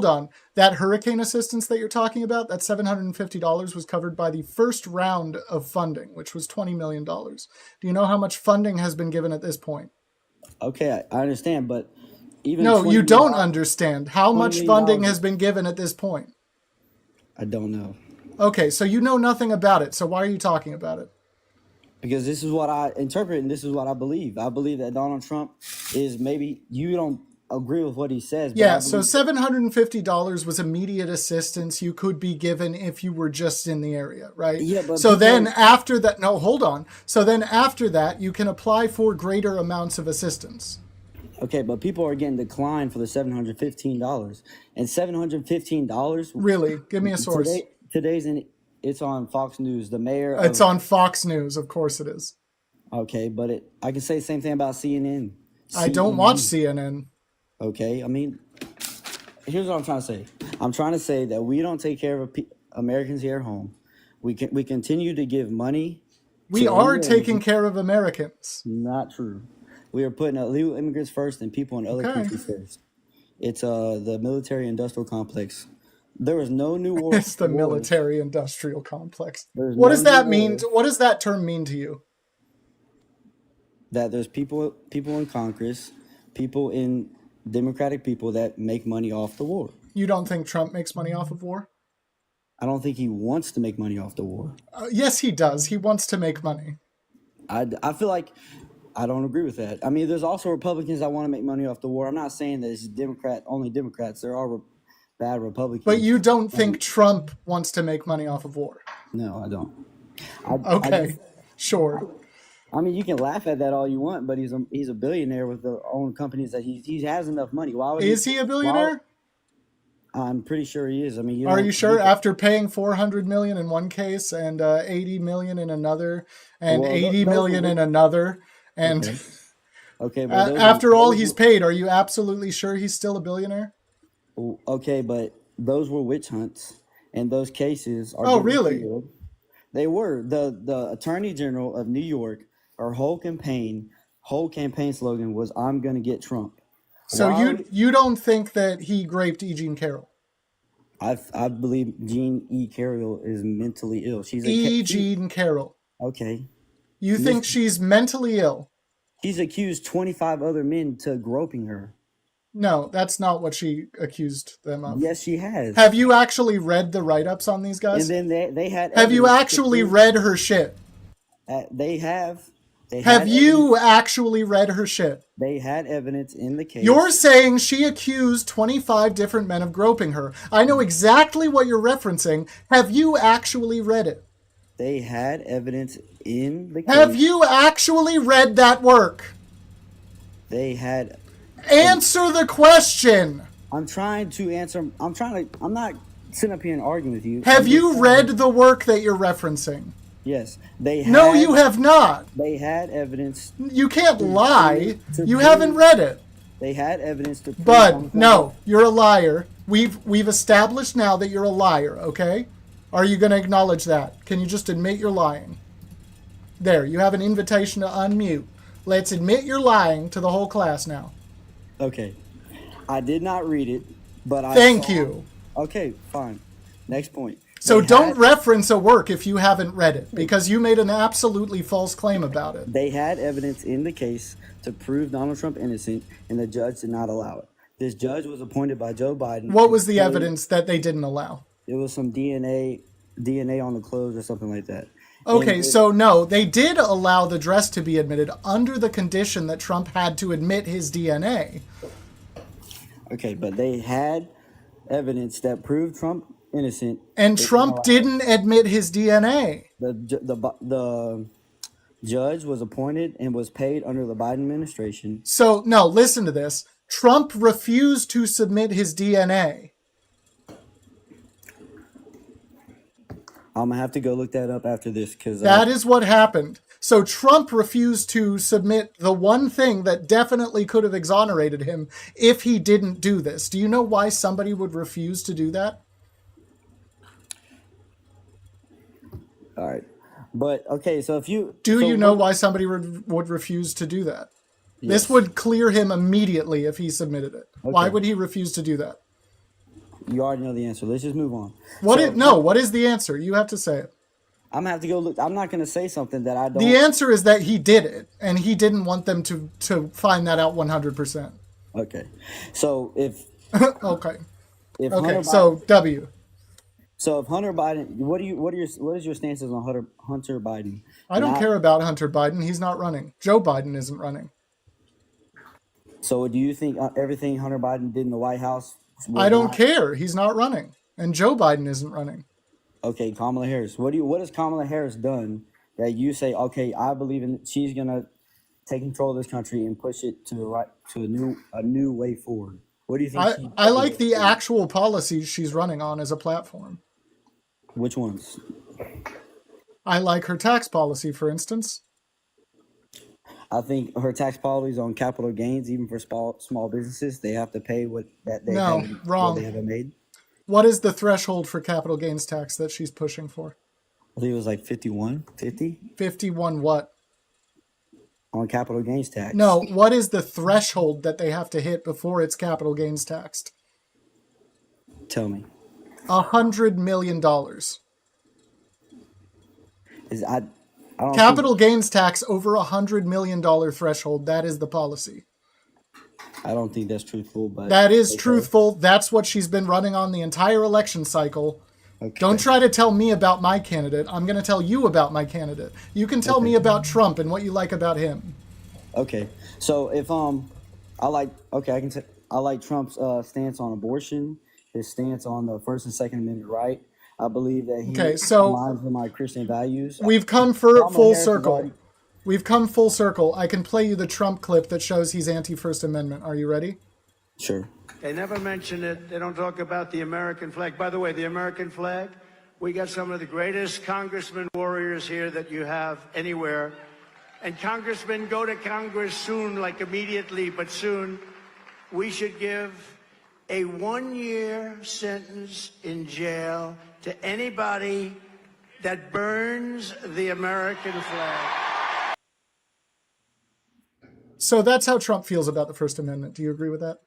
on. That hurricane assistance that you're talking about, that $750 was covered by the first round of funding, which was $20 million. Do you know how much funding has been given at this point? Okay, I understand, but even no, you don't understand how much funding has been given at this point. I don't know. Okay, so you know nothing about it. So why are you talking about it? Because this is what I interpret and this is what I believe. I believe that Donald Trump is maybe you don't agree with what he says. But yeah, so $750 was immediate assistance you could be given if you were just in the area, right? Yeah, but so then after that, no, hold on. So then after that, you can apply for greater amounts of assistance. Okay, but people are getting declined for the $715. And $715... Really? Give me a source. It's on Fox News. The mayor... It's on Fox News. Of course it is. Okay, but I can say the same thing about CNN. I don't watch CNN. Okay, I mean, here's what I'm trying to say. I'm trying to say that we don't take care of Americans here at home. We continue to give money. We are taking care of Americans. Not true. We are putting illegal immigrants first and people in other countries first. It's the military-industrial complex. There was no new war. It's the military-industrial complex. What does that mean? What does that term mean to you? That there's people in Congress, people in Democratic people that make money off the war. You don't think Trump makes money off of war? I don't think he wants to make money off the war. Yes, he does. He wants to make money. I feel like I don't agree with that. I mean, there's also Republicans that want to make money off the war. I'm not saying that it's only Democrats. There are bad Republicans. But you don't think Trump wants to make money off of war? No, I don't. Okay, sure. I mean, you can laugh at that all you want, but he's a billionaire with the own companies that he has enough money. Why would is he a billionaire? I'm pretty sure he is. I mean, are you sure? After paying $400 million in one case and $80 million in another, and $80 million in another, and okay, after all he's paid, are you absolutely sure he's still a billionaire? Okay, but those were witch hunts, and those cases are. Oh, really? Field. They were. The Attorney General of New York. Our whole campaign slogan was "I'm going to get Trump." So you don't think that he raped E. Jean Carroll? I believe Jean E. Carroll is mentally ill. She's Jean Carroll. Okay. You think she's mentally ill? She's accused 25 other men to groping her. No, that's not what she accused them of. Yes, she has. Have you actually read the write-ups on these guys? And then they had. Have you actually read her shit? They have. Have you actually read her shit? They had evidence in the case. You're saying she accused 25 different men of groping her. I know exactly what you're referencing. Have you actually read it? They had evidence in the case. Have you actually read that work? They had. Answer the question. I'm trying to answer. I'm not sitting up here and arguing with you. Have you read the work that you're referencing? Yes, they had. No, you have not. They had evidence. You can't lie. You haven't read it. They had evidence to prove. Bud, no, you're a liar. We've established now that you're a liar, okay? Are you going to acknowledge that? Can you just admit you're lying? There, you have an invitation to unmute. Let's admit you're lying to the whole class now. Okay. I did not read it, but I Thank saw, you. Okay, fine. Next point. So don't reference a work if you haven't read it, because you made an absolutely false claim about it. They had evidence in the case to prove Donald Trump innocent, and the judge did not allow it. This judge was appointed by Joe Biden. What was the evidence that they didn't allow? It was some DNA on the clothes or something like that. Okay, so no, they did allow the dress to be admitted under the condition that Trump had to admit his DNA. Okay, but they had evidence that proved Trump innocent. And Trump didn't admit his DNA. The judge was appointed and was paid under the Biden administration. So, no, listen to this. Trump refused to submit his DNA. I'm going to have to go look that up after this. That is what happened. So Trump refused to submit the one thing that definitely could have exonerated him if he didn't do this. Do you know why somebody would refuse to do that? All right. But, okay, so if you... Do you know why somebody would refuse to do that? Yes. This would clear him immediately if he submitted it. Okay. Why would he refuse to do that? You already know the answer. Let's just move on. What is the answer? You have to say it. I'm going to have to go look. I'm not going to say something that I don't... The answer is that he did it, and he didn't want them to find that out 100%. Okay. So if... okay. If okay, so W. So if Hunter Biden... What is your stances on Hunter Biden? I don't care about Hunter Biden. He's not running. Joe Biden isn't running. So do you think everything Hunter Biden did in the White House... I don't care. He's not running. And Joe Biden isn't running. Okay, Kamala Harris. What has Kamala Harris done that you say, okay, I believe she's gonna take control of this country and push it to a new way forward? What do you think? I like the actual policies she's running on as a platform. Which ones? I like her tax policy, for instance. I think her tax policies on capital gains, even for small businesses, they have to pay what they haven't made. What is the threshold for capital gains tax that she's pushing for? I think it was like 50? 51 what? On capital gains tax. No, what is the threshold that they have to hit before it's capital gains taxed? Tell me. $100 million. Capital gains tax over $100 million threshold. That is the policy. I don't think that's truthful, but that is truthful. That's what she's been running on the entire election cycle. Okay. Don't try to tell me about my candidate. I'm going to tell you about my candidate. You can tell me about Trump and what you like about him. Okay. So if I like Trump's stance on abortion, his stance on the First and Second Amendment right. I believe that he aligns with my Christian values. We've come full circle. We've come full circle. I can play you the Trump clip that shows he's anti-First Amendment. Are you ready? Sure. They never mention it. They don't talk about the American flag. By the way, the American flag, we got some of the greatest congressmen warriors here that you have anywhere. And congressmen, go to Congress soon, like immediately, but soon. We should give a 1-year sentence in jail to anybody that burns the American flag. So that's how Trump feels about the First Amendment. Do you agree with that?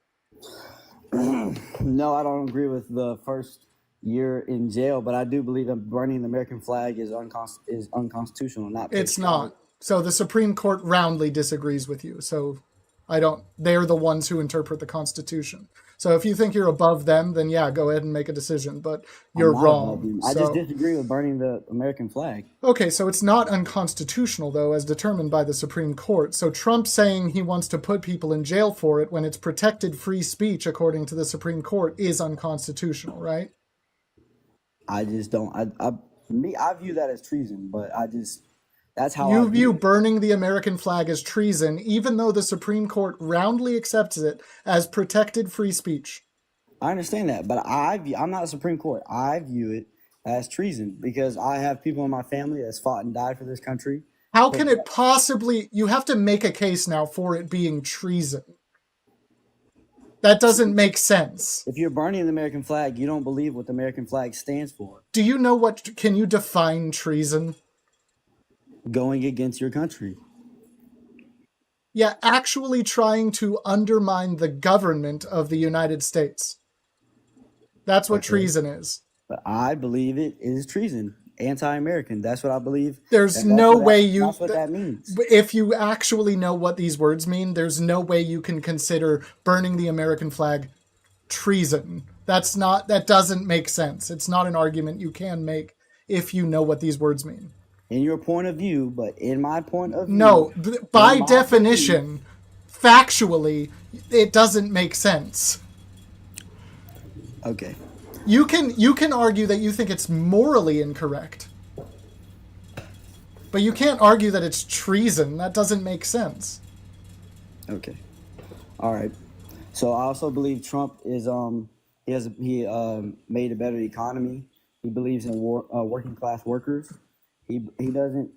No, I don't agree with the first year in jail, but I do believe that burning the American flag is unconstitutional. It's not. So the Supreme Court roundly disagrees with you. So they're the ones who interpret the Constitution. So if you think you're above them, then yeah, go ahead and make a decision, but you're wrong. I just disagree with burning the American flag. Okay, so it's not unconstitutional, though, as determined by the Supreme Court. So Trump saying he wants to put people in jail for it when it's protected free speech, according to the Supreme Court, is unconstitutional, right? I just don't. I view that as treason, but That's how You I view it. burning the American flag as treason, even though the Supreme Court roundly accepts it as protected free speech. I understand that, but I'm not a Supreme Court. I view it as treason because I have people in my family that's fought and died for this country. How can it possibly? You have to make a case now for it being treason. That doesn't make sense. If you're burning the American flag, you don't believe what the American flag stands for. Do you know what? Can you define treason? Going against your country. Yeah, actually trying to undermine the government of the United States. That's what treason is. But I believe it is treason. Anti-American. That's what I believe. There's no way That's what that means. If you actually know what these words mean, there's no way you can consider burning the American flag treason. That doesn't make sense. It's not an argument you can make if you know what these words mean. In your point of view, but in my point of view... No, by definition, factually, it doesn't make sense. Okay. You can argue that you think it's morally incorrect. But you can't argue that it's treason. That doesn't make sense. Okay. All right. So I also believe Trump is he made a better economy. He believes in working class workers. He doesn't,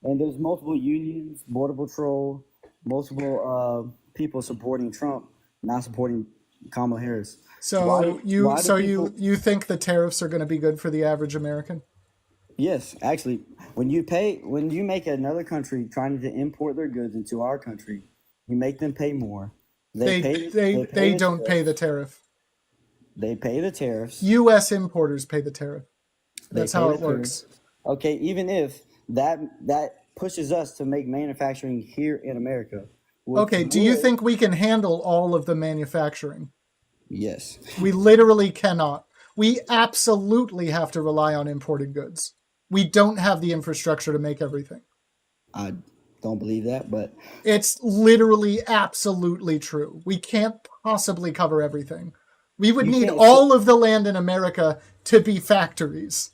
and there's multiple unions, Border Patrol, multiple people supporting Trump, not supporting Kamala Harris. So you think the tariffs are going to be good for the average American? Yes, actually, when you make another country trying to import their goods into our country, you make them pay more. They don't pay the tariff. They pay the tariffs. U.S. importers pay the tariff. That's how it works. Okay, even if that pushes us to make manufacturing here in America. Okay, do you think we can handle all of the manufacturing? Yes. We literally cannot. We absolutely have to rely on imported goods. We don't have the infrastructure to make everything. I don't believe that, but... It's literally absolutely true. We can't possibly cover everything. We would need all of the land in America to be factories.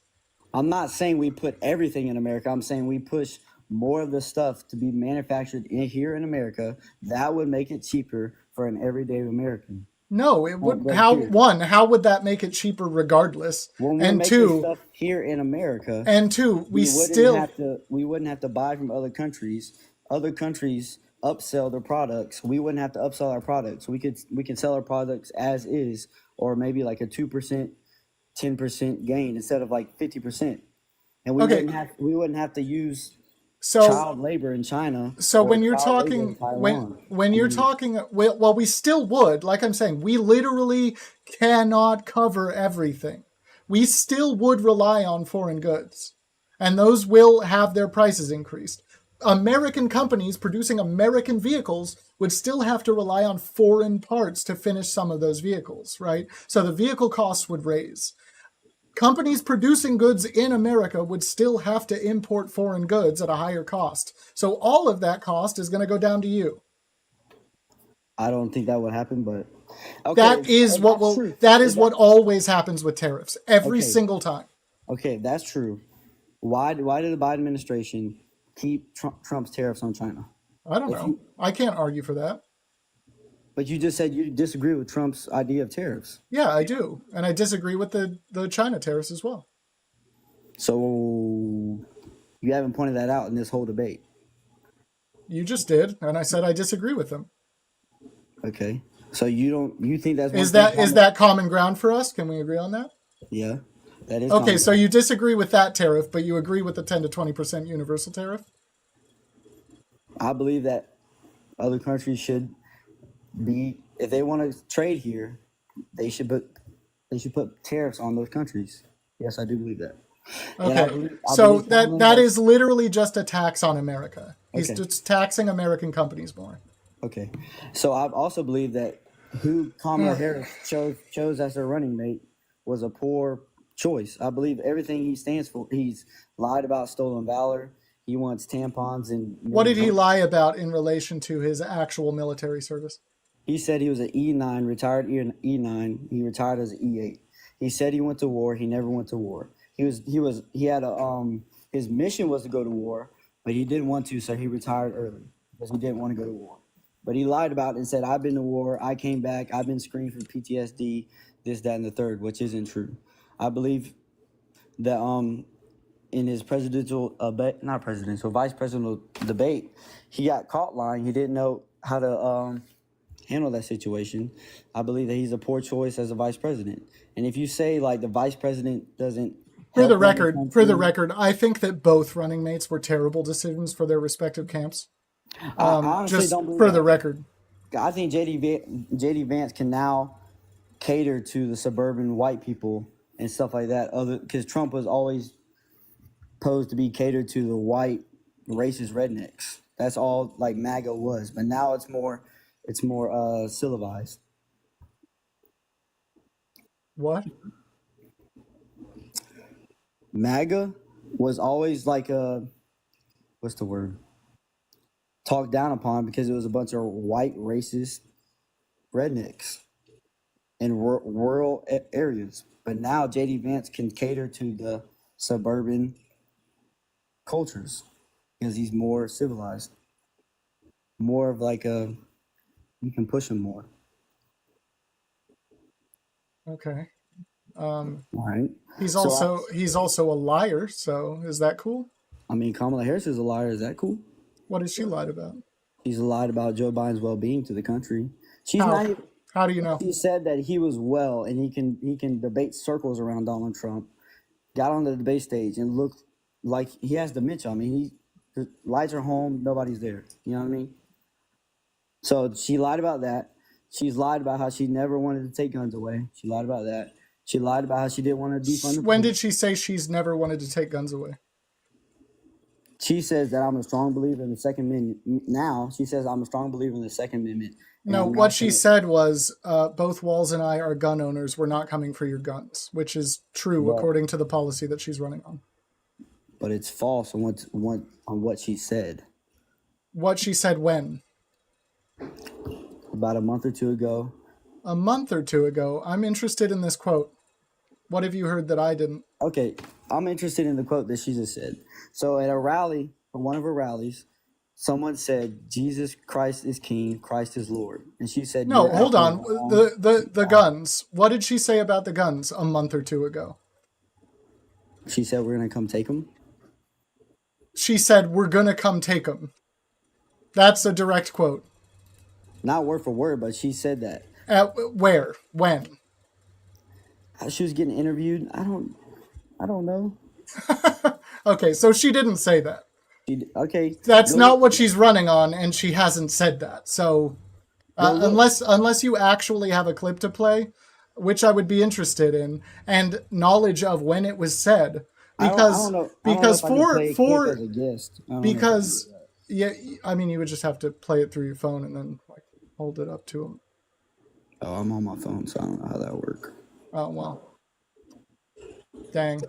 I'm not saying we put everything in America. I'm saying we push more of the stuff to be manufactured here in America. That would make it cheaper for an everyday American. No, it would. How would that make it cheaper regardless? And two, stuff here in America. And two, we wouldn't have to buy from other countries. Other countries upsell their products. We wouldn't have to upsell our products. We can sell our products as is, or maybe like a 2%, 10% gain instead of like 50%. And we wouldn't have to use child labor in China. So when you're talking, we still would. Like I'm saying, we literally cannot cover everything. We still would rely on foreign goods, and those will have their prices increased. American companies producing American vehicles would still have to rely on foreign parts to finish some of those vehicles, right? So the vehicle costs would raise. Companies producing goods in America would still have to import foreign goods at a higher cost. So all of that cost is going to go down to you. I don't think that would happen, but okay, that is what always happens with tariffs every single time. Okay, that's true. Why did the Biden administration keep Trump's tariffs on China? I don't know. I can't argue for that. But you just said you disagree with Trump's idea of tariffs. Yeah, I do. And I disagree with the China tariffs as well. So you haven't pointed that out in this whole debate. You just did, and I said I disagree with them. Okay. So you think that's is that common ground for us? Can we agree on that? Yeah. That is okay, so you disagree with that tariff, but you agree with the 10 to 20% universal tariff? I believe that other countries should be, if they want to trade here, they should put tariffs on those countries. Yes, I do believe that. Okay, so that is literally just a tax on America. He's just taxing American companies more. Okay, so I also believe that who Kamala Harris chose as her running mate was a poor choice. I believe everything he stands for. He's lied about stolen valor. He wants tampons and... What did he lie about in relation to his actual military service? He said he was an E9, retired E9. He retired as an E8. He said he went to war. He never went to war. His mission was to go to war, but he didn't want to, so he retired early because he didn't want to go to war. But he lied about it and said, I've been to war, I came back, I've been screened for PTSD, this, that, and the third, which isn't true. I believe that in his vice presidential debate, he got caught lying. He didn't know how to handle that situation. I believe that he's a poor choice as a vice president. And if you say like the vice president doesn't For the record, I think that both running mates were terrible decisions for their respective camps. I honestly Just don't believe for that. the record. I think JD Vance can now cater to the suburban white people and stuff like that. Because Trump was always posed to be catered to the white racist rednecks. That's all like MAGA was, but now it's more civilized. What? MAGA was always like what's the word? Talked down upon because it was a bunch of white racist rednecks in rural areas. But now JD Vance can cater to the suburban cultures because he's more civilized, more of like you can push him more. Okay. All right. He's also a liar. So is that cool? I mean, Kamala Harris is a liar. Is that cool? What has she lied about? She's lied about Joe Biden's well-being to the country. She's How? not even, How do you know? She said that he was well and he can debate circles around Donald Trump. Got on the debate stage and looked like he has dementia. I mean, the lights are home, nobody's there. You know what I mean? So she lied about that. She's lied about how she never wanted to take guns away. She lied about that. She lied about how she didn't want to defund the When police. did she say she's never wanted to take guns away? She says that I'm a strong believer in the Second Amendment. Now she says I'm a strong believer in the Second Amendment. No, what she said was both Walls and I are gun owners. We're not coming for your guns, which is true according to the policy that she's running on. But it's false on what she said. What she said when? About a month or two ago. A month or two ago. I'm interested in this quote. What have you heard that I didn't? Okay, I'm interested in the quote that she just said. So at a rally, or one of her rallies, someone said, Jesus Christ is King, Christ is Lord. And she said, no, hold on. The guns. What did she say about the guns a month or two ago? She said, we're going to come take them? She said, we're going to come take them. That's a direct quote. Not word for word, but she said that. Where? When? She was getting interviewed. I don't know. Okay, so she didn't say that. Okay. That's not what she's running on, and she hasn't said that. So unless you actually have a clip to play, which I would be interested in, and knowledge of when it was said, because yeah, I mean, you would just have to play it through your phone and then like hold it up to them. Oh, I'm on my phone, so I don't know how that works. Oh well. Dang.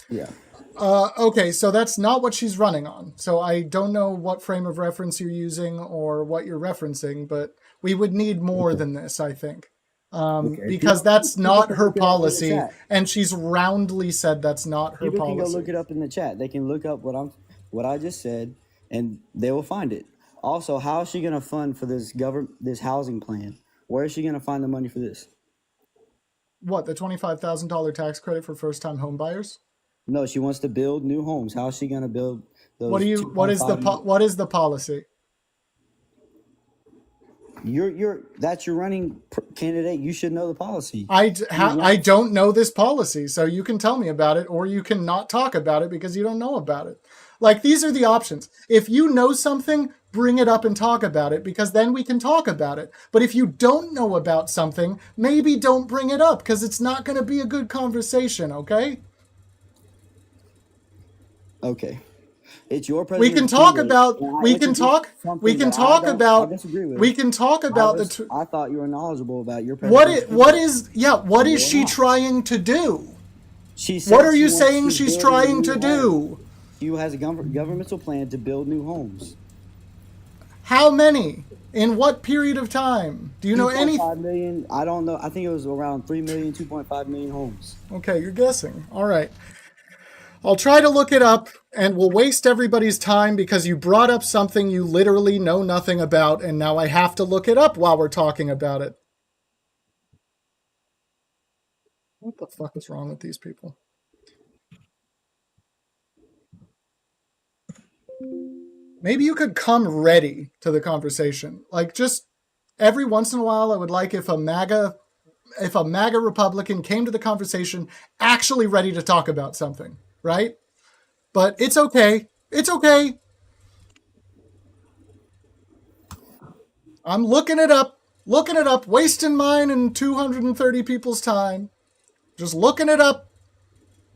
Yeah. Okay, so that's not what she's running on. So I don't know what frame of reference you're using or what you're referencing, but we would need more than this, I think. Because that's not her policy, and she's roundly said that's not her People policy. can go look it up in the chat. They can look up what I just said, and they will find it. Also, how is she going to fund for this housing plan? Where is she going to find the money for this? What, the $25,000 tax credit for first-time home buyers? No, she wants to build new homes. How is she going to build those? What is the policy? That's your running candidate. You should know the policy. I don't know this policy, so you can tell me about it, or you can not talk about it because you don't know about it. Like, these are the options. If you know something, bring it up and talk about it, because then we can talk about it. But if you don't know about something, maybe don't bring it up, because it's not going to be a good conversation, okay? Okay. It's your We can talk about. We can talk about. I thought you were knowledgeable about your. What is she trying to do? What are you saying she's trying to do? She has a governmental plan to build new homes. How many? In what period of time? Do you know any? 2.5 million. I don't know. I think it was around 3 million, 2.5 million homes. Okay, you're guessing. All right. I'll try to look it up, and we'll waste everybody's time because you brought up something you literally know nothing about, and now I have to look it up while we're talking about it. What the fuck is wrong with these people? Maybe you could come ready to the conversation. Like, just every once in a while, I would like if a MAGA Republican came to the conversation actually ready to talk about something, right? But it's okay. It's okay. I'm looking it up, wasting mine and 230 people's time. Just looking it up.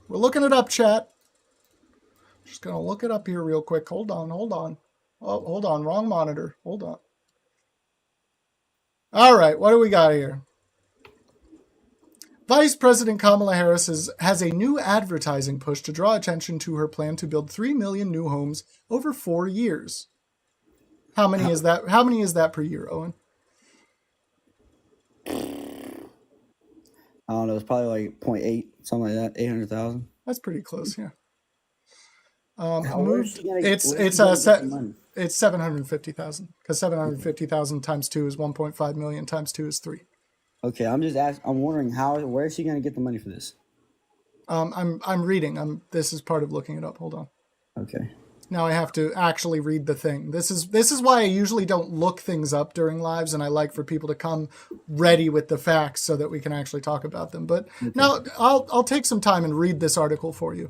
We're looking it up, chat. Just going to look it up here real quick. Hold on. Oh, hold on. Wrong monitor. Hold on. All right. What do we got here? Vice President Kamala Harris has a new advertising push to draw attention to her plan to build 3 million new homes over 4 years. How many is that? How many is that per year, Owen? I don't know. It's probably like 0.8, something like that. 800,000. That's pretty close, yeah. It's 750,000 because 750,000 times 2 is 1.5 million times 2 is 3. Okay, I'm wondering where is she going to get the money for this? I'm reading. This is part of looking it up. Hold on. Okay. Now I have to actually read the thing. This is why I usually don't look things up during lives, and I like for people to come ready with the facts so that we can actually talk about them. But now I'll take some time and read this article for you.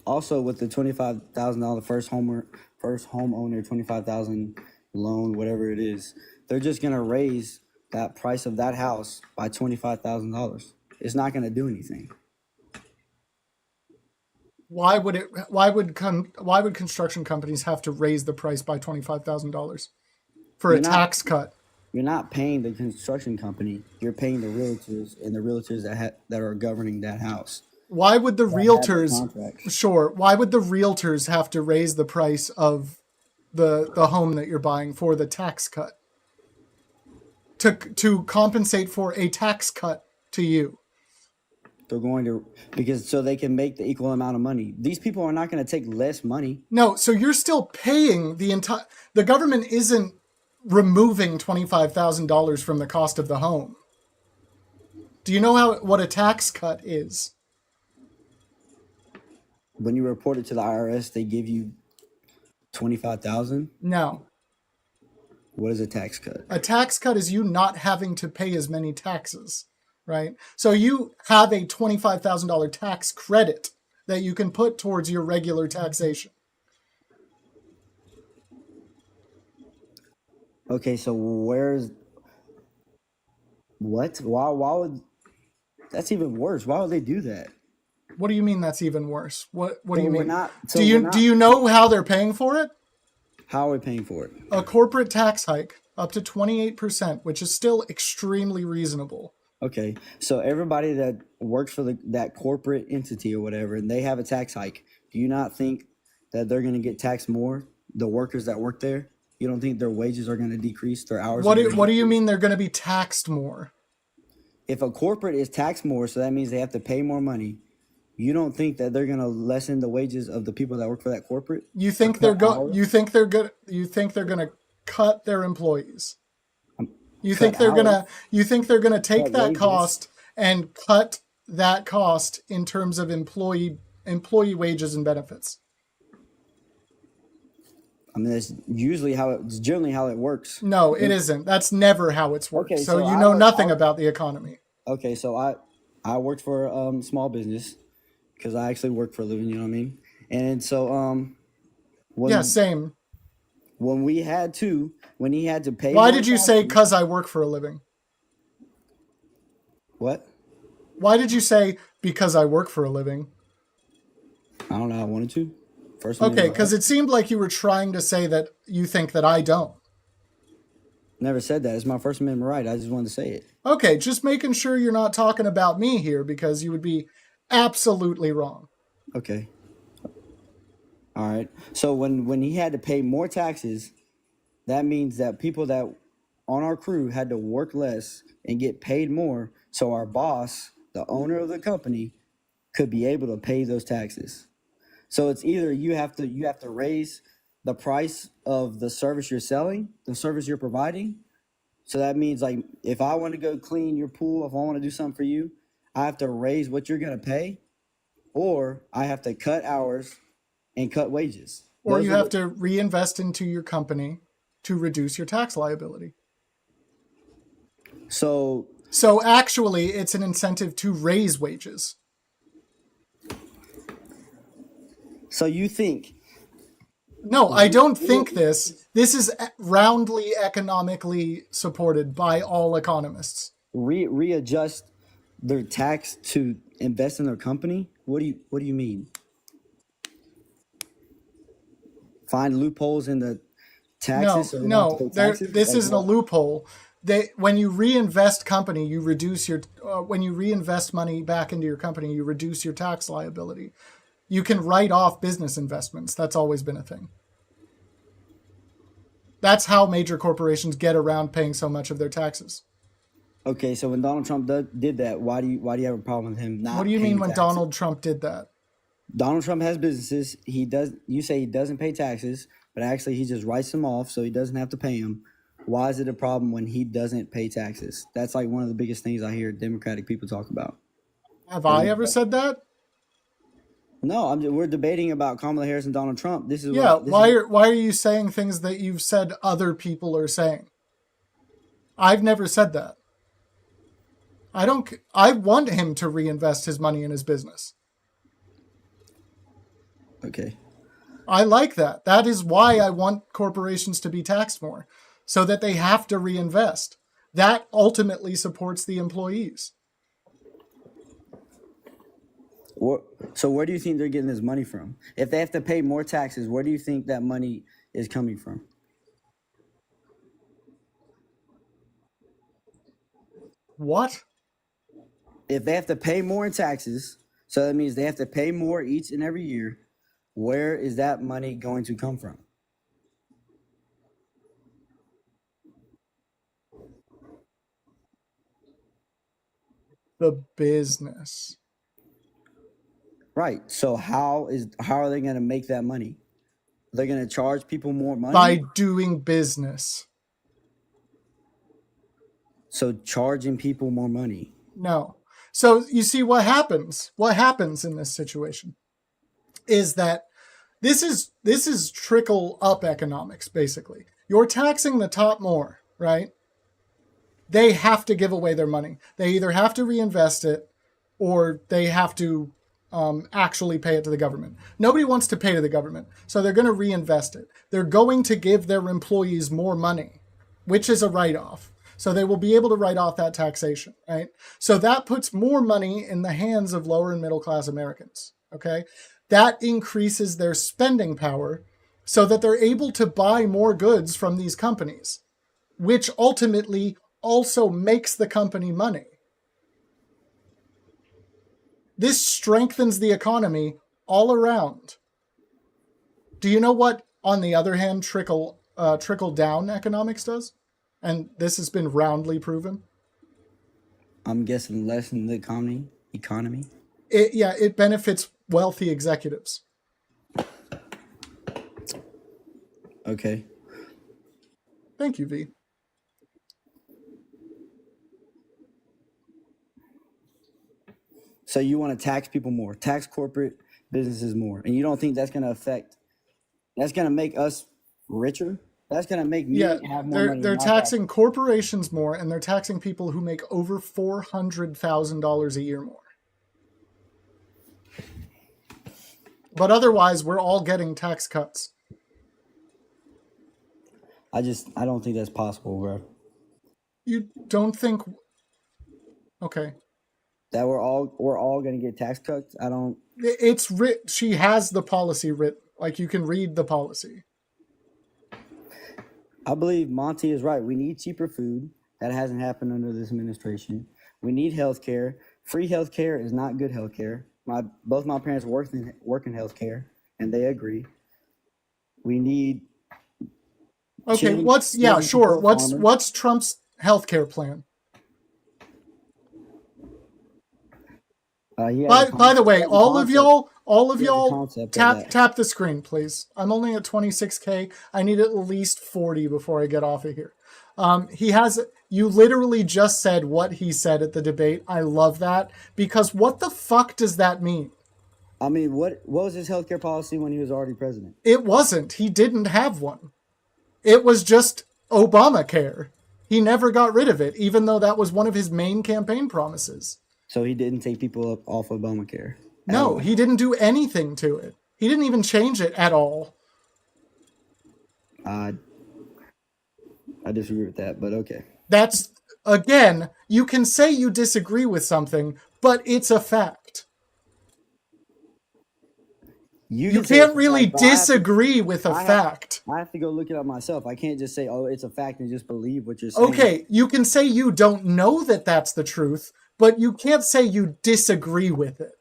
Also, with the $25,000 first homeowner $25,000 loan, whatever it is, they're just gonna raise that price of that house by $25,000. It's not gonna do anything. Why would construction companies have to raise the price by $25,000 for a tax cut? You're not paying the construction company. You're paying the realtors and the realtors that are governing that house. Why would the realtors? Sure. Why would the realtors have to raise the price of the home that you're buying for the tax cut? To compensate for a tax cut to you. They're going to, because so they can make the equal amount of money. These people are not going to take less money. No, so you're still paying the government isn't removing $25,000 from the cost of the home. Do you know what a tax cut is? When you report it to the IRS, they give you $25,000? No. What is a tax cut? A tax cut is you not having to pay as many taxes, right? So you have a $25,000 tax credit that you can put towards your regular taxation. Okay, so where's what? Why would that's even worse? Why would they do that? What do you mean that's even worse? What do you mean? Do you know how they're paying for it? How are we paying for it? A corporate tax hike up to 28%, which is still extremely reasonable. Okay, so everybody that works for that corporate entity or whatever, and they have a tax hike, do you not think that they're going to get taxed more? The workers that work there, you don't think their wages are going to decrease? Their hours? What do you mean they're going to be taxed more? If a corporate is taxed more, so that means they have to pay more money. You don't think that they're going to lessen the wages of the people that work for that corporate? You think they're going to cut their employees? You think they're going to take that cost and cut that cost in terms of employee wages and benefits? I mean, that's generally how it works. No, it isn't. That's never how it's worked. Okay, so you know nothing about the economy. Okay, so I worked for a small business because I actually work for a living, you know what I mean? And so same. When he had to pay. Why did you say because I work for a living? What? Why did you say because I work for a living? I don't know. I wanted to. Okay, because it seemed like you were trying to say that you think that I don't. Never said that. It's my First Amendment right. I just wanted to say it. Okay, just making sure you're not talking about me here because you would be absolutely wrong. Okay. All right. So when he had to pay more taxes, that means that people that on our crew had to work less and get paid more. So our boss, the owner of the company, could be able to pay those taxes. So it's either you have to raise the price of the service you're selling, the service you're providing. So that means like if I want to go clean your pool, if I want to do something for you, I have to raise what you're going to pay, or I have to cut hours and cut wages. Or you have to reinvest into your company to reduce your tax liability. So actually, it's an incentive to raise wages. So you think? No, I don't think this. This is roundly economically supported by all economists. Readjust their tax to invest in their company? What do you mean? Find loopholes in the taxes? This isn't a loophole. When you reinvest company, you reduce your. When you reinvest money back into your company, you reduce your tax liability. You can write off business investments. That's always been a thing. That's how major corporations get around paying so much of their taxes. Okay, so when Donald Trump did that, why do you have a problem with him not? What do you mean when Donald Trump did that? Donald Trump has businesses. He does. You say he doesn't pay taxes, but actually he just writes them off so he doesn't have to pay them. Why is it a problem when he doesn't pay taxes? That's like one of the biggest things I hear Democratic people talk about. Have I ever said that? No, we're debating about Kamala Harris and Donald Trump. This is why are you saying things that you've said other people are saying? I've never said that. I want him to reinvest his money in his business. Okay. I like that. That is why I want corporations to be taxed more, so that they have to reinvest. That ultimately supports the employees. So where do you think they're getting this money from? If they have to pay more taxes, where do you think that money is coming from? What? If they have to pay more in taxes, so that means they have to pay more each and every year, where is that money going to come from? The business. Right. So how are they going to make that money? They're going to charge people more money? By doing business. So charging people more money. No. So you see what happens in this situation is that this is trickle up economics, basically. You're taxing the top more, right? They have to give away their money. They either have to reinvest it or they have to actually pay it to the government. Nobody wants to pay to the government, so they're going to reinvest it. They're going to give their employees more money, which is a write-off. So they will be able to write off that taxation, right? So that puts more money in the hands of lower and middle class Americans, okay? That increases their spending power so that they're able to buy more goods from these companies, which ultimately also makes the company money. This strengthens the economy all around. Do you know what, on the other hand, trickle down economics does? And this has been roundly proven. I'm guessing less in the economy. It benefits wealthy executives. Okay. Thank you, V. So you want to tax people more, tax corporate businesses more, and you don't think that's going to make us richer? That's going to make me have more money. They're taxing corporations more, and they're taxing people who make over $400,000 a year more. But otherwise, we're all getting tax cuts. I don't think that's possible, bro. You don't think? Okay. That we're all going to get tax cuts? I don't. It's writ. She has the policy written. Like, you can read the policy. I believe Monty is right. We need cheaper food. That hasn't happened under this administration. We need health care. Free health care is not good health care. Both my parents work in health care, and they agree. We need. Okay, what's Trump's health care plan? He has By the way, he has a all of concept. He has a y'all, concept of that. tap the screen, please. I'm only at 26K. I need at least 40 before I get off of here. You literally just said what he said at the debate. I love that, because what the fuck does that mean? I mean, what was his healthcare policy when he was already president? It wasn't. He didn't have one. It was just Obamacare. He never got rid of it, even though that was one of his main campaign promises. So he didn't take people up off Obamacare. No, he didn't do anything to it. He didn't even change it at all. I disagree with that, but okay. That's, again, you can say you disagree with something, but it's a fact. You can't really disagree with a fact. I have to go look it up myself. I can't just say, oh, it's a fact and just believe what you're saying. Okay, you can say you don't know that that's the truth, but you can't say you disagree with it.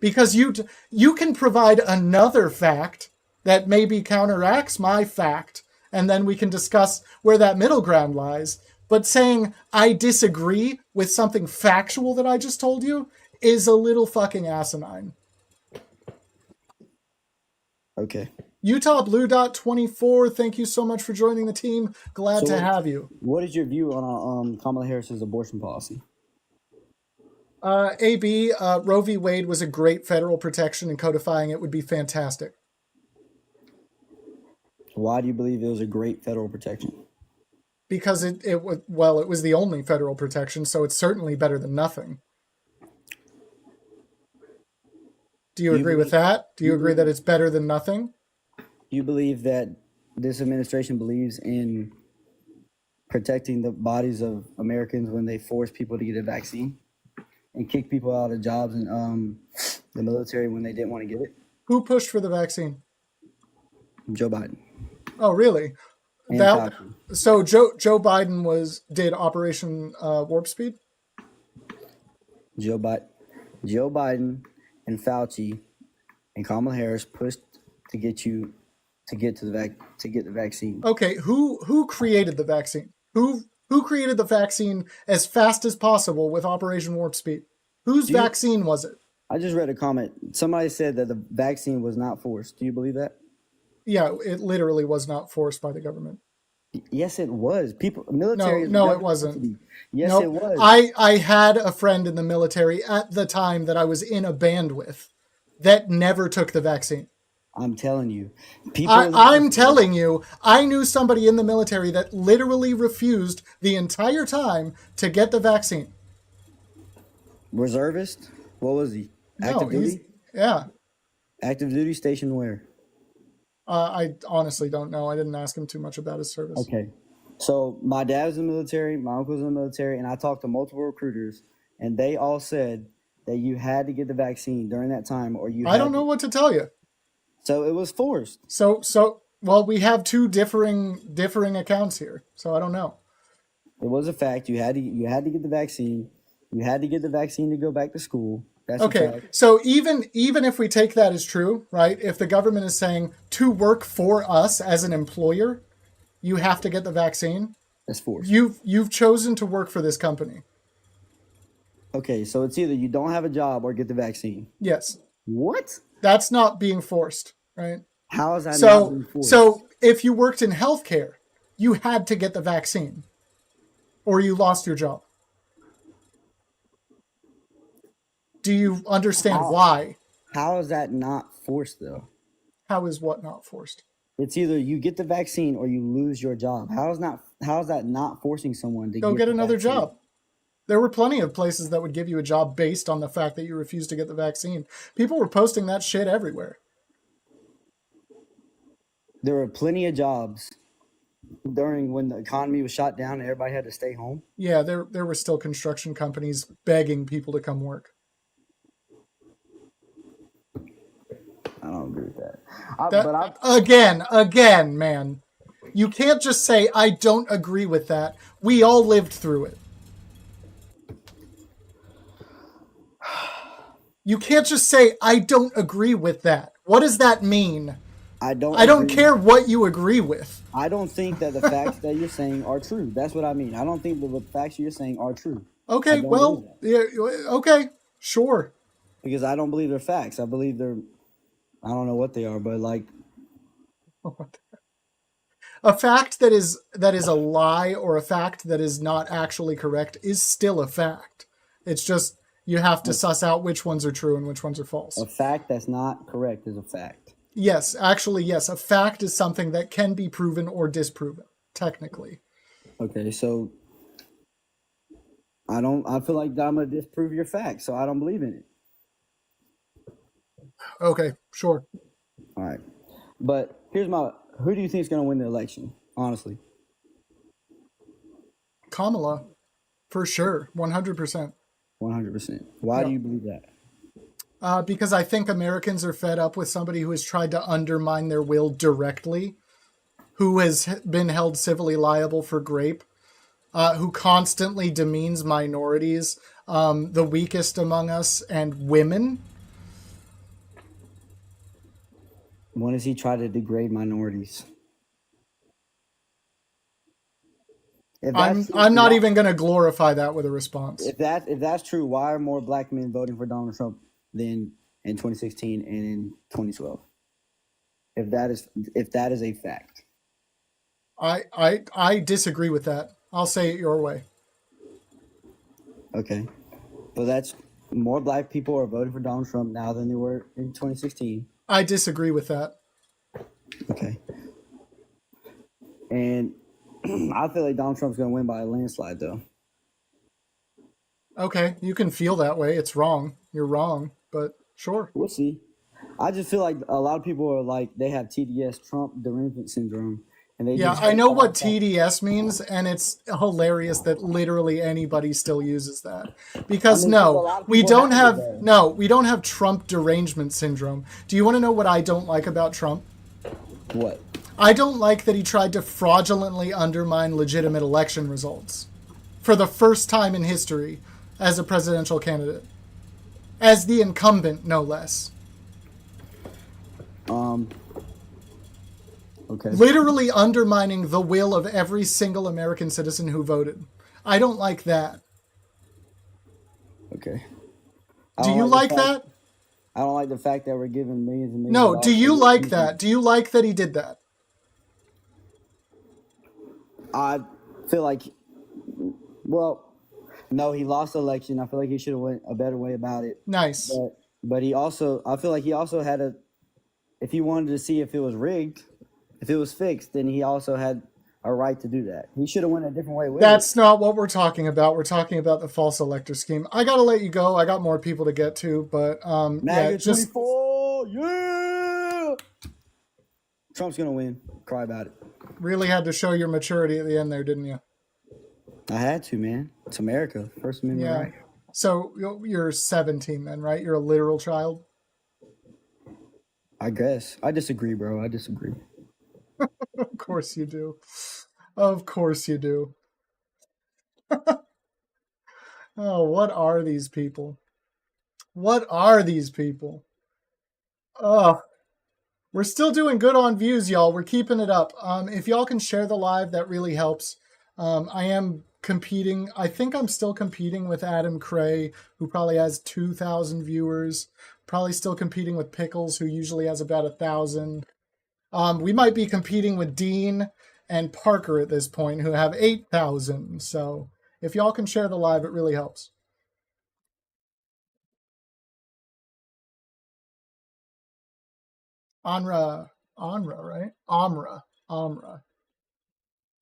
Because you can provide another fact that maybe counteracts my fact, and then we can discuss where that middle ground lies. But saying I disagree with something factual that I just told you is a little fucking asinine. Okay. Utah Blue Dot 24, thank you so much for joining the team. Glad to have you. What is your view on Kamala Harris's abortion policy? AB, Roe v. Wade was a great federal protection, and codifying it would be fantastic. Why do you believe it was a great federal protection? Because it was the only federal protection, so it's certainly better than nothing. Do you agree with that? Do you agree that it's better than nothing? Do you believe that this administration believes in protecting the bodies of Americans when they force people to get a vaccine and kick people out of jobs in the military when they didn't want to get it? Who pushed for the vaccine? Joe Biden. Oh, really? And So Joe Biden did Operation Warp Speed? Joe Biden and Fauci and Kamala Harris pushed to get the vaccine. Okay, who created the vaccine? Who created the vaccine as fast as possible with Operation Warp Speed? Whose vaccine was it? I just read a comment. Somebody said that the vaccine was not forced. Do you believe that? Yeah, it literally was not forced by the government. Yes, it was. Military. No, it wasn't. Yes, nope. It was. I had a friend in the military at the time that I was in a band with that never took the vaccine. I'm telling you. I'm telling you, I knew somebody in the military that literally refused the entire time to get the vaccine. Reservist? What was he? Active duty? Yeah. Active duty station where? I honestly don't know. I didn't ask him too much about his service. Okay. So my dad was in the military, my uncle's in the military, and I talked to multiple recruiters, and they all said that you had to get the vaccine during that time, or you. I don't know what to tell you. So it was forced. Well, we have two differing accounts here, so I don't know. It was a fact. You had to get the vaccine. You had to get the vaccine to go back to school. That's okay. So even if we take that as true, right? If the government is saying to work for us as an employer, you have to get the vaccine. That's forced. You've chosen to work for this company. Okay, so it's either you don't have a job or get the vaccine. Yes. What? That's not being forced, right? How is that not being forced? So if you worked in healthcare, you had to get the vaccine, or you lost your job. Do you understand why? How is that not forced, though? How is what not forced? It's either you get the vaccine or you lose your job. How is that not forcing someone to go get another job? There were plenty of places that would give you a job based on the fact that you refused to get the vaccine. People were posting that shit everywhere. There were plenty of jobs during when the economy was shut down and everybody had to stay home. Yeah, there were still construction companies begging people to come work. I don't agree with that. Again, man, you can't just say, I don't agree with that. We all lived through it. You can't just say, I don't agree with that. What does that mean? I don't care what you agree with. I don't think that the facts that you're saying are true. That's what I mean. I don't think that the facts you're saying are true. Okay, well, yeah, okay, sure. because I don't believe they're facts. I believe they're, I don't know what they are, but like a fact that is a lie or a fact that is not actually correct is still a fact. It's just you have to suss out which ones are true and which ones are false. a fact that's not correct is a fact. Yes, actually, yes. A fact is something that can be proven or disproven, technically. Okay, so I feel like I'm gonna disprove your fact, so I don't believe in it. Okay, sure. All right, but who do you think is gonna win the election? Honestly, Kamala, for sure, 100%. 100%. Why do you believe that? Because I think Americans are fed up with somebody who has tried to undermine their will directly, who has been held civilly liable for rape, who constantly demeans minorities, the weakest among us, and women. When does he try to degrade minorities? I'm not even going to glorify that with a response. If that's true, why are more black men voting for Donald Trump than in 2016 and in 2012? If that is a fact, I disagree with that. I'll say it your way. okay, but that's more black people are voting for Donald Trump now than they were in 2016. I disagree with that. Okay, and I feel like Donald Trump's going to win by a landslide, though. Okay, you can feel that way. It's wrong. You're wrong, but sure. We'll see. I just feel like a lot of people are like, they have TDS, Trump derangement syndrome. And they I know what TDS means, and it's hilarious that literally anybody still uses that. Because we don't have Trump derangement syndrome. Do you want to know what I don't like about Trump? What? I don't like that he tried to fraudulently undermine legitimate election results for the first time in history as a presidential candidate. As the incumbent, no less. Okay. Literally undermining the will of every single American citizen who voted. I don't like that. Okay. Do you like that? I don't like the fact that we're giving millions and millions. No, do you like that? Do you like that he did that? I feel like, well, no, he lost the election. I feel like he should have went a better way about it. Nice. But I feel like he also had if he wanted to see if it was rigged, if it was fixed, then he also had a right to do that. He should have went a different way with That's not what we're talking about. We're talking about the false elector scheme. I gotta let you go. I got more people to get to, but MAGA 24, yeah! Trump's gonna win. Cry about it. Really had to show your maturity at the end there, didn't you? I had to, man. It's America. First Amendment right. So you're 17 then, right? You're a literal child? I guess. I disagree, bro. I disagree. Of course you do. Of course you do. Oh, what are these people? What are these people? Oh, we're still doing good on views, y'all. We're keeping it up. If y'all can share the live, that really helps. I am competing. I think I'm still competing with Adam Cray, who probably has 2,000 viewers. Probably still competing with Pickles, who usually has about 1,000. We might be competing with Dean and Parker at this point, who have 8,000. So if y'all can share the live, it really helps. Amra, right? Amra.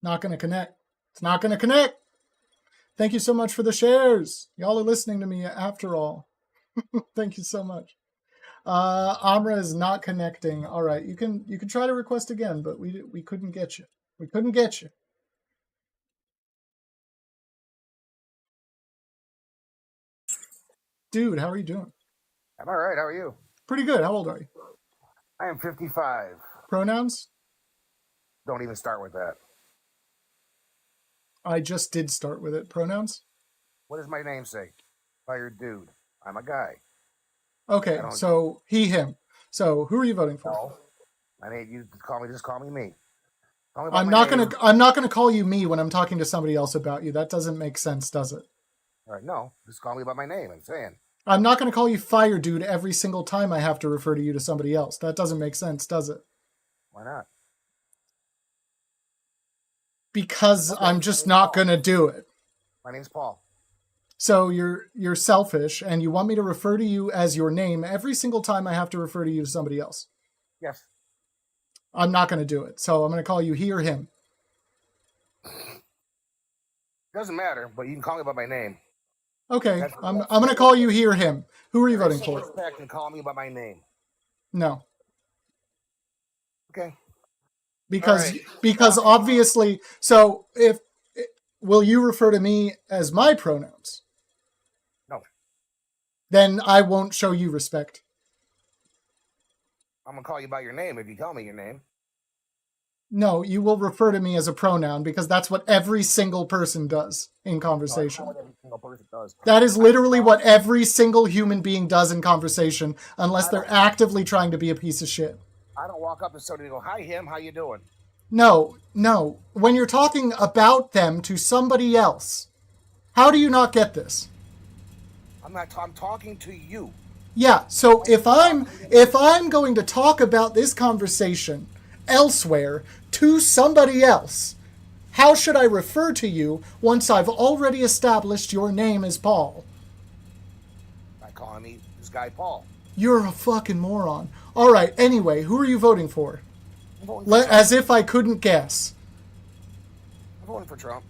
Not going to connect. It's not going to connect. Thank you so much for the shares. Y'all are listening to me after all. Thank you so much. Amra is not connecting. All right, you can try to request again, but we couldn't get you. We couldn't get you. Dude, how are you doing? I'm all right. How are you? Pretty good. How old are you? I am 55. Pronouns? Don't even start with that. I just did start with it. Pronouns? What does my name say? Fired dude. I'm a guy. Okay, so he, him. So who are you voting for? No. I need you to call me. Just call me me. I'm not gonna call you me when I'm talking to somebody else about you. That doesn't make sense, does it? All right, no. Just call me by my name. I'm saying. I'm not going to call you fire dude every single time I have to refer to you to somebody else. That doesn't make sense, does it? Why not? Because Okay, I'm just not going to do it. My name's Paul. So you're selfish, and you want me to refer to you as your name every single time I have to refer to you to somebody else. Yes. I'm not going to do it. So I'm going to call you he or him. Doesn't matter, but you can call me by my name. Okay, I'm going to call you he or him. Who are you voting for? Respect and call me by my name. No. Okay. Because obviously, so if will you refer to me as my pronouns? No. Then I won't show you respect. I'm gonna call you by your name if you tell me your name. No, you will refer to me as a pronoun because that's what every single person does in conversation. No, that's not what every single person does. That is literally what every single human being does in conversation, unless they're actively trying to be a piece of shit. I don't walk up to somebody and go, "Hi, him. How you doing?" No. When you're talking about them to somebody else, how do you not get this? I'm talking to you. Yeah, so if I'm going to talk about this conversation elsewhere to somebody else, how should I refer to you once I've already established your name as Paul? By calling me this guy Paul. You're a fucking moron. All right, anyway, who are you voting for? I'm voting for Trump. As if I couldn't guess. I'm voting for Trump.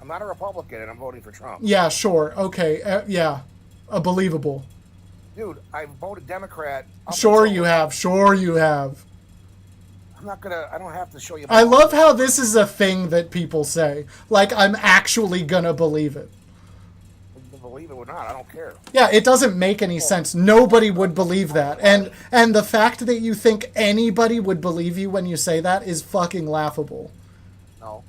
I'm not a Republican, and I'm voting for Trump. Yeah, sure. Okay, yeah. Believable. Dude, I voted Democrat. Sure you have. I don't have to show you. I love how this is a thing that people say. Like, I'm actually gonna believe it. Believe it or not, I don't care. Yeah, it doesn't make any sense. Nobody would believe that. And the fact that you think anybody would believe you when you say that is fucking laughable. No.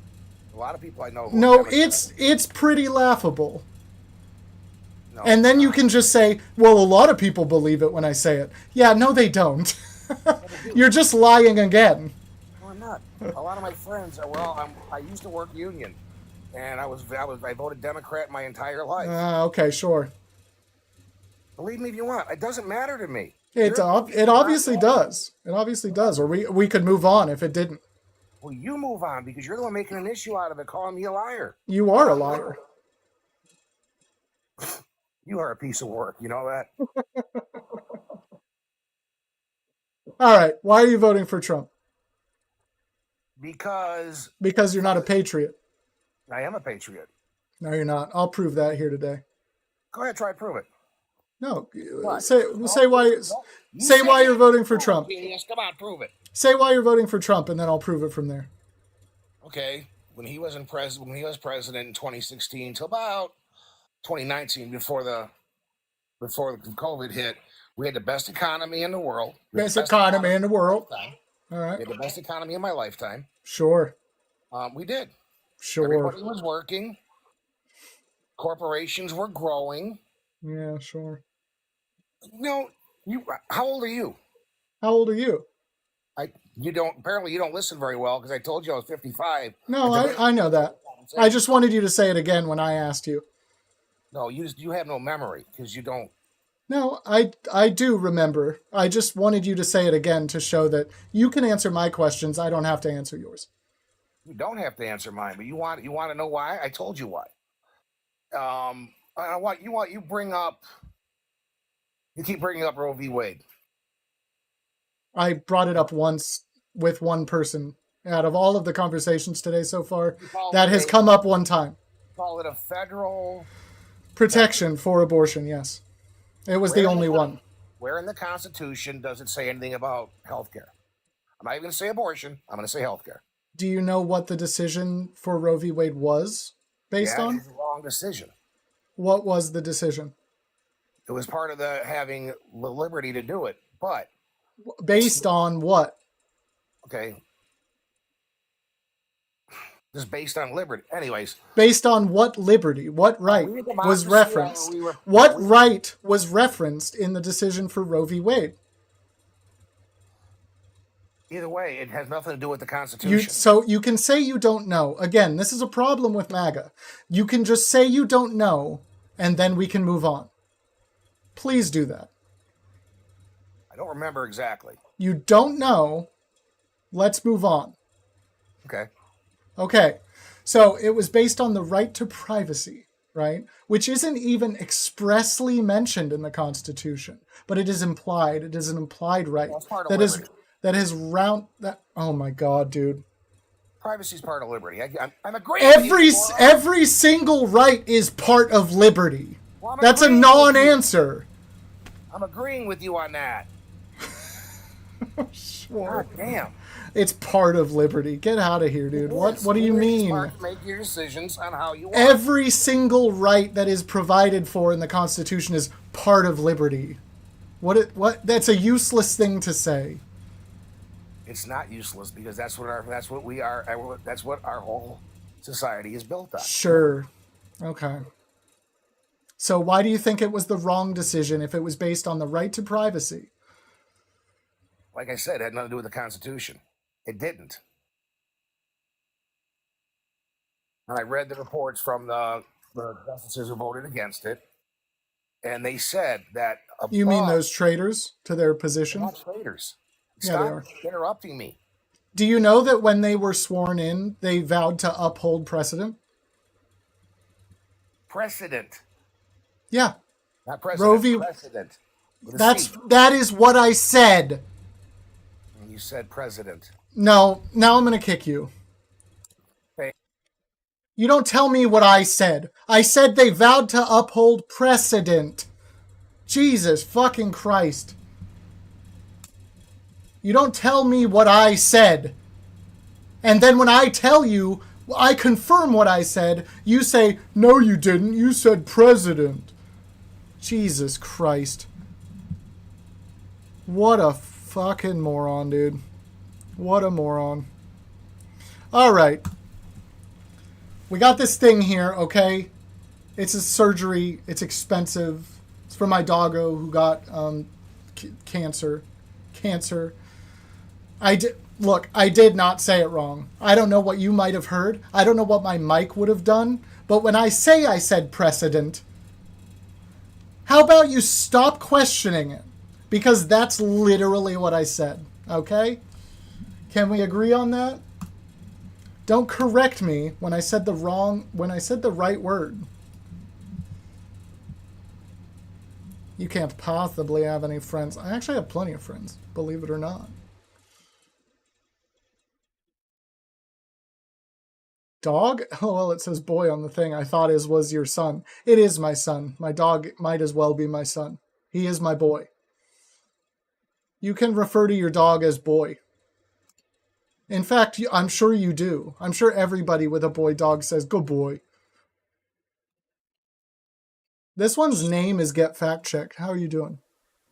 A lot of people I know. No, it's pretty laughable. No, and then you can just say, well, a lot of people believe it when I say it. Yeah, no, they don't. You're just lying again. No, I'm not. A lot of my friends are, I used to work union, and I voted Democrat my entire life. Okay, sure. Believe me if you want. It doesn't matter to me. It obviously does. It obviously does. Or we could move on if it didn't. Well, you move on because you're the one making an issue out of it, calling me a liar. You are a liar. You are a piece of work. You know that? All right. Why are you voting for Trump? Because you're not a patriot. I am a patriot. No, you're not. I'll prove that here today. Go ahead, try to prove it. No, say why you're voting for Trump. Yes, come on, prove it. Say why you're voting for Trump, and then I'll prove it from there. Okay, when he was president in 2016 till about 2019, before the COVID hit, we had the best economy in the world. Best economy in the world. All right. We had the best economy in my lifetime. Sure. We did. Sure. Everybody was working. Corporations were growing. Yeah, sure. No, how old are you? How old are you? Apparently you don't listen very well because I told you I was 55. No, I know that. I just wanted you to say it again when I asked you. No, you have no memory because you don't. No, I do remember. I just wanted you to say it again to show that you can answer my questions. I don't have to answer yours. You don't have to answer mine, but you want to know why? I told you why. You keep bringing up Roe v. Wade. I brought it up once with one person out of all of the conversations today so far. That has come up one time. Call it a federal protection for abortion. Yes, it was the only one. Where in the Constitution does it say anything about health care? I'm not even going to say abortion. I'm going to say health care. Do you know what the decision for Roe v. Wade was based on? It's the wrong decision. What was the decision? It was part of having the liberty to do it, but based on what? Okay. Just based on liberty. Anyways. Based on what liberty? What right was referenced? What right was referenced in the decision for Roe v. Wade? Either way, it has nothing to do with the Constitution. So you can say you don't know. Again, this is a problem with MAGA. You can just say you don't know, and then we can move on. Please do that. I don't remember exactly. You don't know. Let's move on. Okay. Okay. So it was based on the right to privacy, right? Which isn't even expressly mentioned in the Constitution, but it is implied. It is an implied right. Well, it's part of that is liberty. that is round that. Oh my God, dude. Privacy is part of liberty. I'm agreeing with you, moron. Every single right is part of liberty. Well, That's a agreeing with you. non-answer. I'm agreeing with you on that. Sure. God damn. It's part of liberty. Get out of here, dude. What do you mean? Smart to make your decisions on how you want. Every single right that is provided for in the Constitution is part of liberty. What? That's a useless thing to say. It's not useless because that's what our whole society is built on. Sure. Okay. So why do you think it was the wrong decision if it was based on the right to privacy? Like I said, it had nothing to do with the Constitution. It didn't. And I read the reports from the justices who voted against it, and they said that You mean those traitors to their position? They're not traitors. Yeah, they are. Stop interrupting me. Do you know that when they were sworn in, they vowed to uphold precedent? Precedent. Yeah. Not precedent. Roe v. Precedent. With a C. That is what I said. You said president. No, now I'm going to kick you. Hey. You don't tell me what I said. I said they vowed to uphold precedent. Jesus fucking Christ. You don't tell me what I said. And then when I tell you, I confirm what I said, you say, no you didn't, you said president. Jesus Christ. What a fucking moron, dude. What a moron. Alright. We got this thing here, okay? It's a surgery. It's expensive. It's for my doggo who got cancer. Look, I did not say it wrong. I don't know what you might have heard. I don't know what my mic would have done. But when I say I said precedent, how about you stop questioning it? Because that's literally what I said. Okay? Can we agree on that? Don't correct me when I said the right word. You can't possibly have any friends. I actually have plenty of friends, believe it or not. Dog? Oh, well, it says boy on the thing. I thought it was your son. It is my son. My dog might as well be my son. He is my boy. You can refer to your dog as boy. In fact, I'm sure you do. I'm sure everybody with a boy dog says, go boy. This one's name is Get Fact Checked. How are you doing?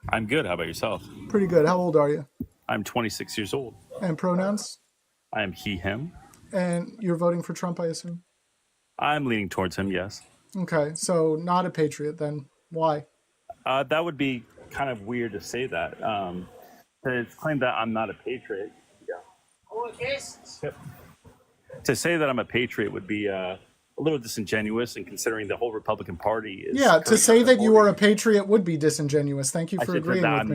I'm good. How about yourself? Pretty good. How old are you? I'm 26 years old. And pronouns? I am he, him. And you're voting for Trump, I assume? I'm leaning towards him, yes. Okay, so not a patriot then. Why? That would be kind of weird to say that. To claim that I'm not a patriot. Yep. To say that I'm a patriot would be a little disingenuous, and considering the whole Republican Party is... Yeah, to say that you are a patriot would be disingenuous. Thank you for agreeing with me.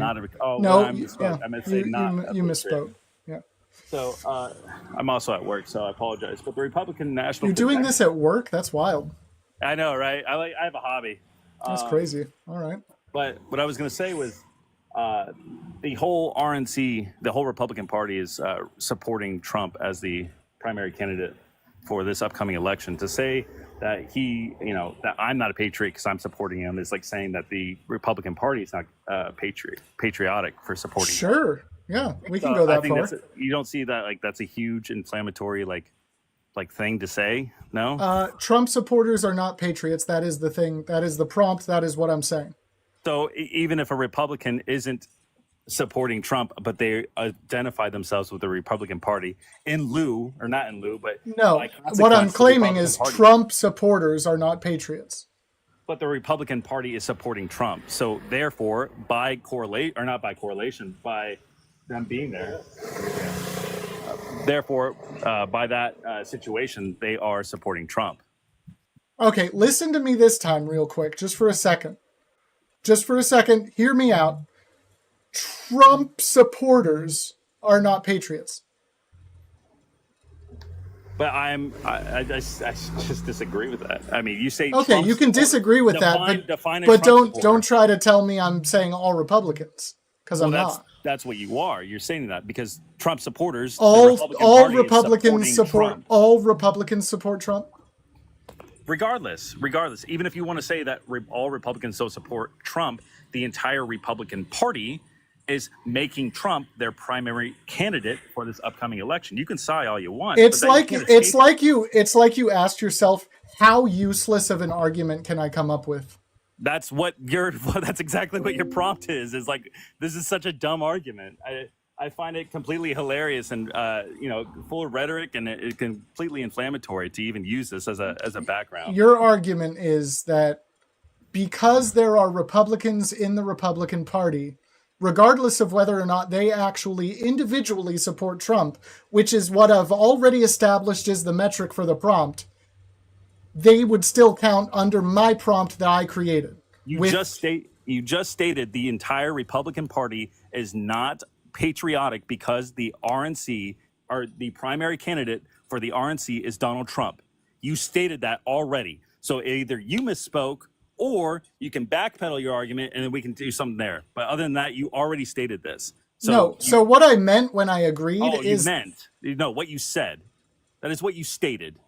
No, I meant to say you misspoke. Yeah. So I'm also at work, so I apologize. But the Republican National... You're doing this at work? That's wild. I know, right? I have a hobby. That's crazy. All right. But what I was going to say was the whole RNC, the whole Republican Party is supporting Trump as the primary candidate for this upcoming election. To say that that I'm not a patriot because I'm supporting him is like saying that the Republican Party is not patriotic for supporting him. Sure. Yeah, we can go that far. You don't see that that's a huge inflammatory like thing to say, no? Trump supporters are not patriots. That is the thing. That is the prompt. That is what I'm saying. So even if a Republican isn't supporting Trump, but they identify themselves with the Republican Party in lieu, or not in lieu, but no, what I'm claiming is Trump supporters are not patriots. But the Republican Party is supporting Trump. So therefore, by them being there, therefore, by that situation, they are supporting Trump. Okay, listen to me this time real quick, just for a second. just for a second, hear me out. Trump supporters are not patriots. But I just disagree with that. I mean, you say Okay, Trump you can support- disagree with define that, a but Trump don't supporter. try to tell me I'm saying all Republicans, because I'm That's not. that's what you are. You're saying that because Trump supporters, the All Republican Party is Republicans supporting support Trump. all Republicans support Trump. Regardless, even if you want to say that all Republicans so support Trump, the entire Republican Party is making Trump their primary candidate for this upcoming election. You can sigh all you want. It's but then like you can't escape it's like you asked yourself, how useless of an argument can I come up with? That's that's exactly what your prompt is. Is like, this is such a dumb argument. I find it completely hilarious and full of rhetoric, and it's completely inflammatory to even use this as a background. Your argument is that because there are Republicans in the Republican Party, regardless of whether or not they actually individually support Trump, which is what I've already established is the metric for the prompt, they would still count under my prompt that I created. You just stated the entire Republican Party is not patriotic because the RNC, or the primary candidate for the RNC, is Donald Trump. You stated that already. So either you misspoke or you can backpedal your argument and then we can do something there. But other than that, you already stated this. So what I meant when I agreed is... what you said. That is what you stated.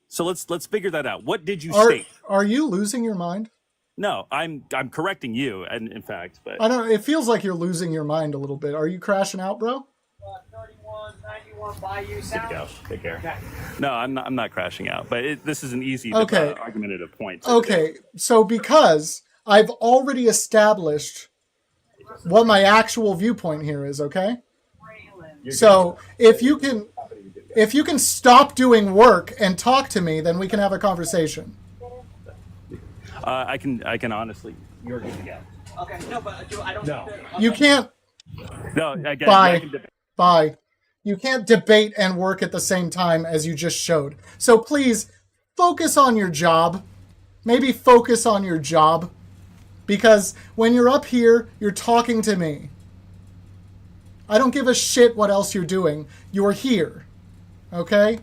So let's figure that out. What did you state? Are you losing your mind? No, I'm correcting you, and in fact, but I don't know. It feels like you're losing your mind a little bit. Are you crashing out, bro? 3191 Bayou Sound. go. Take care. Okay. No, I'm not crashing out. But this is an easy argumentative point. Okay, so because I've already established what my actual viewpoint here is, okay? So if you can stop doing work and talk to me, then we can have a conversation. I can honestly. You're good to go. Okay, no, but I don't. No. You can't. No, I get. I can debate. Bye. You can't debate and work at the same time as you just showed. So please focus on your job. Maybe focus on your job. Because when you're up here, you're talking to me. I don't give a shit what else you're doing. You're here. Okay?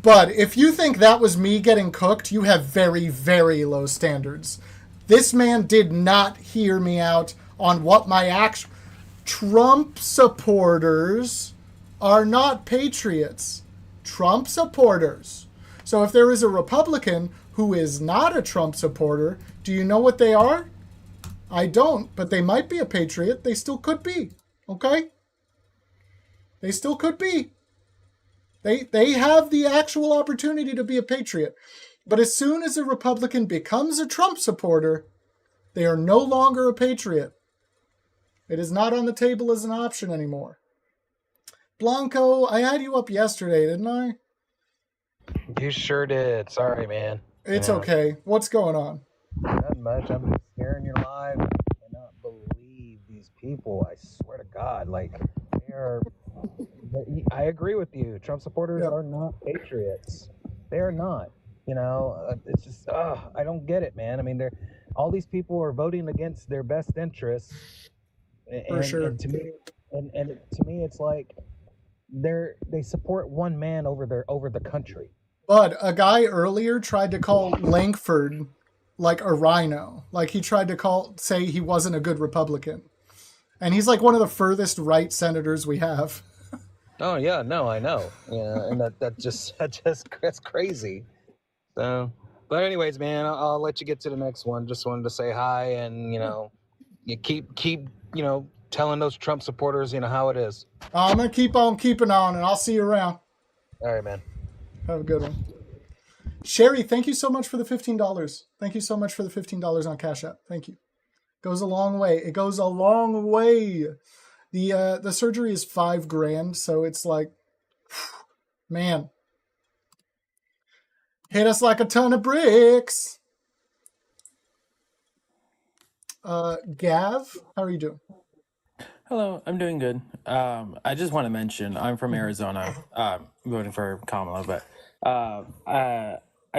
But if you think that was me getting cooked, you have very, very low standards. This man did not hear me out on what my actual... Trump supporters are not patriots. Trump supporters. So if there is a Republican who is not a Trump supporter, do you know what they are? I don't, but they might be a patriot. They still could be. Okay? They still could be. They have the actual opportunity to be a patriot. But as soon as a Republican becomes a Trump supporter, they are no longer a patriot. It is not on the table as an option anymore. Blanco, I had you up yesterday, didn't I? You sure did. Sorry, man. It's okay. What's going on? Not much. I'm just hearing your live. I cannot believe these people. I swear to God. Like, they are... I agree with you. Trump supporters are not patriots. They are not. You know, it's just, I don't get it, man. I mean, all these people are voting against their best interests. For sure. And to me, it's like they support one man over the country. But a guy earlier tried to call Langford like a rhino. Like he tried to say he wasn't a good Republican. And he's like one of the furthest right senators we have. Oh yeah, no, I know. Yeah, and that's crazy. So, but anyways, man, I'll let you get to the next one. Just wanted to say hi, and you keep telling those Trump supporters how it is. I'm gonna keep on keeping on, and I'll see you around. All right, man. Have a good one. Sherry, thank you so much for the $15. Thank you so much for the $15 on Cash App. Thank you. Goes a long way. It goes a long way. The surgery is $5,000, so it's like, man, hit us like a ton of bricks. Gav, how are you doing? Hello, I'm doing good. I just want to mention I'm from Arizona, voting for Kamala, but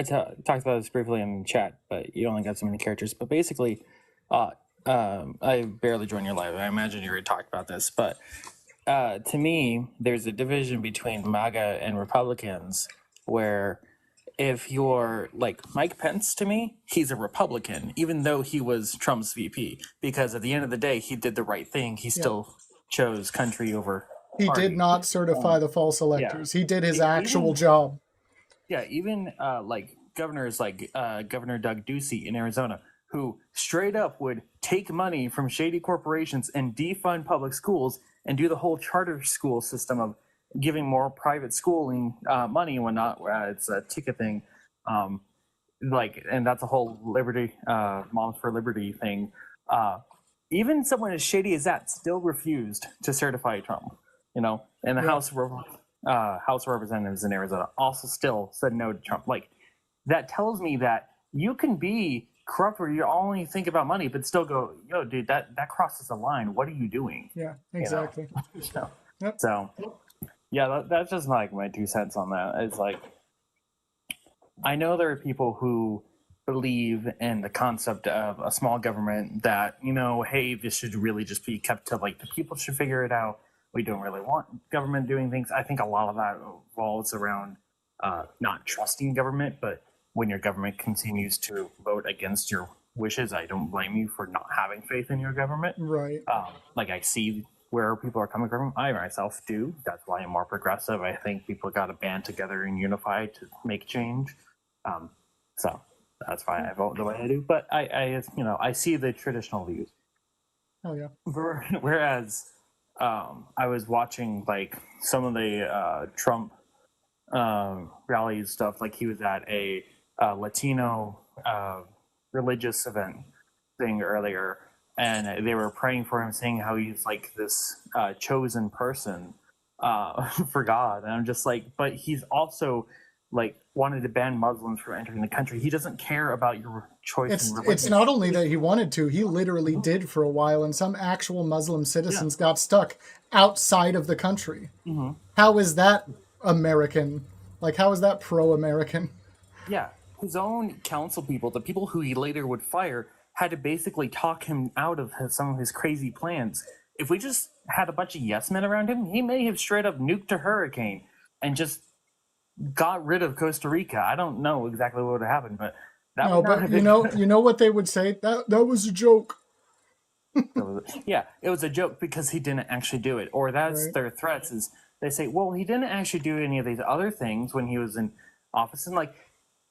talked about this briefly in the chat, but you only got so many characters. But basically, I barely joined your live. I imagine you already talked about this, but to me, there's a division between MAGA and Republicans where if you're like Mike Pence, to me, he's a Republican, even though he was Trump's VP, because at the end of the day, he did the right thing. He still chose country over He party. did not certify the false electors. He did his actual job. Yeah, even like governors like Governor Doug Ducey in Arizona, who straight up would take money from shady corporations and defund public schools and do the whole charter school system of giving more private schooling money and whatnot. It's a ticket thing. And that's a whole liberty, Moms for Liberty thing. Even someone as shady as that still refused to certify Trump, and the House of Representatives in Arizona also still said no to Trump. Like, that tells me that you can be corrupt where you only think about money, but still go, yo, dude, that crosses the line. What are you doing? Yeah, exactly. So yeah, that's just like my 2 cents on that. It's like, I know there are people who believe in the concept of a small government that, hey, this should really just be kept to like the people should figure it out. We don't really want government doing things. I think a lot of that revolves around not trusting government, but when your government continues to vote against your wishes, I don't blame you for not having faith in your government. Right. Like, I see where people are coming from. I myself do. That's why I'm more progressive. I think people got to band together and unify to make change. So that's why I vote the way I do. But I see the traditional views. Oh yeah. Whereas I was watching like some of the Trump rallies stuff. Like, he was at a Latino religious event thing earlier, and they were praying for him, saying how he's like this chosen person for God. And I'm just like, but he's also like wanted to ban Muslims from entering the country. He doesn't care about your choice in religion. It's not only that he wanted to, he literally did for a while, and some actual Muslim citizens got stuck outside of the country. Mm-hmm. How is that American? Like, how is that pro-American? Yeah, his own council people, the people who he later would fire, had to basically talk him out of some of his crazy plans. If we just had a bunch of yes men around him, he may have straight up nuked a hurricane and just got rid of Costa Rica. I don't know exactly what would have happened, but that No, would not but have you been... know what they would say? That was a joke. Yeah, it was a joke because he didn't actually do it. Or that's Right. their threats, is they say, well, he didn't actually do any of these other things when he was in office. And like,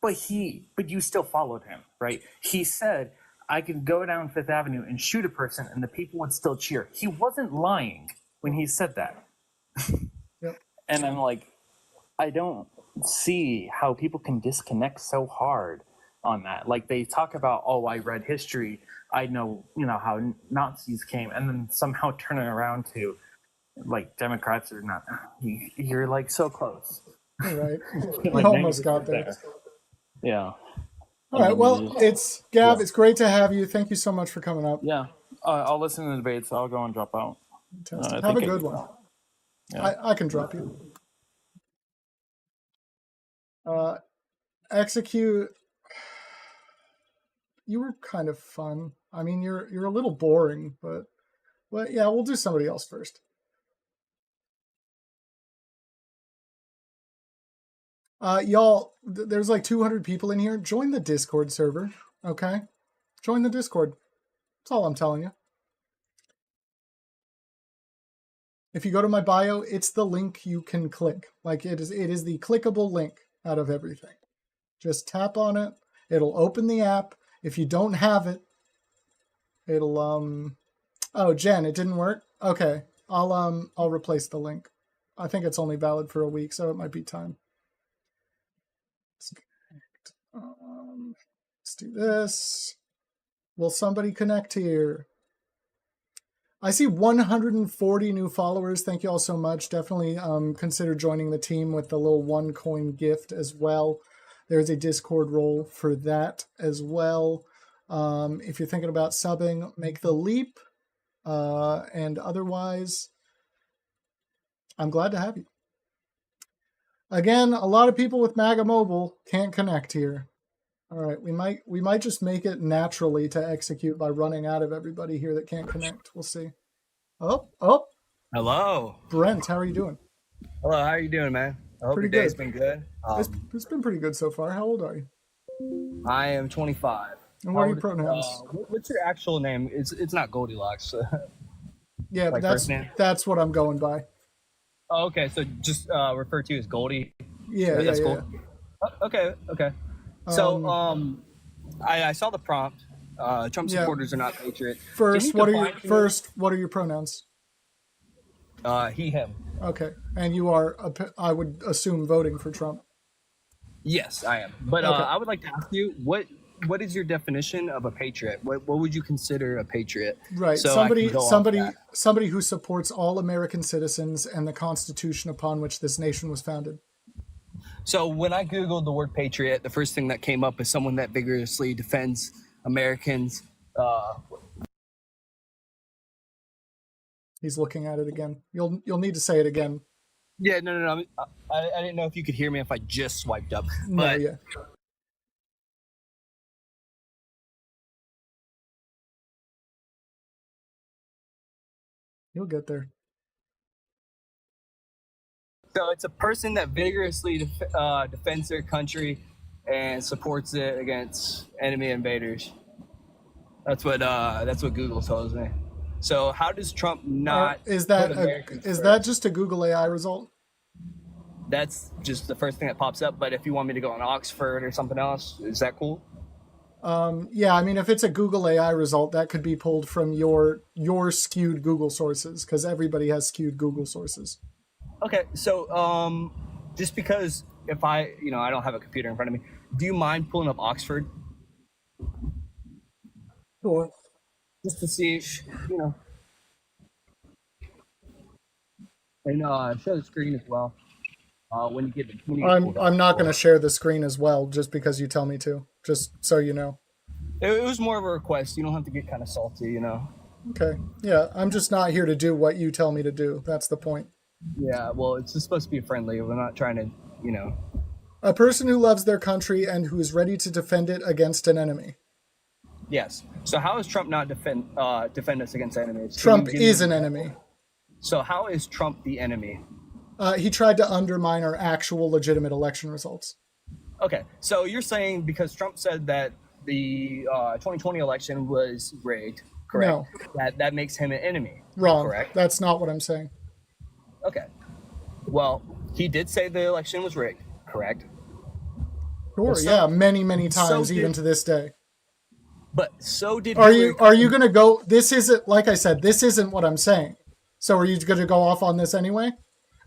but you still followed him, right? He said, I could go down Fifth Avenue and shoot a person and the people would still cheer. He wasn't lying when he said that. Yep. And I'm like, I don't see how people can disconnect so hard on that. Like, they talk about, oh, I read history, I know, how Nazis came, and then somehow turn it around to like Democrats are not. You're like so close. Right. Like, You almost got there. Yeah. All right. Well, it's Gab. It's great to have you. Thank you so much for coming up. Yeah. I'll listen to the debates. I'll go and drop out. Have a good one. Yeah. I can drop you. Execute. You were kind of fun. I mean, you're a little boring, but yeah, we'll do somebody else first. Y'all, there's like 200 people in here. Join the Discord server, okay? Join the Discord. That's all I'm telling you. If you go to my bio, it's the link you can click. Like, it is the clickable link out of everything. Just tap on it. It'll open the app. If you don't have it, it'll oh, Jen, it didn't work? Okay. I'll replace the link. I think it's only valid for a week, so it might be time. Let's do this. Will somebody connect here? I see 140 new followers. Thank you all so much. Definitely consider joining the team with the little $1 gift as well. There's a Discord role for that as well. If you're thinking about subbing, make the leap. And otherwise, I'm glad to have you. Again, a lot of people with MAGA Mobile can't connect here. All right, we might just make it naturally to execute by running out of everybody here that can't connect. We'll see. Oh. Hello. Brent, how are you doing? Hello, how are you doing, man? I hope Pretty your day's good. been good. It's been pretty good so far. How old are you? I am 25. And what are your pronouns? What's your actual name? It's not Goldilocks. Yeah, like but first name? that's what I'm going by. Oh, okay, so just refer to you as Goldie. Yeah, That's yeah, cool. Okay. So I saw the prompt. Trump supporters are not patriot. First, what are your pronouns? He, him. Okay, and you are, I would assume, voting for Trump. Yes, I am. But Okay. I would like to ask you, what is your definition of a patriot? What would you consider a patriot? Right, So I can go off that. somebody who supports all American citizens and the Constitution upon which this nation was founded. So when I Googled the word patriot, the first thing that came up is someone that vigorously defends Americans. He's looking at it again. You'll need to say it again. Yeah, no. I didn't know if you could hear me if I just swiped up. No, But yeah. You'll get there. So it's a person that vigorously defends their country and supports it against enemy invaders. That's what Google tells me. So how does Trump not? Is put Americans first? that just a Google AI result? That's just the first thing that pops up. But if you want me to go on Oxford or something else, is that cool? Yeah, I mean, if it's a Google AI result, that could be pulled from your skewed Google sources, because everybody has skewed Google sources. Okay, so just because if I don't have a computer in front of me, do you mind pulling up Oxford? Sure. Just to see, and show the screen as well. When you get I'm not going to share the screen as well, just because you tell me to. Just so you know. It was more of a request. You don't have to get kind of salty, Okay. Yeah, I'm just not here to do what you tell me to do. That's the point. Yeah, well, it's just supposed to be friendly. We're not trying to, A person who loves their country and who is ready to defend it against an enemy. Yes. So how is Trump not defend us against enemies? Trump is an enemy. So how is Trump the enemy? He tried to undermine our actual legitimate election results. Okay, so you're saying because Trump said that the 2020 election was rigged, correct? No. That makes him an enemy. Wrong. Correct. That's not what I'm saying. Okay. Well, he did say the election was rigged, correct? Sure. Well, Yeah, many times, so even to this day. But so did. Are you going to go? This isn't, like I said, this isn't what I'm saying. So are you going to go off on this anyway?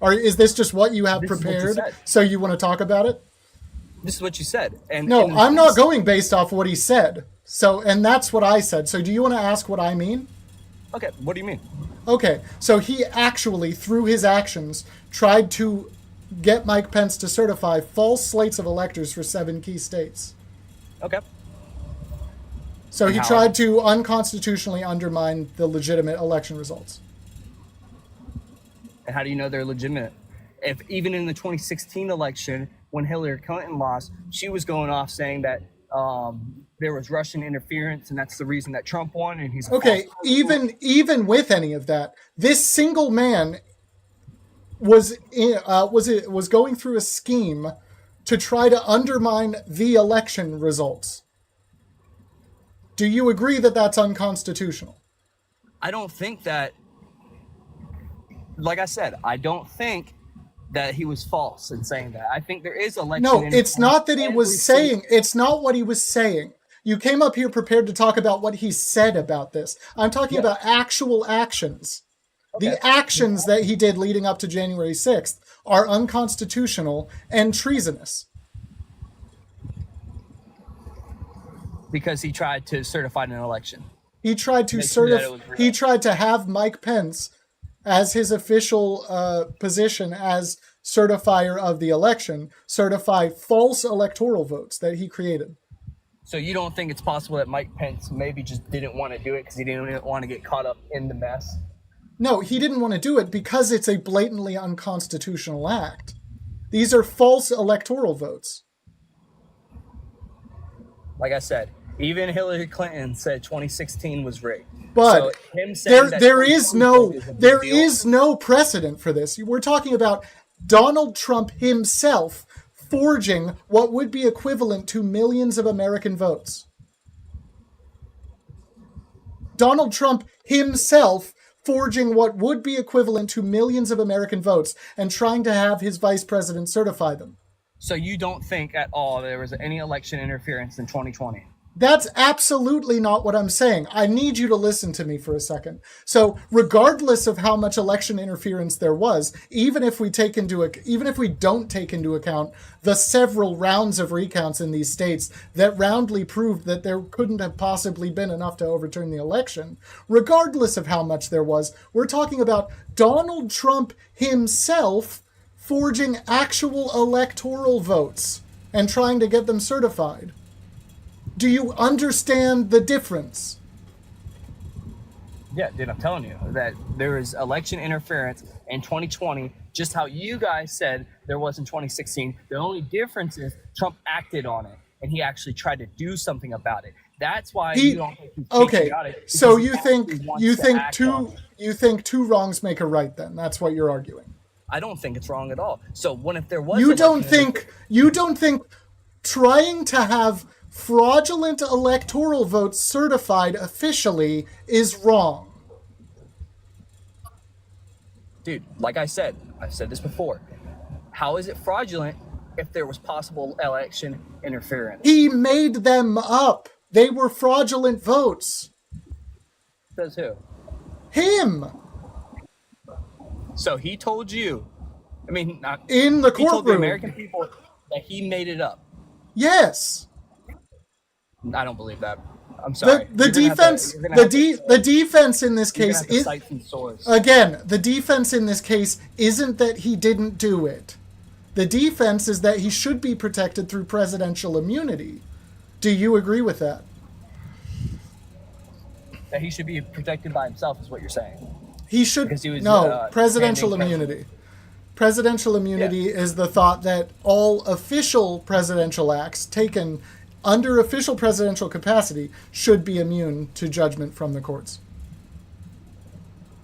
Or is this just what you have prepared? So you want to talk about it? This is what you said. And no, I'm not going based off what he said. So, and that's what I said. So do you want to ask what I mean? Okay, what do you mean? Okay, so he actually, through his actions, tried to get Mike Pence to certify false slates of electors for 7 key states. Okay. So he tried to unconstitutionally undermine the legitimate election results. And how do you know they're legitimate? If even in the 2016 election, when Hillary Clinton lost, she was going off saying that there was Russian interference, and that's the reason that Trump won. And he's okay. Even with any of that, this single man was going through a scheme to try to undermine the election results. Do you agree that that's unconstitutional? I don't think that. Like I said, I don't think that he was false in saying that. I think there is election. No, it's not that he was saying. It's not what he was saying. You came up here prepared to talk about what he said about this. I'm talking about actual actions. Okay. The actions that he did leading up to January 6th are unconstitutional and treasonous. Because he tried to certify an election. He tried to He tried to have Mike Pence as his official position as certifier of the election, certify false electoral votes that he created. So you don't think it's possible that Mike Pence maybe just didn't want to do it because he didn't want to get caught up in the mess? No, he didn't want to do it because it's a blatantly unconstitutional act. These are false electoral votes. Like I said, even Hillary Clinton said 2016 was rigged. But so him saying there is no deal, precedent for this. We're talking about Donald Trump himself forging what would be equivalent to millions of American votes. Donald Trump himself forging what would be equivalent to millions of American votes and trying to have his vice president certify them. So you don't think at all there was any election interference in 2020? That's absolutely not what I'm saying. I need you to listen to me for a second. So, regardless of how much election interference there was, even if we don't take into account the several rounds of recounts in these states that roundly proved that there couldn't have possibly been enough to overturn the election, regardless of how much there was, we're talking about Donald Trump himself forging actual electoral votes and trying to get them certified. Do you understand the difference? Yeah, dude, I'm telling you that there is election interference in 2020, just how you guys said there was in 2016. The only difference is Trump acted on it, and he actually tried to do something about it. That's why you don't think he's patriotic. So you think two wrongs make a right? Then that's what you're arguing. I don't think it's wrong at all. So when if there was, you don't think trying to have fraudulent electoral votes certified officially is wrong? Dude, like I've said this before. How is it fraudulent if there was possible election interference? He made them up. They were fraudulent votes. Says who? Him. So he told you, in the he told the courtroom, American people that he made it up. Yes. I don't believe that. I'm sorry. The defense in this case is, again, the defense in this case isn't that he didn't do it. The defense is that he should be protected through presidential immunity. Do you agree with that? That he should be protected by himself is what you're saying. He should presidential immunity. Presidential immunity is the thought that all official presidential acts taken under official presidential capacity should be immune to judgment from the courts.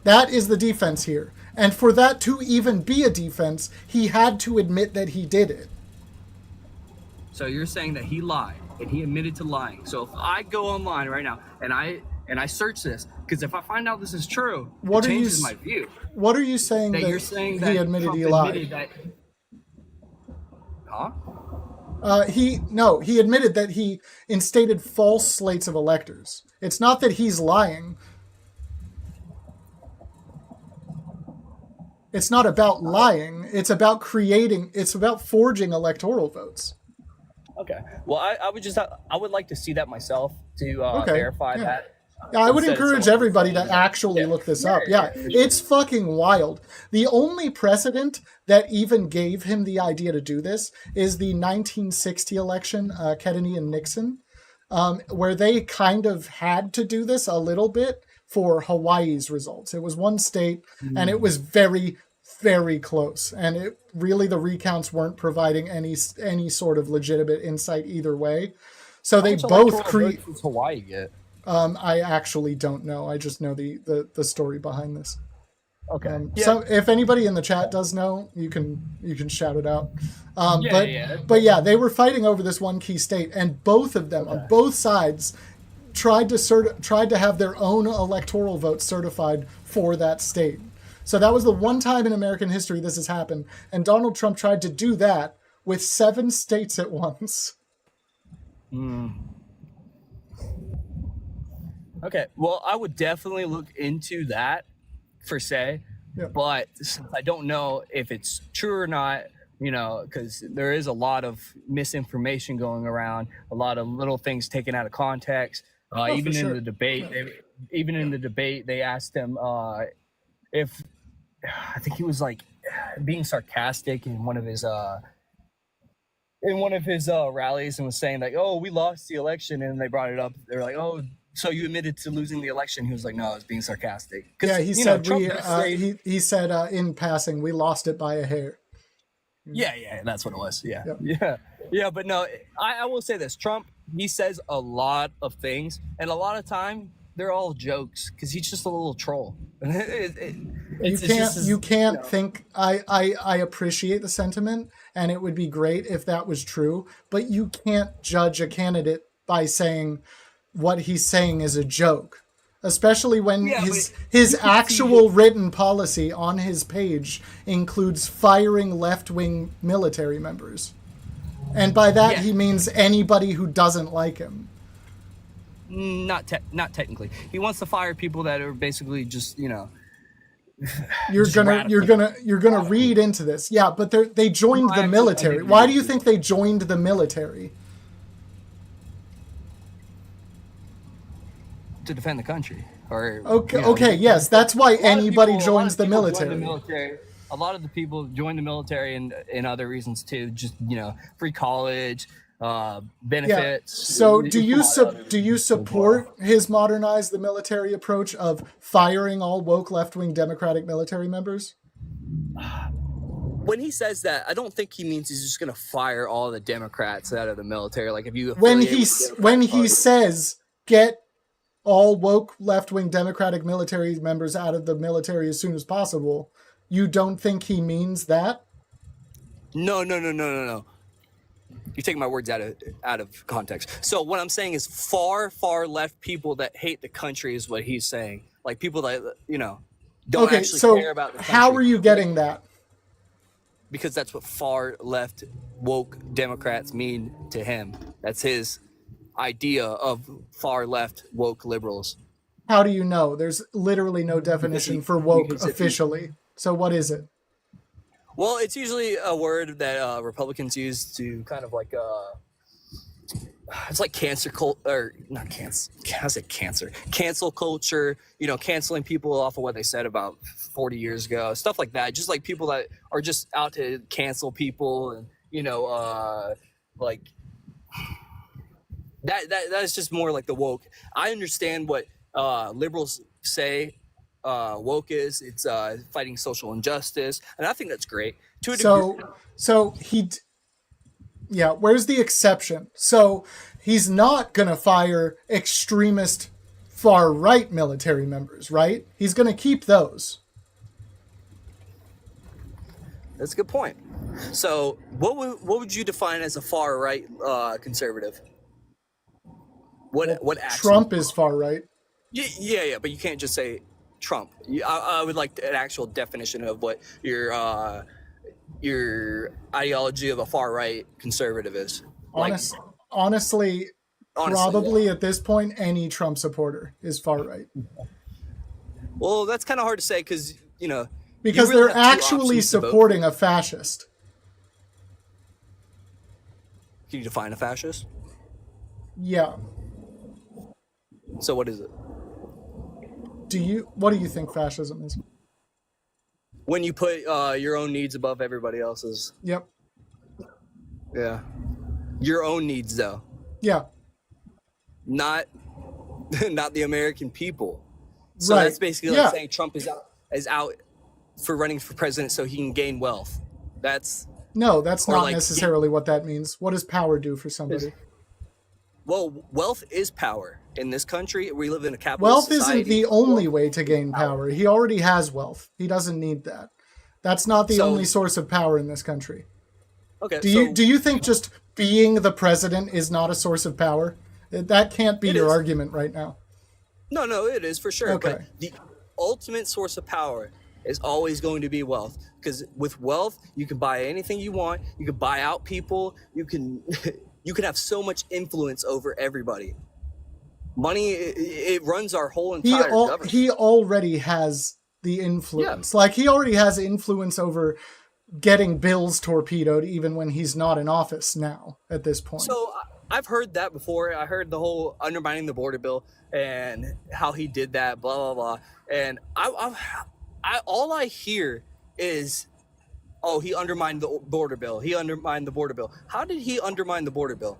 That is the defense here. And for that to even be a defense, he had to admit that he did it. So you're saying that he lied and he admitted to lying. So if I go online right now and I search this, because if I find out this is true, it changes my view. What are you saying that you're saying he admitted Trump he lied? He admitted that he instated false slates of electors. It's not that he's lying. It's not about lying. It's about forging electoral votes. Okay. Well, I would like to see that myself to verify that. Yeah, I would encourage everybody to actually look this up. Yeah, it's fucking wild. The only precedent that even gave him the idea to do this is the 1960 election, Kennedy and Nixon, where they kind of had to do this a little bit for Hawaii's results. It was one state, and it was very, very close. And the recounts weren't providing any sort of legitimate insight either way. So they both create. Hawaii get? I actually don't know. I just know the story behind this. Okay. So if anybody in the chat does know, you can shout it out. But they were fighting over this one key state, and both of them on both sides tried to have their own electoral votes certified for that state. So that was the one time in American history this has happened, and Donald Trump tried to do that with 7 states at once. Okay, well, I would definitely look into that, per se, but since I don't know if it's true or not, because there is a lot of misinformation going around, a lot of little things taken out of context. Even in the debate, they asked him if I think he was like being sarcastic in one of his rallies and was saying like, "Oh, we lost the election," and they brought it up. They're like, "Oh, so you admitted to losing the election?" He was like, "No, I was being sarcastic." Yeah, he said he said in passing, we lost it by a hair. Yeah, that's what it was. Yeah, Yep. yeah. But no, I will say this: Trump, he says a lot of things, and a lot of time they're all jokes because he's just a little troll. You can't think. I appreciate the sentiment, and it would be great if that was true. But you can't judge a candidate by saying what he's saying is a joke, especially when his actual written policy on his page includes firing left-wing military members, and by that he means anybody who doesn't like him. Not technically. He wants to fire people that are basically just You're gonna read into this. Yeah, but they joined the military. Why do you think they joined the military? To defend the country. Or okay, yes, that's why anybody joins the military. A lot of the people join the military and other reasons too. Just free college, benefits. Yeah. So do you support his modernize the military approach of firing all woke left-wing Democratic military members? When he says that, I don't think he means he's just going to fire all the Democrats out of the military. Like if you when he says get all woke left-wing Democratic military members out of the military as soon as possible, you don't think he means that? No. You're taking my words out of context. So what I'm saying is far left people that hate the country is what he's saying. Like people that don't actually care about the country. How are you getting that? Because that's what far left woke Democrats mean to him. That's his idea of far left woke liberals. How do you know? There's literally no definition for woke officially. So what is it? Well, it's usually a word that Republicans use to kind of like it's like cancel culture, canceling people off of what they said about 40 years ago, stuff like that. Just like people that are just out to cancel people and like that's just more like the woke. I understand what liberals say woke is. It's fighting social injustice, and I think that's great. Where's the exception? So he's not gonna fire extremist far right military members, right? He's gonna keep those. That's a good point. So what would you define as a far right conservative? What action? Trump is far right. Yeah, but you can't just say Trump. I would like an actual definition of what your ideology of a far right conservative is. Honestly, probably at this point, any Trump supporter is far right. Well, that's kind of hard to say because because they're actually supporting a fascist. Can you define a fascist? Yeah. So what is it? What do you think fascism is? When you put your own needs above everybody else's. Yep. Yeah. Your own needs, though. Yeah. Not the American people. So that's basically like saying Trump is out for running for president so he can gain wealth. That's not necessarily what that means. What does power do for somebody? Well, wealth is power. In this country, we live in a capitalist society. Wealth isn't the only way to gain power. He already has wealth. He doesn't need that. That's not the only source of power in this country. Okay. Do you think just being the president is not a source of power? That can't be your argument right now. No, it is for sure. Okay. But the ultimate source of power is always going to be wealth. Because with wealth, you can buy anything you want. You can buy out people. You can have so much influence over everybody. Money, it runs our whole entire government. He already has the influence. Yeah. Like, he already has influence over getting bills torpedoed even when he's not in office now at this point. So I've heard that before. I heard the whole undermining the border bill and how he did that, blah, blah, blah. And all I hear is, oh, he undermined the border bill. He undermined the border bill. How did he undermine the border bill?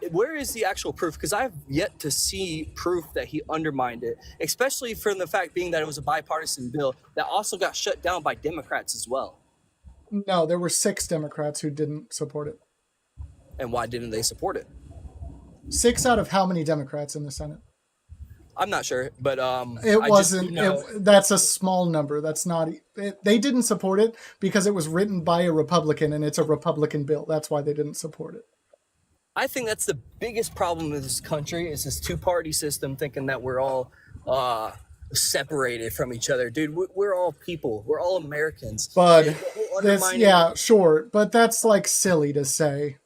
Where is the actual proof? Because I've yet to see proof that he undermined it, especially from the fact being that it was a bipartisan bill that also got shut down by Democrats as well. No, there were 6 Democrats who didn't support it. And why didn't they support it? 6 out of how many Democrats in the Senate? I'm not sure, but It I wasn't. Just, you know, That's a small number. That's not. They didn't support it because it was written by a Republican and it's a Republican bill. That's why they didn't support it. I think that's the biggest problem with this country is this two-party system, thinking that we're all separated from each other. Dude, we're all people. We're all Americans. But Undermining- yeah, sure. But that's like silly to say.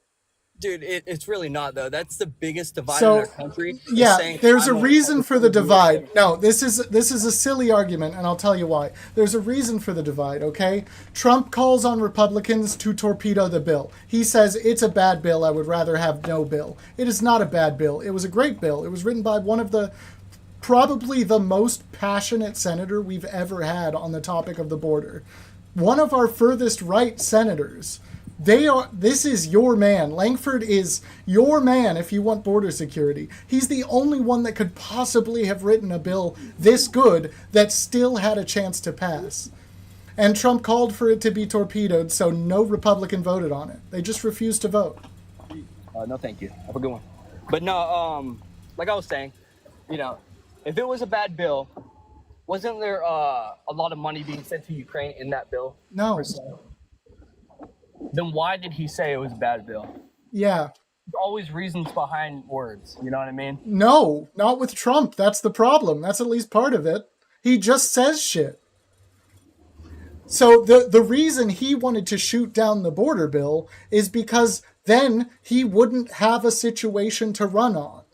Dude, it's really not though. That's the biggest divide So, in our country. is yeah, saying, there's a I'm reason for the Republican, divide. No, this is a silly argument, and I'll tell you why. There's a reason for the divide, okay? Trump calls on Republicans to torpedo the bill. He says, it's a bad bill, I would rather have no bill. It is not a bad bill. It was a great bill. It was written by one of the, probably the most passionate senator we've ever had on the topic of the border. One of our furthest right senators. This is your man. Langford is your man if you want border security. He's the only one that could possibly have written a bill this good that still had a chance to pass. And Trump called for it to be torpedoed, so no Republican voted on it. They just refused to vote. No, thank you. Have a good one. But no, like I was saying, you know, if it was a bad bill, wasn't there a lot of money being sent to Ukraine in that bill? No. Then why did he say it was a bad bill? Yeah. There's always reasons behind words. You know what I mean? No, not with Trump. That's the problem. That's at least part of it. He just says shit. So the reason he wanted to shoot down the border bill is because then he wouldn't have a situation to run on.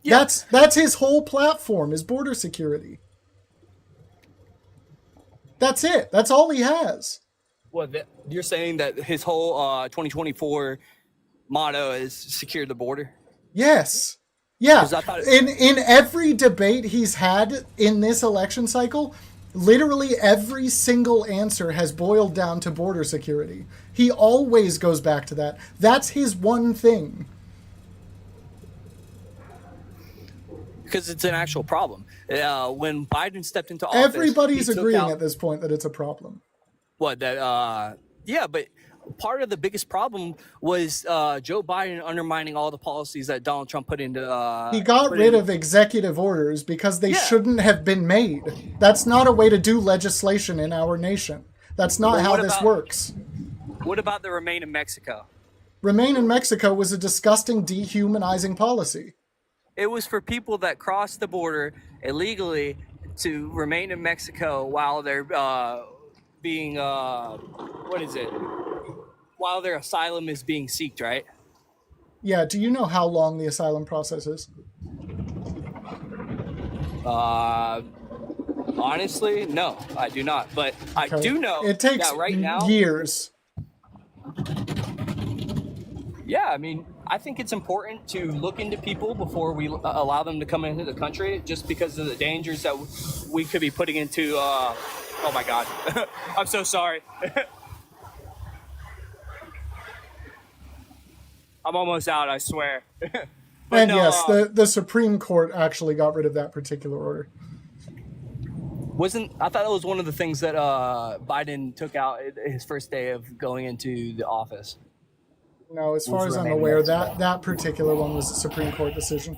Yeah. That's his whole platform, is border security. That's it. That's all he has. Well, you're saying that his whole 2024 motto is secure the border? Yes. Yeah. 'Cause I thought In every debate he's had in this election cycle, literally every single answer has boiled down to border security. He always goes back to that. That's his one thing. Because it's an actual problem. When Biden stepped into office, Everybody's he took agreeing out- at this point that it's a problem. What that? Yeah, but part of the biggest problem was Joe Biden undermining all the policies that Donald Trump put into. He got rid of executive orders because they shouldn't have been made. That's not a way to do legislation in our nation. That's not Well, how what this about- works. What about the Remain in Mexico? Remain in Mexico was a disgusting, dehumanizing policy. It was for people that crossed the border illegally to remain in Mexico while they're being while their asylum is being sought, right? Yeah, do you know how long the asylum process is? Honestly, no, I do not. But I Okay. do know It takes that right now. years. Yeah, I mean, I think it's important to look into people before we allow them to come into the country, just because of the dangers that we could be putting into. Oh my God, I'm so sorry. I'm almost out, I swear. But And no, yes, the Supreme Court actually got rid of that particular order. I thought that was one of the things that Biden took out his first day of going into the office. No, as far Was as I'm Remain in aware, Mexico. that particular one was a Supreme Court decision.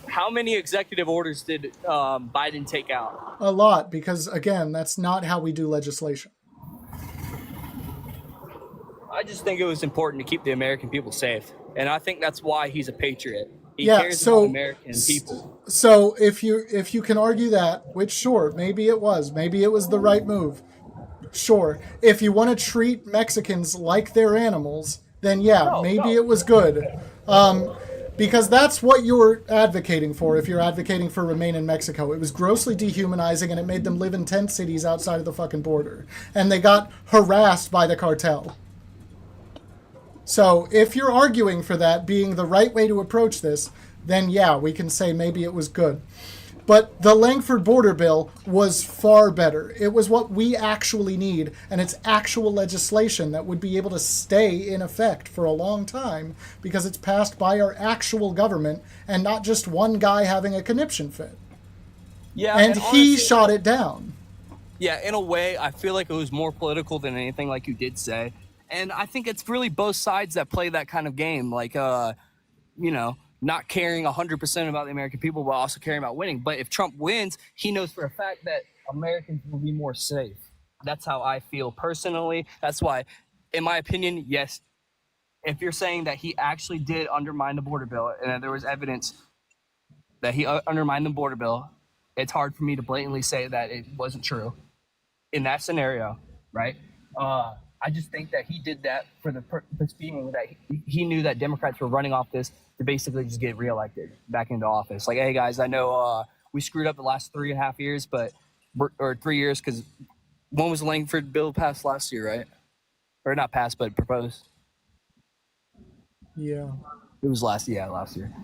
How many executive orders did Biden take out? A lot, because again, that's not how we do legislation. I just think it was important to keep the American people safe, and I think that's why he's a patriot. He Yeah, cares so- about American people. So if you can argue that, which sure, maybe it was the right move. Sure. If you want to treat Mexicans like they're animals, then yeah, maybe it was good. Because that's what you're advocating for if you're advocating for Remain in Mexico. It was grossly dehumanizing and it made them live in tent cities outside of the fucking border. And they got harassed by the cartel. So if you're arguing for that being the right way to approach this, then yeah, we can say maybe it was good. But the Langford border bill was far better. It was what we actually need, and it's actual legislation that would be able to stay in effect for a long time because it's passed by our actual government and not just one guy having a conniption fit. Yeah, And he honestly, shot it down. Yeah, in a way, I feel like it was more political than anything, like you did say. And I think it's really both sides that play that kind of game, like, not caring 100% about the American people, but also caring about winning. But if Trump wins, he knows for a fact that Americans will be more safe. That's how I feel personally. That's why, in my opinion, yes, if you're saying that he actually did undermine the border bill and that there was evidence that he undermined the border bill, it's hard for me to blatantly say that it wasn't true in that scenario, right? I just think that he did that for the purpose being that he knew that Democrats were running off this to basically just get reelected back into office. Like, hey guys, I know we screwed up the last 3.5 years, or 3 years, because when was the Langford bill passed last year, right? Or not passed, but proposed. Yeah. It was last year.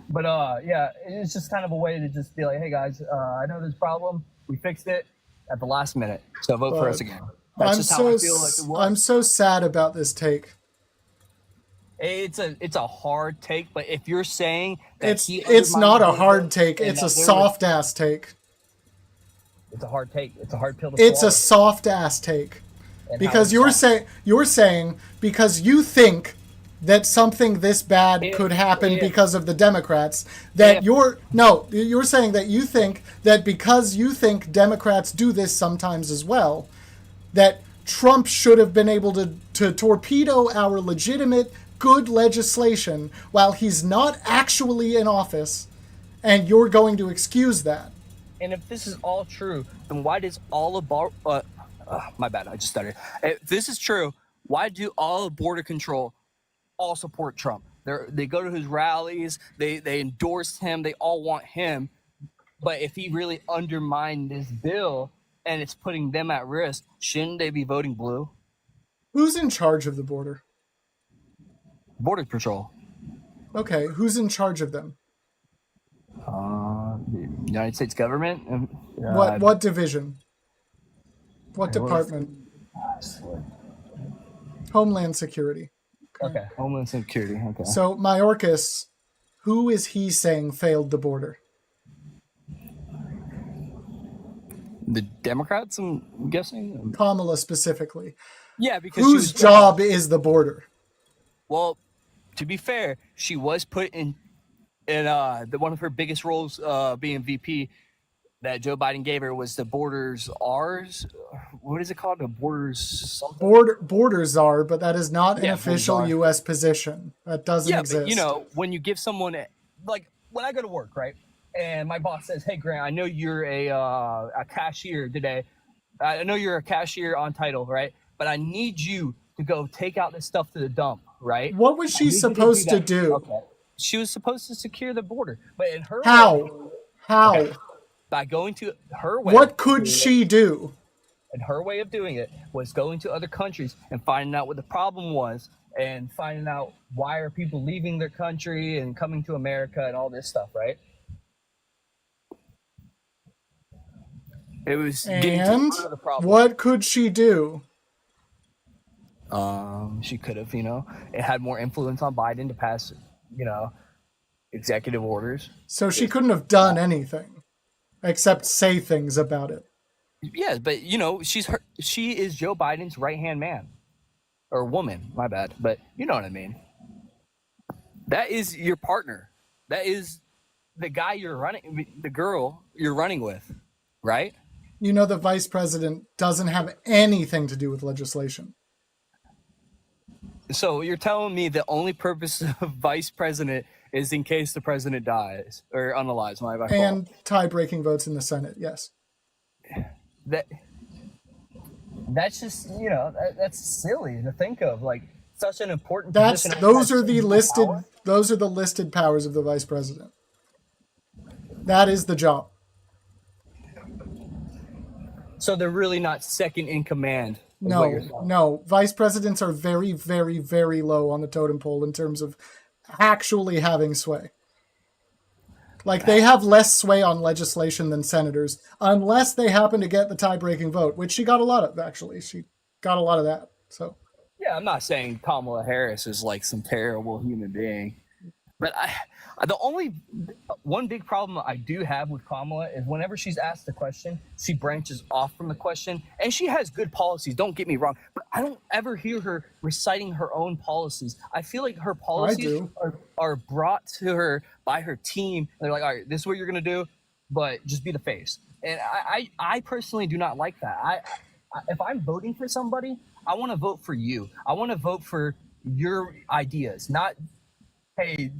But yeah, it's just kind of a way to just be like, hey guys, I know there's a problem. We fixed it at the last minute. So vote for us again. That's just how I feel like it was. I'm so sad about this take. It's a hard take, but if you're saying that it's not a hard take, it's a soft ass take. It's a hard take. It's a hard pill to swallow. It's a soft ass take. Because you're saying because you think that something this bad could happen because of the Democrats, that you're saying that you think that because you think Democrats do this sometimes as well, that Trump should have been able to torpedo our legitimate good legislation while he's not actually in office, and you're going to excuse that. And if this is all true, then why does all about my bad, I just stuttered. If this is true, why do all of border control all support Trump? They go to his rallies, they endorse him, they all want him. But if he really undermined this bill and it's putting them at risk, shouldn't they be voting blue? Who's in charge of the border? Border Patrol. Okay, who's in charge of them? The United States government. What division? What department? Homeland Security. Okay, Homeland Security. Okay. So Mayorkas, who is he saying failed the border? The Democrats, I'm guessing. Kamala specifically. Yeah, because whose job is the border? Well, to be fair, she was put in one of her biggest roles, being VP, that Joe Biden gave her was the borders ours. What is it called? The borders something? Borders are, but that is not an official U.S. position. That doesn't exist. But, when you give someone, like when I go to work, right, and my boss says, "Hey, Grant, I know you're a cashier today. I know you're a cashier on title, right? But I need you to go take out this stuff to the dump, right?" What was she supposed to do? Okay. She was supposed to secure the border, but in her how? Okay. By going to her way. What could she do? And her way of doing it was going to other countries and finding out what the problem was and finding out why are people leaving their country and coming to America and all this stuff, right? It was getting to the root of the problem. What could she do? She could have, it had more influence on Biden to pass, executive orders. So she couldn't have done anything except say things about it. Yeah, but she is Joe Biden's right-hand man or woman, my bad, but you know what I mean. That is your partner. That is the guy the girl you're running with, right? The vice president doesn't have anything to do with legislation. So you're telling me the only purpose of vice president is in case the president dies or unalives, my bad. And tie-breaking votes in the Senate, yes. That's just that's silly to think of, like such an important position. Those are the listed powers of the vice president. That is the job. So they're really not second in command. No. Vice presidents are very, very, very low on the totem pole in terms of actually having sway. Like, they have less sway on legislation than senators, unless they happen to get the tie-breaking vote, which she got a lot of, actually. She got a lot of that. So yeah, I'm not saying Kamala Harris is like some terrible human being. But the only one big problem I do have with Kamala is whenever she's asked a question, she branches off from the question, and she has good policies. Don't get me wrong, but I don't ever hear her reciting her own policies. I feel like her policies are brought to her by her team. And they're like, all right, this is what you're gonna do, but just be the face. And I personally do not like that. If I'm voting for somebody, I want to vote for you. I want to vote for your ideas, not hey,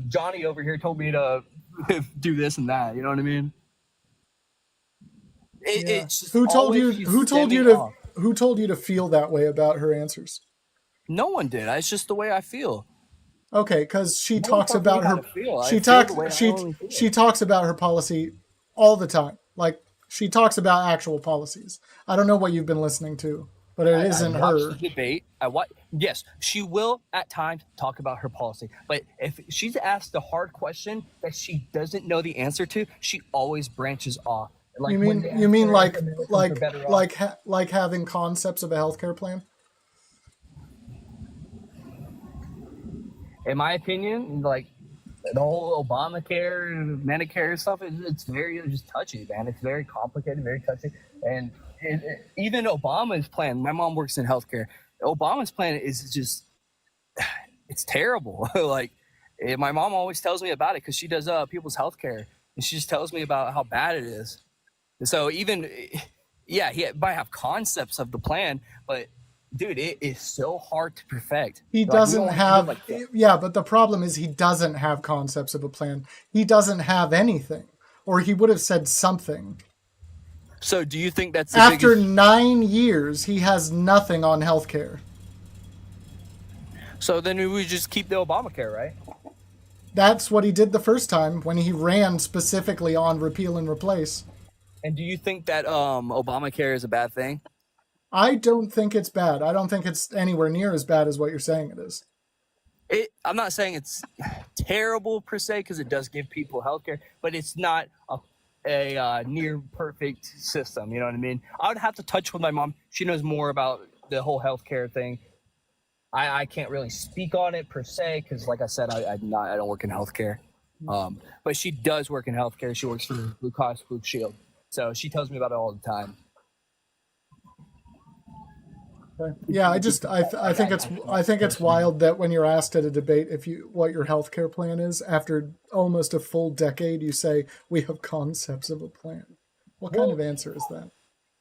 Johnny over here told me to do this and that. You know what I mean? It's just Who told you? always Who told you stemming to? off. Who told you to feel that way about her answers? No one did. It's just the way I feel. Okay, because she No one talks told me about how her. to feel. I She feel talks. the way I She only feel. she talks about her policy all the time. Like she talks about actual policies. I don't know what you've been listening to, but it isn't I watched her. the debate. Yes, she will at times talk about her policy, but if she's asked a hard question that she doesn't know the answer to, she always branches off. Like You when mean they you ask mean her like if Americans are like better off. like like having concepts of a healthcare plan? In my opinion, like the whole Obamacare and Medicare stuff, it's very just touchy, man. It's very complicated, very touchy. And even Obama's plan, my mom works in healthcare. Obama's plan is just, it's terrible. Like, my mom always tells me about it because she does people's healthcare. And she just tells me about how bad it is. And so even, yeah, he might have concepts of the plan, but dude, it is so hard to perfect. He Like, we doesn't only do have. like that. Yeah, but the problem is he doesn't have concepts of a plan. He doesn't have anything, or he would have said something. So do you think that's the After biggest... 9 years, he has nothing on healthcare. So then we would just keep the Obamacare, right? That's what he did the first time when he ran specifically on repeal and replace. And do you think that Obamacare is a bad thing? I don't think it's bad. I don't think it's anywhere near as bad as what you're saying it is. I'm not saying it's terrible per se because it does give people healthcare, but it's not a near perfect system. You know what I mean? I would have to touch with my mom. She knows more about the whole healthcare thing. I can't really speak on it per se because, like I said, I don't work in healthcare. But she does work in healthcare. She works for Blue Cross Blue Shield, so she tells me about it all the time. Yeah, I think it's wild that when you're asked at a debate what your healthcare plan is, after almost a full decade, you say we have concepts of a plan. What kind of answer is that?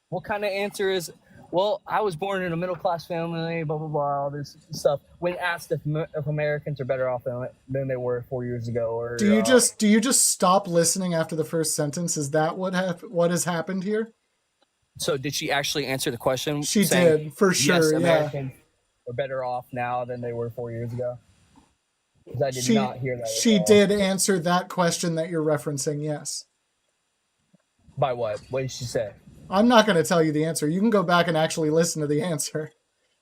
What kind of answer is, well, I was born in a middle class family, blah blah blah, all this stuff. When asked if Americans are better off than they were 4 years ago, or Do you just stop listening after the first sentence? Is that what has happened here? So did she actually answer the question? She did, for sure. Yes, yeah. Americans are better off now than they were 4 years ago. Because I did not hear that. She did answer that question that you're referencing. Yes. By what? What did she say? I'm not going to tell you the answer. You can go back and actually listen to the answer.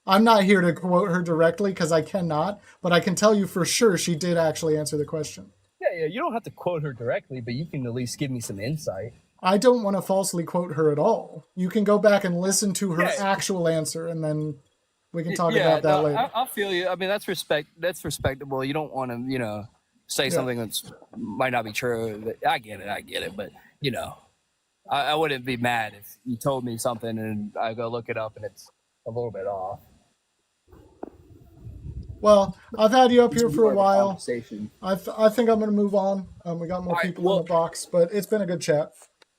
I'm not here to quote her directly because I cannot, but I can tell you for sure she did actually answer the question. Yeah, you don't have to quote her directly, but you can at least give me some insight. I don't want to falsely quote her at all. You can go back and listen to her actual answer, and then we can talk about that later. I feel you. I mean, that's respectable. You don't want to, say something that might not be true. I get it. But, I wouldn't be mad if you told me something and I go look it up and it's a little bit off. Well, I've had you up here for a while. I think I'm going to move on. We got more people in the box, but it's been a good chat.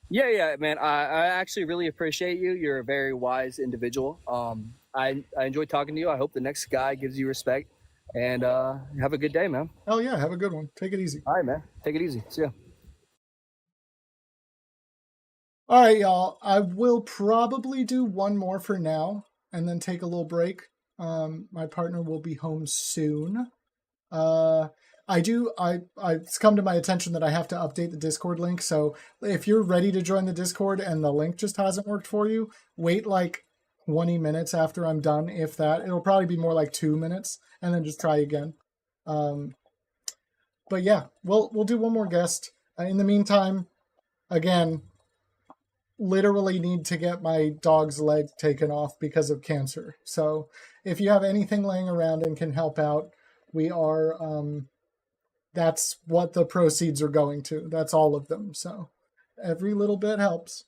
Yeah, man. I actually really appreciate you. You're a very wise individual. I enjoy talking to you. I hope the next guy gives you respect. And have a good day, man. Hell yeah, have a good one. Take it easy. All right, man. Take it easy. See ya. All right, y'all. I will probably do one more for now and then take a little break. My partner will be home soon. It's come to my attention that I have to update the Discord link. So if you're ready to join the Discord and the link just hasn't worked for you, wait like 20 minutes after I'm done. If that, it'll probably be more like 2 minutes, and then just try again. But yeah, we'll do one more guest. In the meantime, again, literally need to get my dog's leg taken off because of cancer. So if you have anything laying around and can help out, we are that's what the proceeds are going to. That's all of them. So every little bit helps.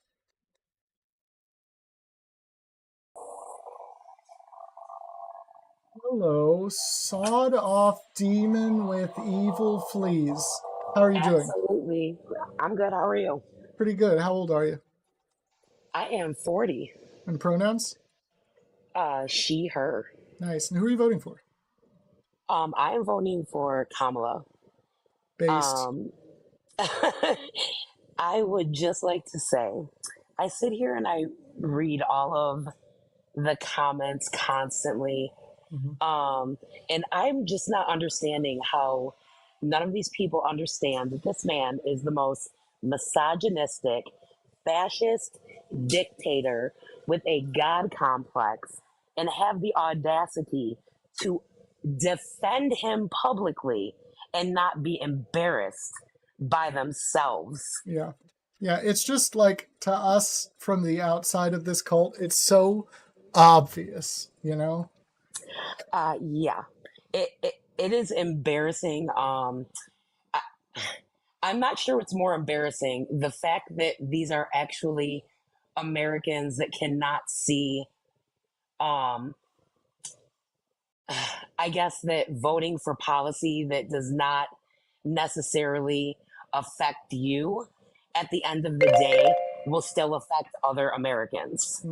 Hello, sawed off demon with evil fleas. How are you doing? Absolutely. I'm good. How are you? Pretty good. How old are you? I am 40. And pronouns? She, her. Nice. And who are you voting for? I am voting for Kamala. Based. I would just like to say, I sit here and I read all of the comments constantly. And I'm just not understanding how none of these people understand that this man is the most misogynistic, fascist dictator with a God complex and have the audacity to defend him publicly and not be embarrassed by themselves. Yeah. Yeah, it's just like to us from the outside of this cult, it's so obvious, you know? Yeah. It is embarrassing. I'm not sure what's more embarrassing, the fact that these are actually Americans that cannot see, I guess that voting for policy that does not necessarily affect you at the end of the day will still affect other Americans.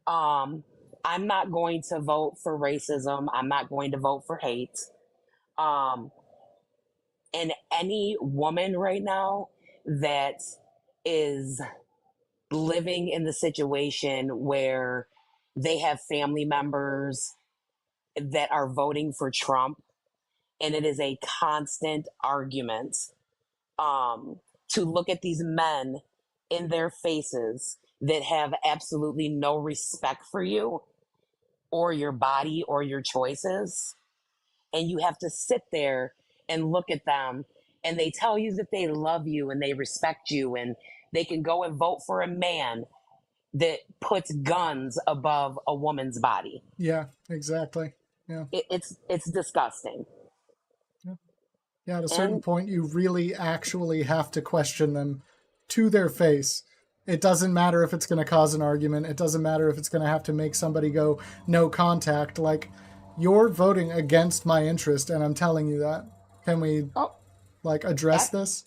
I'm not going to vote for racism. I'm not going to vote for hate. And any woman right now that is living in the situation where they have family members that are voting for Trump, and it is a constant argument to look at these men in their faces that have absolutely no respect for you or your body or your choices. And you have to sit there and look at them, and they tell you that they love you and they respect you, and they can go and vote for a man that puts guns above a woman's body. Yeah, exactly. Yeah. It's disgusting. Yeah, at a certain point, you really actually have to question them to their face. It doesn't matter if it's going to cause an argument. It doesn't matter if it's going to have to make somebody go no contact. Like, you're voting against my interest, and I'm telling you that. Can we, address this?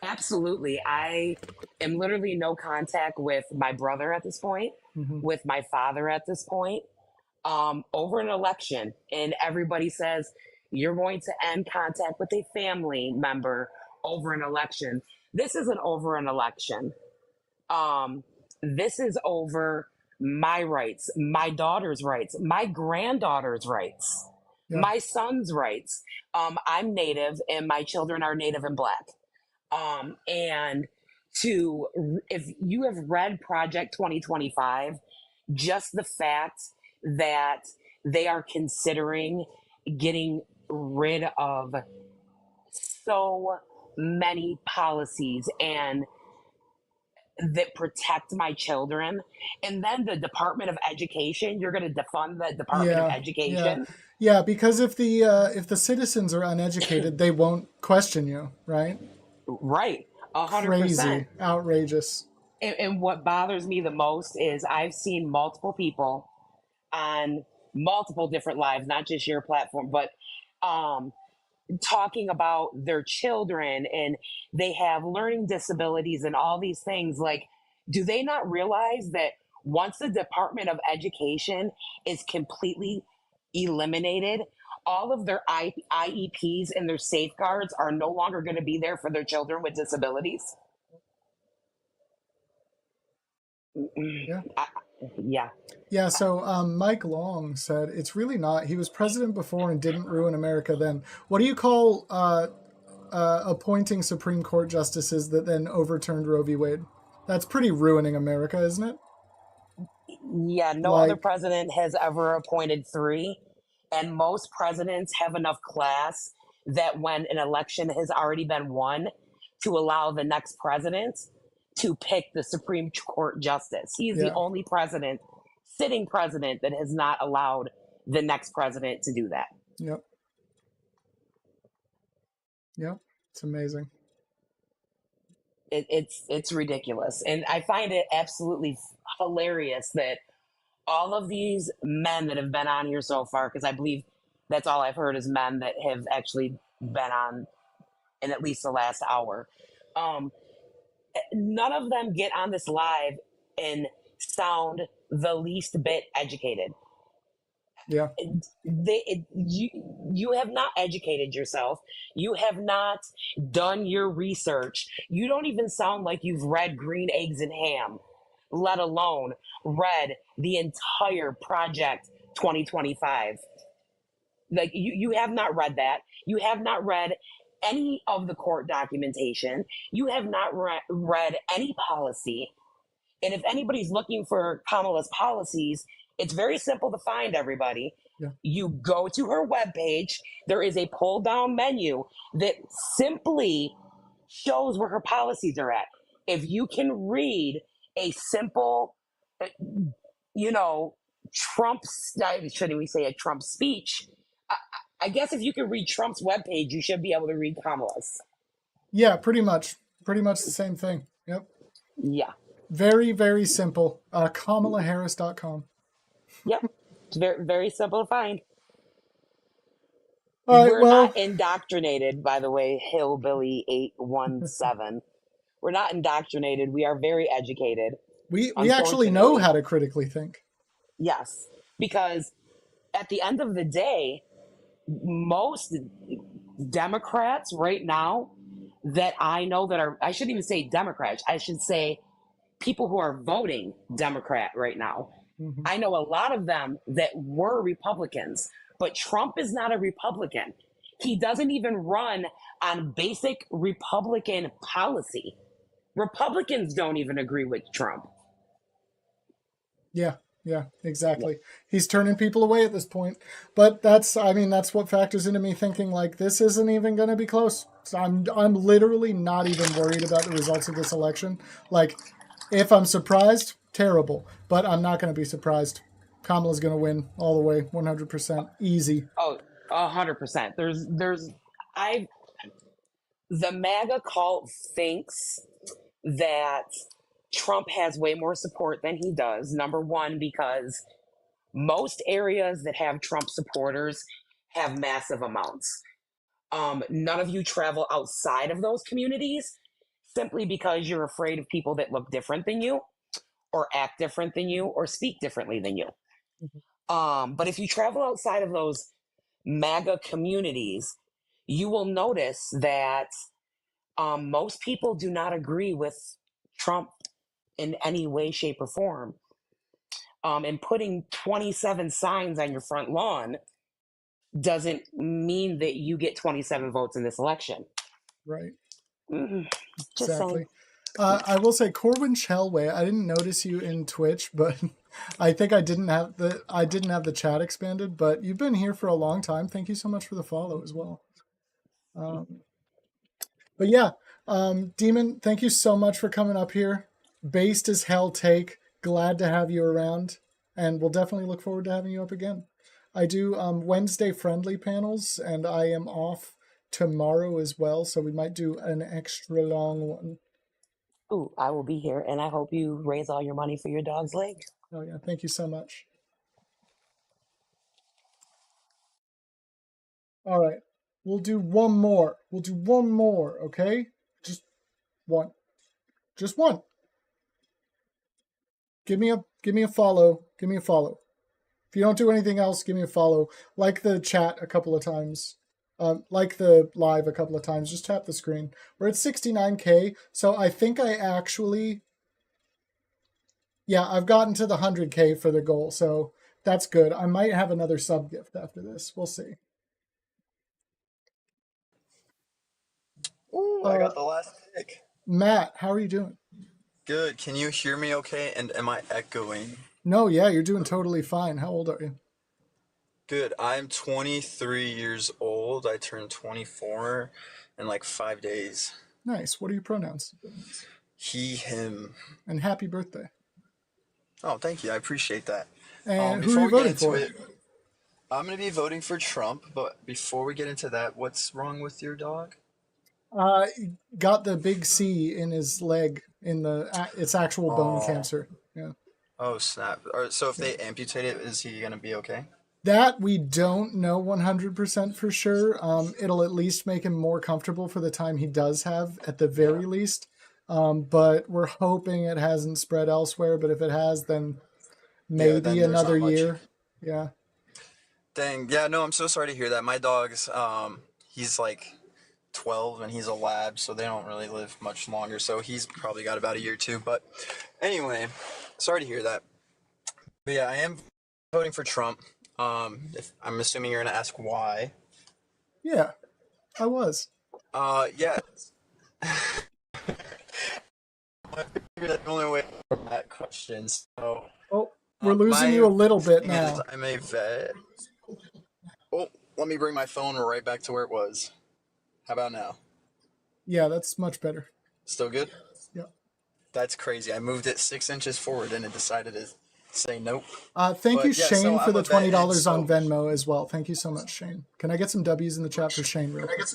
Absolutely. I am literally no contact with my brother at this point, with my father at this point, over an election. And everybody says, you're going to end contact with a family member over an election. This isn't over an election. This is over my rights, my daughter's rights, my granddaughter's rights, my son's rights. I'm Native and my children are Native and Black. And if you have read Project 2025, just the fact that they are considering getting rid of so many policies and that protect my children, and then the Department of Education, you're going to defund the Department of Education. Yeah, because if the citizens are uneducated, they won't question you, right? Right. 100%. Crazy, outrageous. And what bothers me the most is I've seen multiple people on multiple different lives, not just your platform, but talking about their children and they have learning disabilities and all these things. Like, do they not realize that once the Department of Education is completely eliminated, all of their IEPs and their safeguards are no longer going to be there for their children with disabilities? Yeah. Yeah, so Mike Long said, it's really not. He was president before and didn't ruin America then. What do you call appointing Supreme Court justices that then overturned Roe v. Wade? That's pretty ruining America, isn't it? Yeah, no other president has ever appointed 3. And most presidents have enough class that when an election has already been won, to allow the next president to pick the Supreme Court justice. He's the only sitting president that has not allowed the next president to do that. Yep. Yep, it's amazing. It's ridiculous, and I find it absolutely hilarious that all of these men that have been on here so far, because I believe that's all I've heard is men that have actually been on in at least the last hour. Um, None of them get on this live and sound the least bit educated. Yeah. You have not educated yourself. You have not done your research. You don't even sound like you've read Green Eggs and Ham, let alone read the entire Project 2025. Like you have not read that. You have not read any of the court documentation. You have not read any policy. And if anybody's looking for Kamala's policies, it's very simple to find, everybody. Yeah. You go to her webpage, there is a pull down menu that simply shows where her policies are at. If you can read a simple, you know, Trump's, shouldn't we say a Trump speech? I guess if you can read Trump's webpage, you should be able to read Kamala's. Yeah, pretty much. Pretty much the same thing. Yep. Yeah. Very, very simple. KamalaHarris.com. Yep. It's very, very simple to find. All right, We're well, not indoctrinated, by the way, Hillbilly 817. We're not indoctrinated. We are very educated. we actually know Unfortunately. how to critically think. Yes. Because at the end of the day, most Democrats right now that I know that are, I shouldn't even say Democrats, I should say people who are voting Democrat right now. Mhm. I know a lot of them that were Republicans, but Trump is not a Republican. He doesn't even run on basic Republican policy. Republicans don't even agree with Trump. Yeah, exactly. He's turning people away at this point. But that's what factors into me thinking like this isn't even going to be close. So I'm literally not even worried about the results of this election. Like, if I'm surprised, terrible. But I'm not going to be surprised. Kamala's going to win all the way, 100%, easy. Oh, 100%. The MAGA cult thinks that Trump has way more support than he does. Number one, because most areas that have Trump supporters have massive amounts. None of you travel outside of those communities simply because you're afraid of people that look different than you, or act different than you, or speak differently than you. But if you travel outside of those MAGA communities, you will notice that most people do not agree with Trump in any way, shape, or form. And putting 27 signs on your front lawn doesn't mean that you get 27 votes in this election. Right. Just Exactly. saying. I will say, Corwin Chelway, I didn't notice you in Twitch, but I think I didn't have the chat expanded, but you've been here for a long time. Thank you so much for the follow as well. But yeah, Demon, thank you so much for coming up here. Based as hell take. Glad to have you around, and we'll definitely look forward to having you up again. I do Wednesday friendly panels, and I am off tomorrow as well, so we might do an extra long one. Ooh, I will be here, and I hope you raise all your money for your dog's leg. Oh yeah, thank you so much. All right, we'll do one more. Okay? Just one. Just one. Give me a follow. Give me a follow. If you don't do anything else, give me a follow. Like the chat a couple of times. Like the live a couple of times. Just tap the screen. We're at 69K, so I think I actually... Yeah, I've gotten to the 100K for the goal, so that's good. I might have another sub gift after this. We'll see. Ooh, I got the last pick. Matt, how are you doing? Good. Can you hear me okay? And am I echoing? No, yeah, you're doing totally fine. How old are you? Good. I'm 23 years old. I turned 24 in like 5 days. Nice. What are your pronouns? He, him. And happy birthday. Oh, thank you. I appreciate that. And who are you voting for? I'm going to be voting for Trump, but before we get into that, what's wrong with your dog? Got the big C in his leg it's actual bone cancer. Yeah. Oh snap! So if they amputate it, is he gonna be okay? That we don't know 100% for sure. It'll at least make him more comfortable for the time he does have, at the very least. But we're hoping it hasn't spread elsewhere. But if it has, then maybe then there's another not much. year. Yeah. Dang. Yeah. No, I'm so sorry to hear that. My dog's he's like 12 and he's a lab, so they don't really live much longer. So he's probably got about a year too. But anyway, sorry to hear that. But yeah, I am voting for Trump. If I'm assuming you're gonna ask why. Yeah, I was. Yeah. I figured that's the only way for that question. So. Oh, we're losing you a little bit now. I'm a vet. Oh, let me bring my phone right back to where it was. How about now? Yeah, that's much better. Still good? Yeah. That's crazy. I moved it 6 inches forward and it decided to say nope. Thank you, Yeah, Shane, so for I'm the a vet, and $20 on so- Venmo as well. Thank you so much, Shane. Can I get some W's in the chat for Shane? Real quick?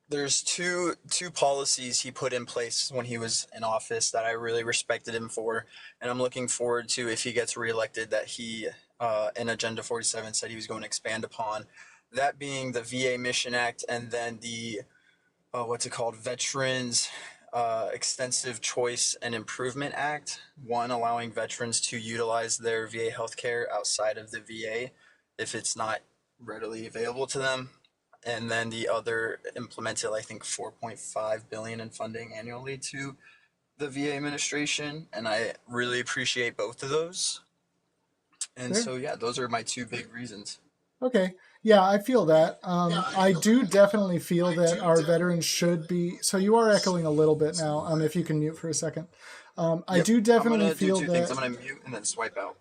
There's two policies he put in place when he was in office that I really respected him for, and I'm looking forward to, if he gets reelected, that he in Agenda 47 said he was going to expand upon. That being the VA Mission Act, and then the what's it called, Veterans Extensive Choice and Improvement Act. One, allowing veterans to utilize their VA healthcare outside of the VA if it's not readily available to them. And then the other implemented, I think, $4.5 billion in funding annually to the VA administration, and I really appreciate both of those. And Fair. so, yeah, those are my two big reasons. Okay. Yeah, I feel that. I do definitely feel that our veterans should be. So you are echoing a little bit now. If you can mute for a second. I do definitely feel I'm gonna do two that. things. I'm gonna mute and then swipe out,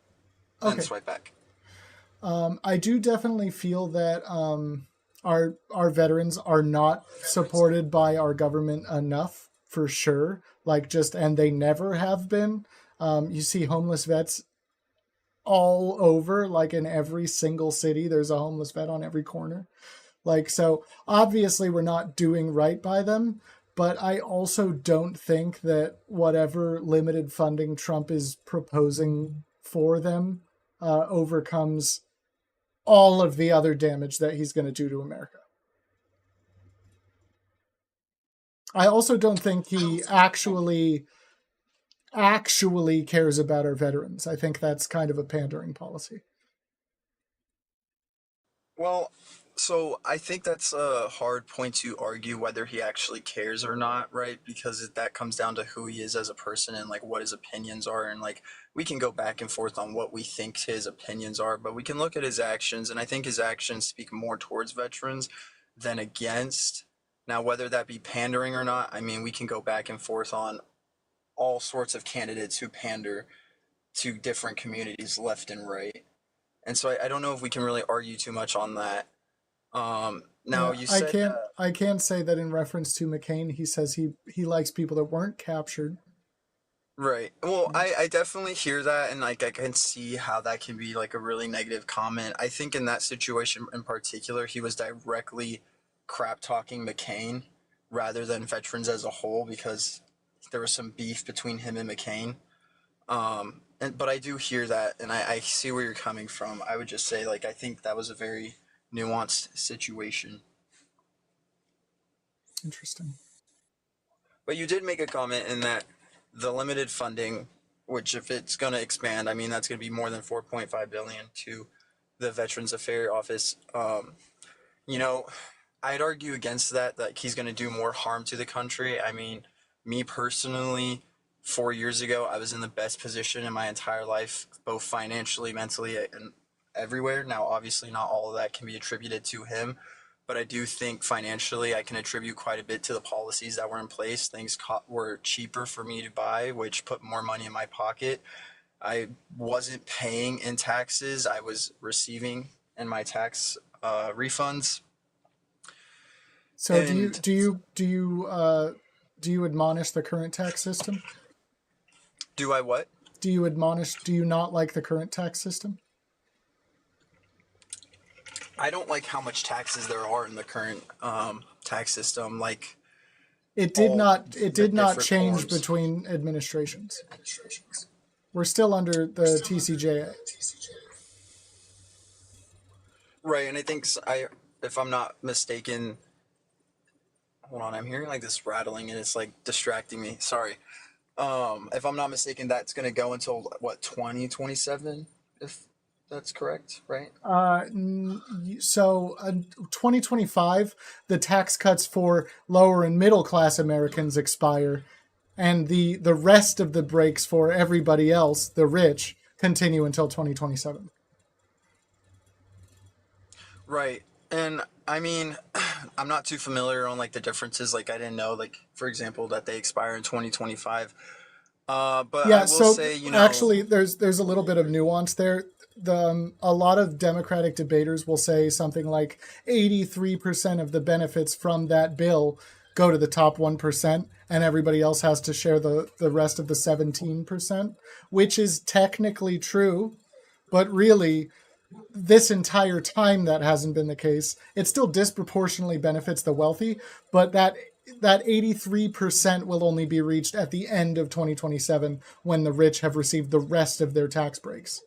and then swipe back. I do definitely feel that our veterans are not supported by our government enough, for sure. And they never have been. You see homeless vets all over, like in every single city, there's a homeless vet on every corner. So obviously we're not doing right by them, but I also don't think that whatever limited funding Trump is proposing for them overcomes all of the other damage that he's going to do to America. I also don't think he actually cares about our veterans. I think that's kind of a pandering policy. Well, so I think that's a hard point to argue whether he actually cares or not, right? Because that comes down to who he is as a person and like what his opinions are. And like we can go back and forth on what we think his opinions are, but we can look at his actions, and I think his actions speak more towards veterans than against. Now, whether that be pandering or not, I mean, we can go back and forth on all sorts of candidates who pander to different communities left and right. And so I don't know if we can really argue too much on that. Now you said I can say that in reference to McCain, he says he likes people that weren't captured. right. Well, I definitely hear that, and like I can see how that can be like a really negative comment. I think in that situation in particular, he was directly crap talking McCain rather than veterans as a whole, because there was some beef between him and McCain. But I do hear that, and I see where you're coming from. I would just say, like, I think that was a very nuanced situation. Interesting. But you did make a comment in that the limited funding, which if it's going to expand, I mean, that's going to be more than $4.5 billion to the Veterans Affairs Office. I'd argue against that he's going to do more harm to the country. I mean, me personally, 4 years ago, I was in the best position in my entire life, both financially, mentally, and everywhere. Now, obviously, not all of that can be attributed to him, but I do think financially I can attribute quite a bit to the policies that were in place. Things were cheaper for me to buy, which put more money in my pocket. I wasn't paying in taxes. I was receiving in my tax refunds. So do you admonish the current tax system? Do I what? Do you not like the current tax system? I don't like how much taxes there are in the current tax system, like It did all not. the It did not different change forms. between administrations. We're still under the TCJA. Right, and I think if I'm not mistaken, hold on, I'm hearing like this rattling and it's like distracting me. Sorry. If I'm not mistaken, that's going to go until what 2027, if that's correct, right? So 2025, the tax cuts for lower and middle class Americans expire, and the rest of the breaks for everybody else, the rich, continue until 2027. Right. And I mean, I'm not too familiar on like the differences. Like I didn't know, like for example, that they expire in 2025. But Yeah, I will so say, actually, there's a little bit of nuance there. A lot of Democratic debaters will say something like 83% of the benefits from that bill go to the top 1%, and everybody else has to share the rest of the 17%, which is technically true, but really, this entire time that hasn't been the case. It still disproportionately benefits the wealthy, but that 83% will only be reached at the end of 2027 when the rich have received the rest of their tax breaks.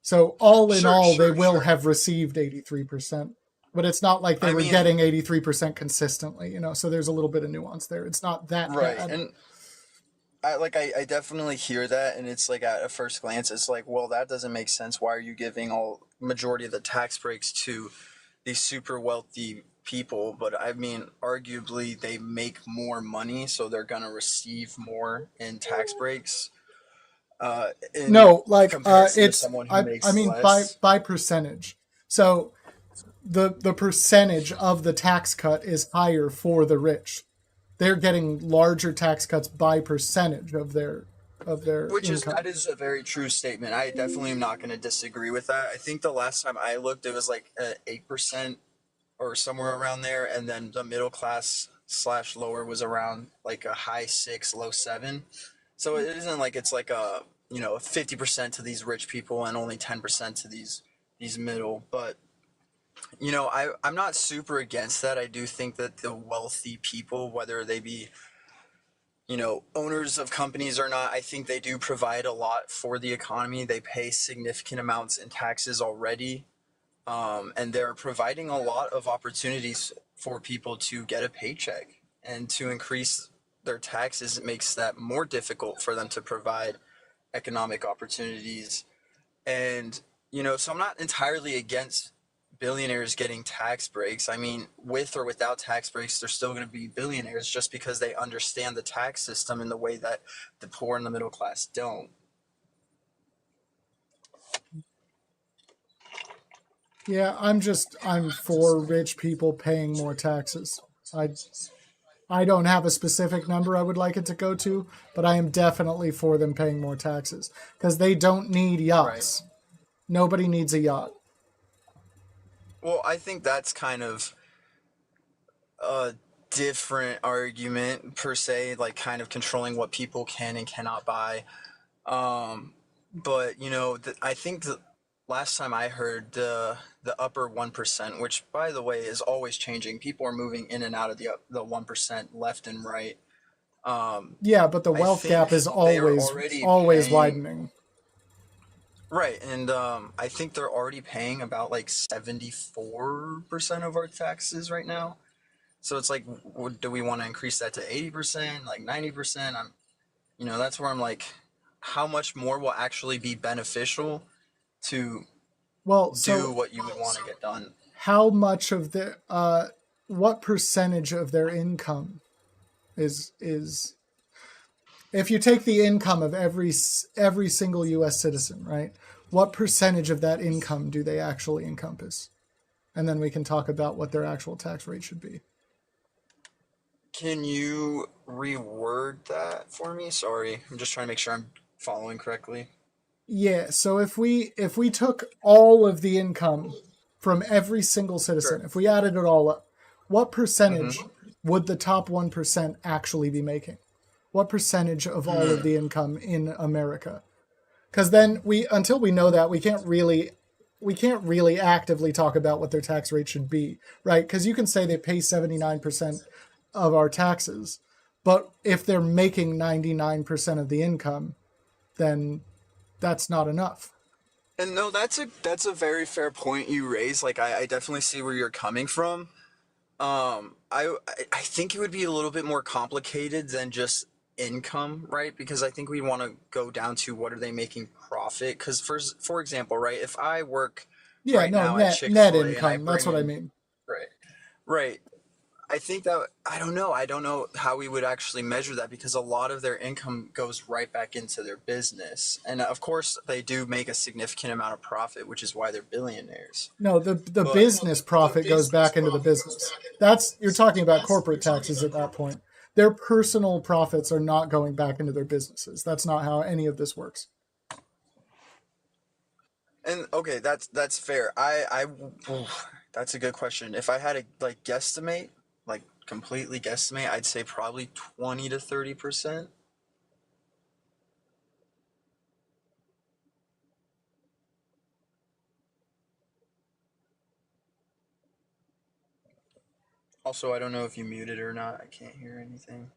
So all in all, they will have received 83%, but it's not like they were getting 83% consistently, so there's a little bit of nuance there. It's not that right. bad. And I definitely hear that, and it's like at a first glance, it's like, well, that doesn't make sense. Why are you giving all majority of the tax breaks to these super wealthy people? But I mean, arguably, they make more money, so they're gonna receive more in tax breaks. In No, like comparison to it's someone who I makes mean less. by percentage. So the percentage of the tax cut is higher for the rich. They're getting larger tax cuts by percentage of their income. That is a very true statement. I definitely am not going to disagree with that. I think the last time I looked, it was like 8% or somewhere around there, and then the middle class / lower was around like a high 6, low 7. So it isn't like it's like a 50% to these rich people and only 10% to these middle. But I'm not super against that. I do think that the wealthy people, whether they be owners of companies or not, I think they do provide a lot for the economy. They pay significant amounts in taxes already. And they're providing a lot of opportunities for people to get a paycheck, and to increase their taxes, it makes that more difficult for them to provide economic opportunities. And, so I'm not entirely against billionaires getting tax breaks. I mean, with or without tax breaks, they're still going to be billionaires just because they understand the tax system in the way that the poor and the middle class don't. Yeah, I'm for rich people paying more taxes. I don't have a specific number I would like it to go to, but I am definitely for them paying more taxes because they don't need yachts. Right. Nobody needs a yacht. Well, I think that's kind of a different argument per se, like kind of controlling what people can and cannot buy. But I think the last time I heard the upper 1%, which by the way is always changing. People are moving in and out of the 1% left and right. Yeah, but the wealth gap is always widening. Right, and I think they're already paying about like 74% of our taxes right now. So it's like, do we want to increase that to 80%, like 90%? That's where I'm like, how much more will actually be beneficial to do what you would want to get done? How much of the what percentage of their income is if you take the income of every single U.S. citizen, right? What percentage of that income do they actually encompass? And then we can talk about what their actual tax rate should be. Can you reword that for me? Sorry, I'm just trying to make sure I'm following correctly. Yeah, so if we took all of the income from every single citizen, if we added it all up, what percentage would the top 1% actually be making? What percentage of all of the income in America? Because then until we know that, we can't really really actively talk about what their tax rate should be, right? Because you can say they pay 79% of our taxes, but if they're making 99% of the income, then that's not enough. And no, that's a very fair point you raise. Like I definitely see where you're coming from. I think it would be a little bit more complicated than just income, right? Because I think we want to go down to what are they making profit? Because for example, right, if I work Yeah, right no, now at net Chick-fil-A and I income. That's bring what I in mean. right, right. I think that I don't know. I don't know how we would actually measure that because a lot of their income goes right back into their business, and of course they do make a significant amount of profit, which is why they're billionaires. No, the But business profit goes back into the business. That's you're talking about corporate taxes at that point. Their personal profits are not going back into their businesses. That's not how any of this works. and okay, that's fair. Oof, that's a good question. If I had to like guesstimate, like completely guesstimate, I'd say probably 20 to 30%. Also, I don't know if you muted or not. I can't hear anything.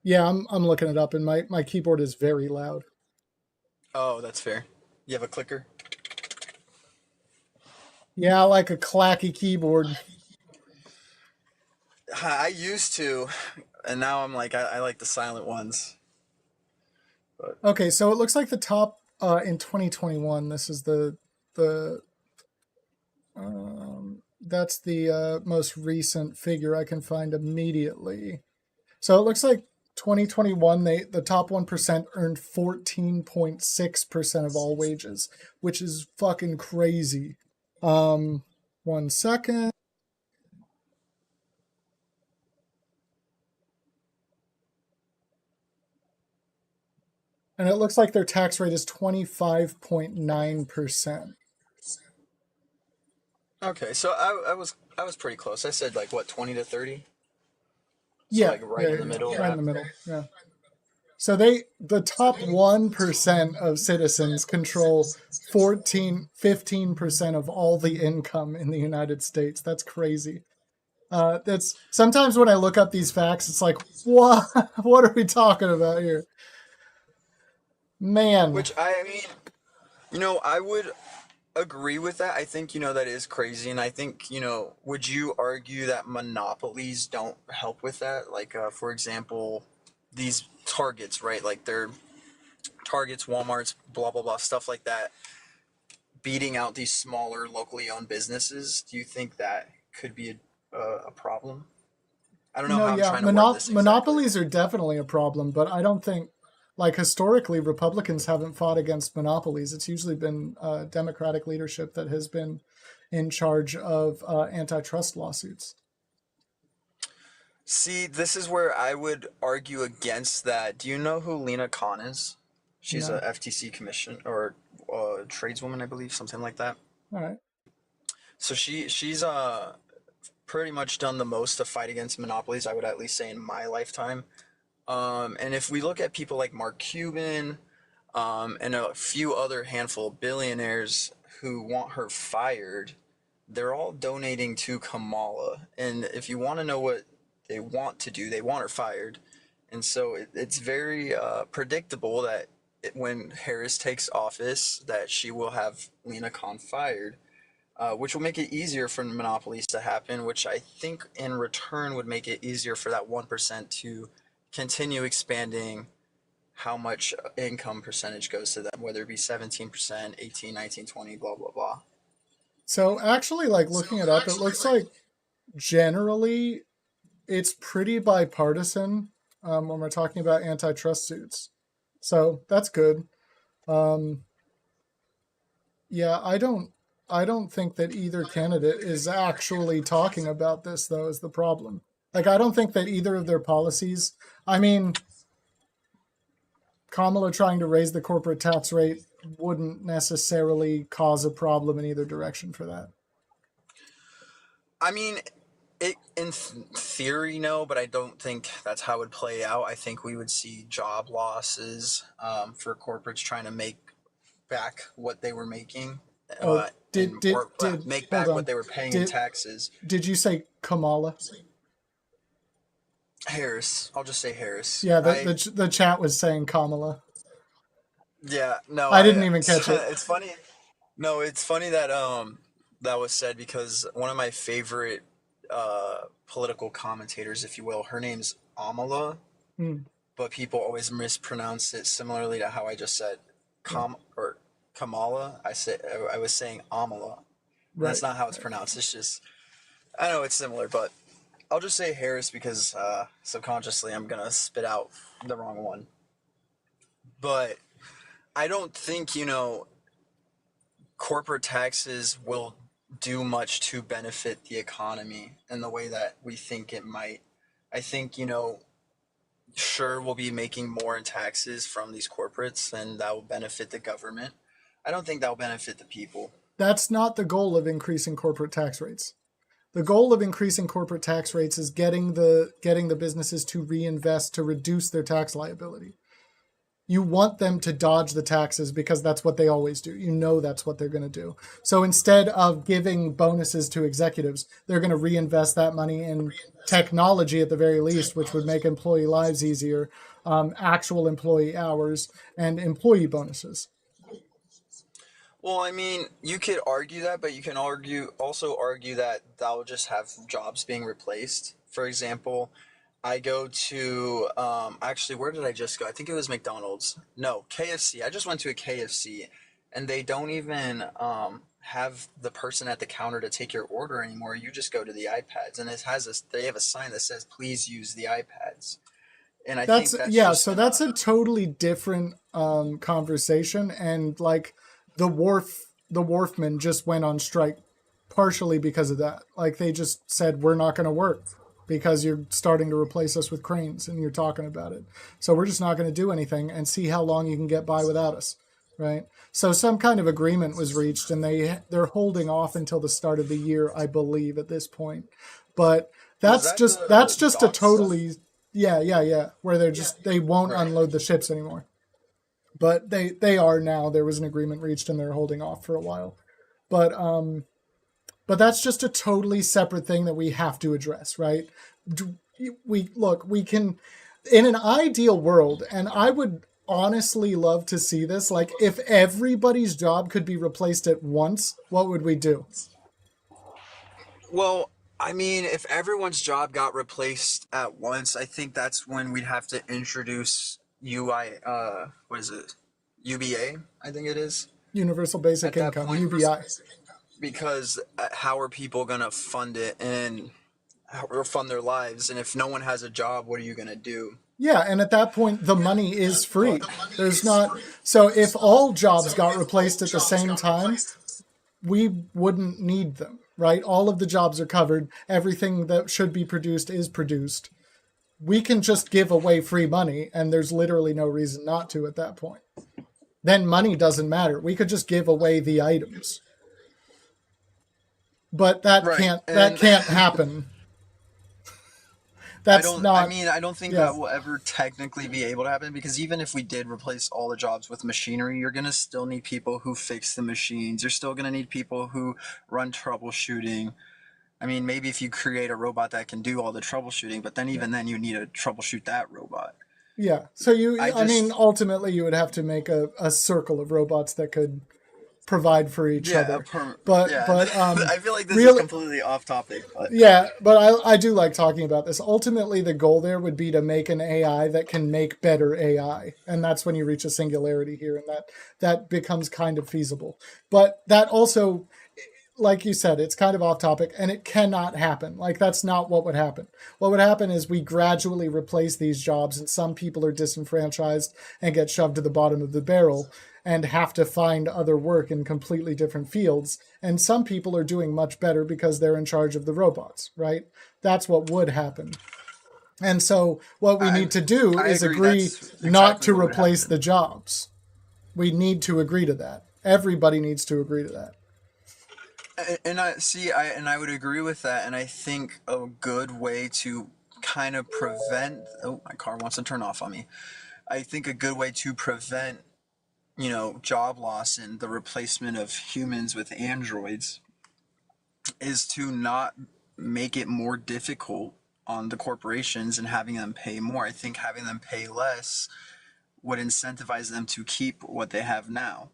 Yeah, I'm looking it up, and my keyboard is very loud. Oh, that's fair. You have a clicker? Yeah, I like a clacky keyboard. I used to, and now I'm like I like the silent ones. But Okay, so it looks like the top in 2021. This is the that's the most recent figure I can find immediately. So it looks like 2021, the top 1% earned 14.6% of all wages, which is fucking crazy. 1 second. And it looks like their tax rate is 25.9%. okay, so I was pretty close. I said like what 20 to 30. So Yeah, like right in the middle of right in that. the middle. Yeah. So the top 1% of citizens control 15% of all the income in the United States. That's crazy. That's sometimes when I look up these facts, it's like, what? What are we talking about here, man? Which I mean, I would agree with that. I think that is crazy, and I think would you argue that monopolies don't help with that? Like, for example, these Targets, right? Like they're Targets, WalMarts, blah blah blah, stuff like that, beating out these smaller locally owned businesses. Do you think that could be a problem? I don't know how I'm Yeah, trying to word this exactly. monopolies are definitely a problem, but I don't think, like historically, Republicans haven't fought against monopolies. It's usually been Democratic leadership that has been in charge of antitrust lawsuits. See, this is where I would argue against that. Do you know who Lena Khan is? She's No. a FTC commission or tradeswoman, I believe, something like that. All right. So she's pretty much done the most to fight against monopolies, I would at least say, in my lifetime. And if we look at people like Mark Cuban and a few other handful of billionaires who want her fired, they're all donating to Kamala. And if you want to know what they want to do, they want her fired. And so it's very predictable that when Harris takes office, that she will have Lena Khan fired. Which will make it easier for monopolies to happen, which I think in return would make it easier for that 1% to continue expanding how much income percentage goes to them, whether it be 17%, 18, 19, 20, blah, blah, blah. So actually, like looking it up, it looks like generally it's pretty bipartisan when we're talking about antitrust suits. So that's good. Yeah, I don't think that either candidate is actually talking about this, though, is the problem. Like, I don't think that either of their policies, I mean, Kamala trying to raise the corporate tax rate wouldn't necessarily cause a problem in either direction for that. I mean, in theory, no, but I don't think that's how it would play out. I think we would see job losses for corporates trying to make back what they were making. Oh, and did make hold back on. what they were paying in Did taxes. did you say Kamala? Harris, I'll just say Harris. Yeah, the chat was saying Kamala. Yeah, no, I didn't even catch it. It's funny. No, it's funny that that was said because one of my favorite political commentators, if you will, her name's Amala, Hmm. but people always mispronounce it similarly to how I just said or Kamala. I was saying Amala. Right. That's not how it's pronounced. It's just I know it's similar, but I'll just say Harris because subconsciously I'm gonna spit out the wrong one. But I don't think, corporate taxes will do much to benefit the economy in the way that we think it might. I think, sure, we'll be making more in taxes from these corporates and that will benefit the government. I don't think that will benefit the people. That's not the goal of increasing corporate tax rates. The goal of increasing corporate tax rates is getting the businesses to reinvest to reduce their tax liability. You want them to dodge the taxes because that's what they always do. You know that's what they're going to do. So instead of giving bonuses to executives, they're going to reinvest that money in technology at the very least, which would make employee lives easier, actual employee hours, and employee bonuses. Well, I mean, you could argue that, but you can also argue that will just have jobs being replaced. For example, I go to actually, where did I just go? I think it was McDonald's. No, KFC. I just went to a KFC, and they don't even have the person at the counter to take your order anymore. You just go to the iPads, and they have a sign that says, "Please use the iPads." And I think that's just so that's a totally different conversation, and like the wharfmen just went on strike partially because of that. Like they just said, we're not going to work because you're starting to replace us with cranes and you're talking about it. So we're just not going to do anything and see how long you can get by without us. Right. So some kind of agreement was reached and they're holding off until the start of the year, I believe, at this point. But that's just a totally where they won't unload the ships anymore. But they are now. There was an agreement reached and they're holding off for a while. But that's just a totally separate thing that we have to address, right? We can, in an ideal world, and I would honestly love to see this, like if everybody's job could be replaced at once, what would we do? Well, I mean, if everyone's job got replaced at once, I think that's when we'd have to introduce what is it? UBA, I think it is. Universal Basic Income, UBI. Because how are people going to fund it and fund their lives? And if no one has a job, what are you going to do? Yeah, and at that point, the money is free. So if all jobs got replaced at the same time, we wouldn't need them, right? All of the jobs are covered. Everything that should be produced is produced. We can just give away free money, and there's literally no reason not to at that point. Then money doesn't matter. We could just give away the items. But that can't happen. I don't think that will ever technically be able to happen because even if we did replace all the jobs with machinery, you're going to still need people who fix the machines. You're still going to need people who run troubleshooting. I mean, maybe if you create a robot that can do all the troubleshooting, but then even then you need to troubleshoot that robot. Yeah. So ultimately you would have to make a circle of robots that could provide for each other. But I feel like this is completely off topic. But. Yeah, but I do like talking about this. Ultimately, the goal there would be to make an AI that can make better AI, and that's when you reach a singularity here, and that becomes kind of feasible. But that also, like you said, it's kind of off topic, and it cannot happen. Like that's not what would happen. What would happen is we gradually replace these jobs, and some people are disenfranchised and get shoved to the bottom of the barrel and have to find other work in completely different fields. And some people are doing much better because they're in charge of the robots, right? That's what would happen. And so what we need to do is agree not to replace the jobs. We need to agree to that. Everybody needs to agree to that. And I would agree with that. And I think a good way to kind of prevent, my car wants to turn off on me. I think a good way to prevent job loss and the replacement of humans with androids is to not make it more difficult on the corporations and having them pay more. I think having them pay less would incentivize them to keep what they have now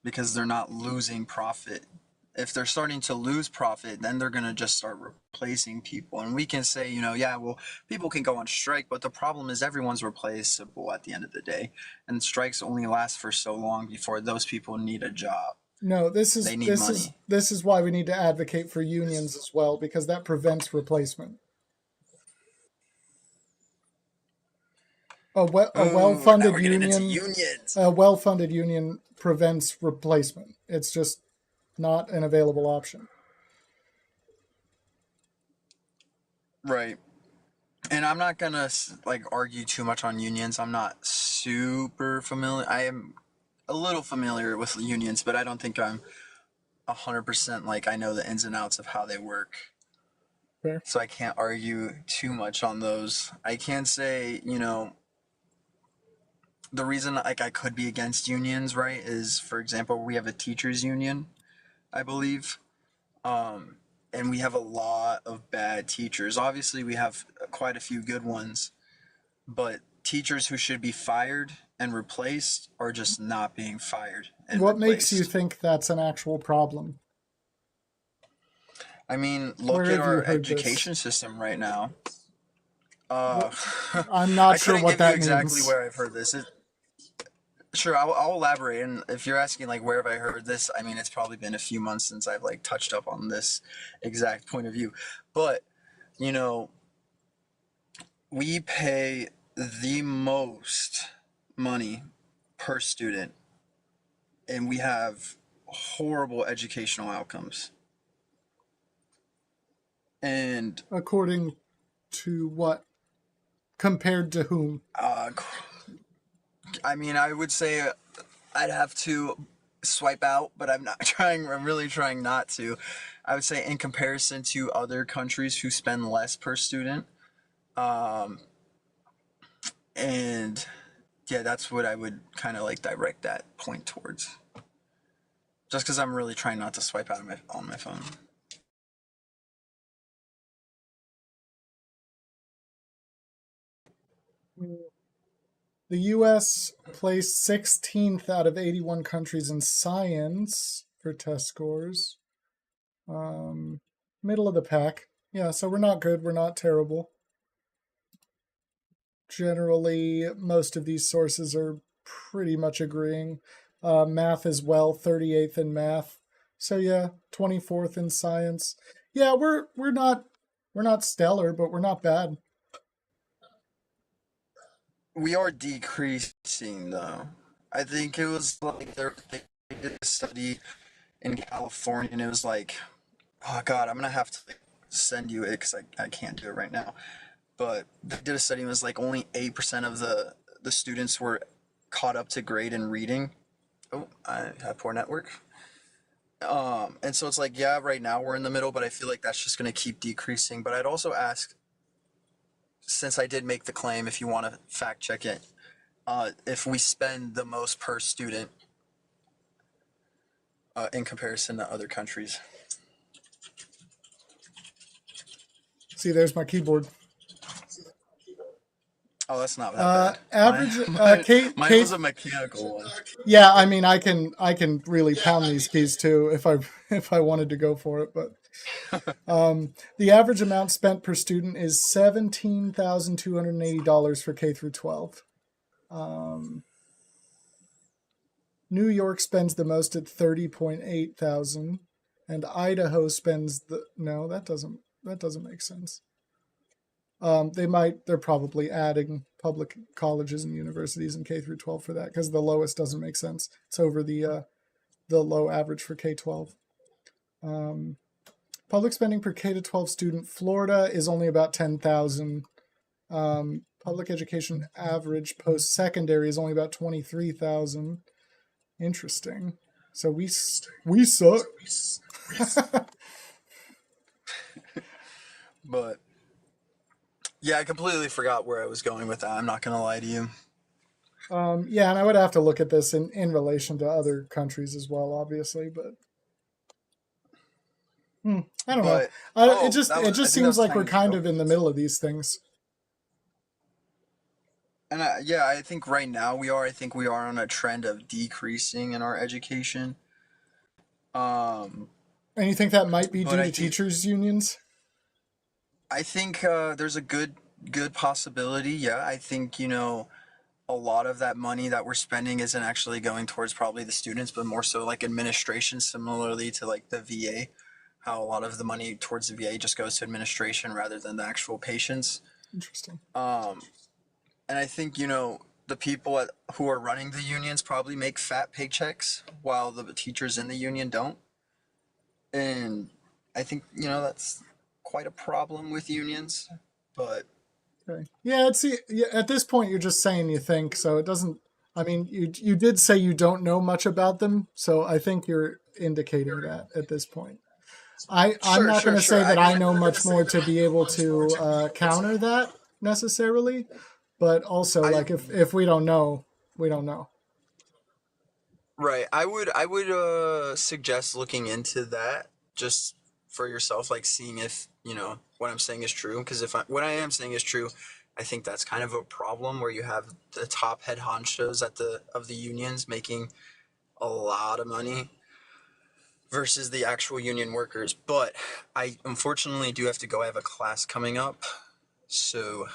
because they're not losing profit. If they're starting to lose profit, then they're going to just start replacing people. And we can say, yeah, well, people can go on strike, but the problem is everyone's replaceable at the end of the day. And strikes only last for so long before those people need a job. No, They need money. this is why we need to advocate for unions as well, because that prevents replacement. A well-funded union prevents replacement. It's just not an available option. Right. And I'm not gonna argue too much on unions. I'm not super familiar. I am a little familiar with unions, but I don't think I'm 100% I know the ins and outs of how they work. Fair. So I can't argue too much on those. I can say, the reason I could be against unions, right, is, for example, we have a teachers union, I believe. And we have a lot of bad teachers. Obviously, we have quite a few good ones, but teachers who should be fired and replaced are just not being fired and What replaced. makes you think that's an actual problem? I mean, look at our education system right now. I'm not sure what that means. Exactly where I've heard this. Sure, I'll elaborate. And if you're asking where have I heard this, I mean, it's probably been a few months since I've touched up on this exact point of view. But we pay the most money per student, and we have horrible educational outcomes. And according to what? Compared to whom? I mean, I would say I'd have to swipe out, but I'm really trying not to. I would say in comparison to other countries who spend less per student. And yeah, that's what I would kind of direct that point towards. Just because I'm really trying not to swipe out on my phone. The U.S. placed 16th out of 81 countries in science for test scores. Middle of the pack. Yeah, so we're not good. We're not terrible. Generally, most of these sources are pretty much agreeing. Math as well, 38th in math. So yeah, 24th in science. Yeah, we're not stellar, but we're not bad. We are decreasing, though. I think it was they did a study in California, and it was oh god, I'm gonna have to send you it because I can't do it right now. But they did a study, and it was only 8% of the students were caught up to grade in reading. Oh, I have poor network. And so it's yeah, right now we're in the middle, but I feel that's just gonna keep decreasing. But I'd also ask, since I did make the claim, if you want to fact check it, if we spend the most per student in comparison to other countries. See, there's my keyboard. Oh, that's not that bad. Average. Mine was a mechanical one. Yeah, I mean, I can really pound these keys too if I wanted to go for it, but the average amount spent per student is $17,280 for K through 12. New York spends the most at $30,800, and Idaho spends that doesn't make sense. They're probably adding public colleges and universities in K through 12 for that, because the lowest doesn't make sense. It's over the low average for K-12. Public spending per K-12 student, Florida is only about $10,000. Public education average post-secondary is only about $23,000. Interesting. So we suck. But yeah, I completely forgot where I was going with that. I'm not gonna lie to you. Yeah, and I would have to look at this in relation to other countries as well, obviously, but I don't know. But It just seems like we're kind of in the middle of these things. And I think right now we are. I think we are on a trend of decreasing in our education. And you think that might be due to teachers' unions? I think there's a good possibility. Yeah, I think a lot of that money that we're spending isn't actually going towards probably the students, but more so like administration, similarly to like the VA. How a lot of the money towards the VA just goes to administration rather than the actual patients. Interesting. And I think, the people who are running the unions probably make fat paychecks while the teachers in the union don't. And I think, that's quite a problem with unions. But okay. Yeah, at this point you're just saying you think, so it doesn't. I mean, you did say you don't know much about them, so I think you're indicating that at this point. I'm not going to say that I know much more to be able to counter that necessarily, but also like if we don't know, we don't know. Right. I would suggest looking into that just for yourself, like seeing if, what I'm saying is true. Because what I am saying is true, I think that's kind of a problem where you have the top head honchos of the unions making a lot of money versus the actual union workers. But I unfortunately do have to go. I have a class coming up. So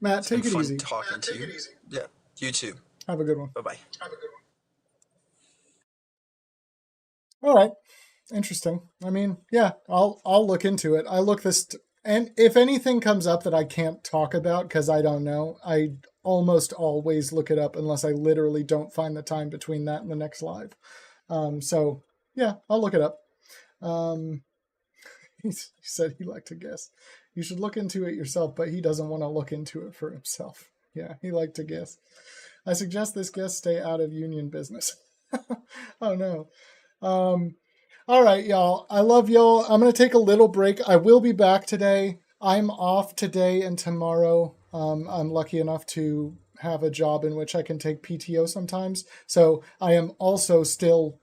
Matt, it's been take it fun easy. talking to you. Yeah, you too. Have a good one. Bye-bye. All right. Interesting. I mean, yeah, I'll look into it. And if anything comes up that I can't talk about because I don't know, I almost always look it up unless I literally don't find the time between that and the next live. So yeah, I'll look it up. He said he'd like to guess. You should look into it yourself, but he doesn't want to look into it for himself. Yeah, he liked to guess. I suggest this guest stay out of union business. Oh no. All right, y'all. I love y'all. I'm going to take a little break. I will be back today. I'm off today and tomorrow. I'm lucky enough to have a job in which I can take PTO sometimes. So I am also still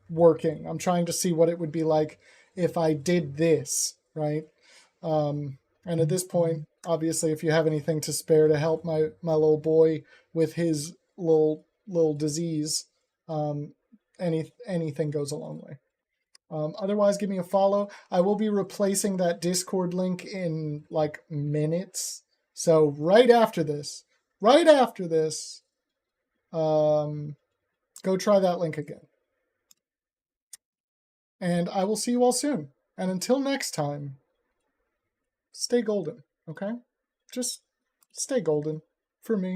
working. I'm trying to see what it would be like if I did this, right? And at this point, obviously, if you have anything to spare to help my little boy with his little disease, anything goes a long way. Otherwise, give me a follow. I will be replacing that Discord link in like minutes. So right after this, go try that link again. And I will see you all soon. And until next time, stay golden, okay? Just stay golden for me.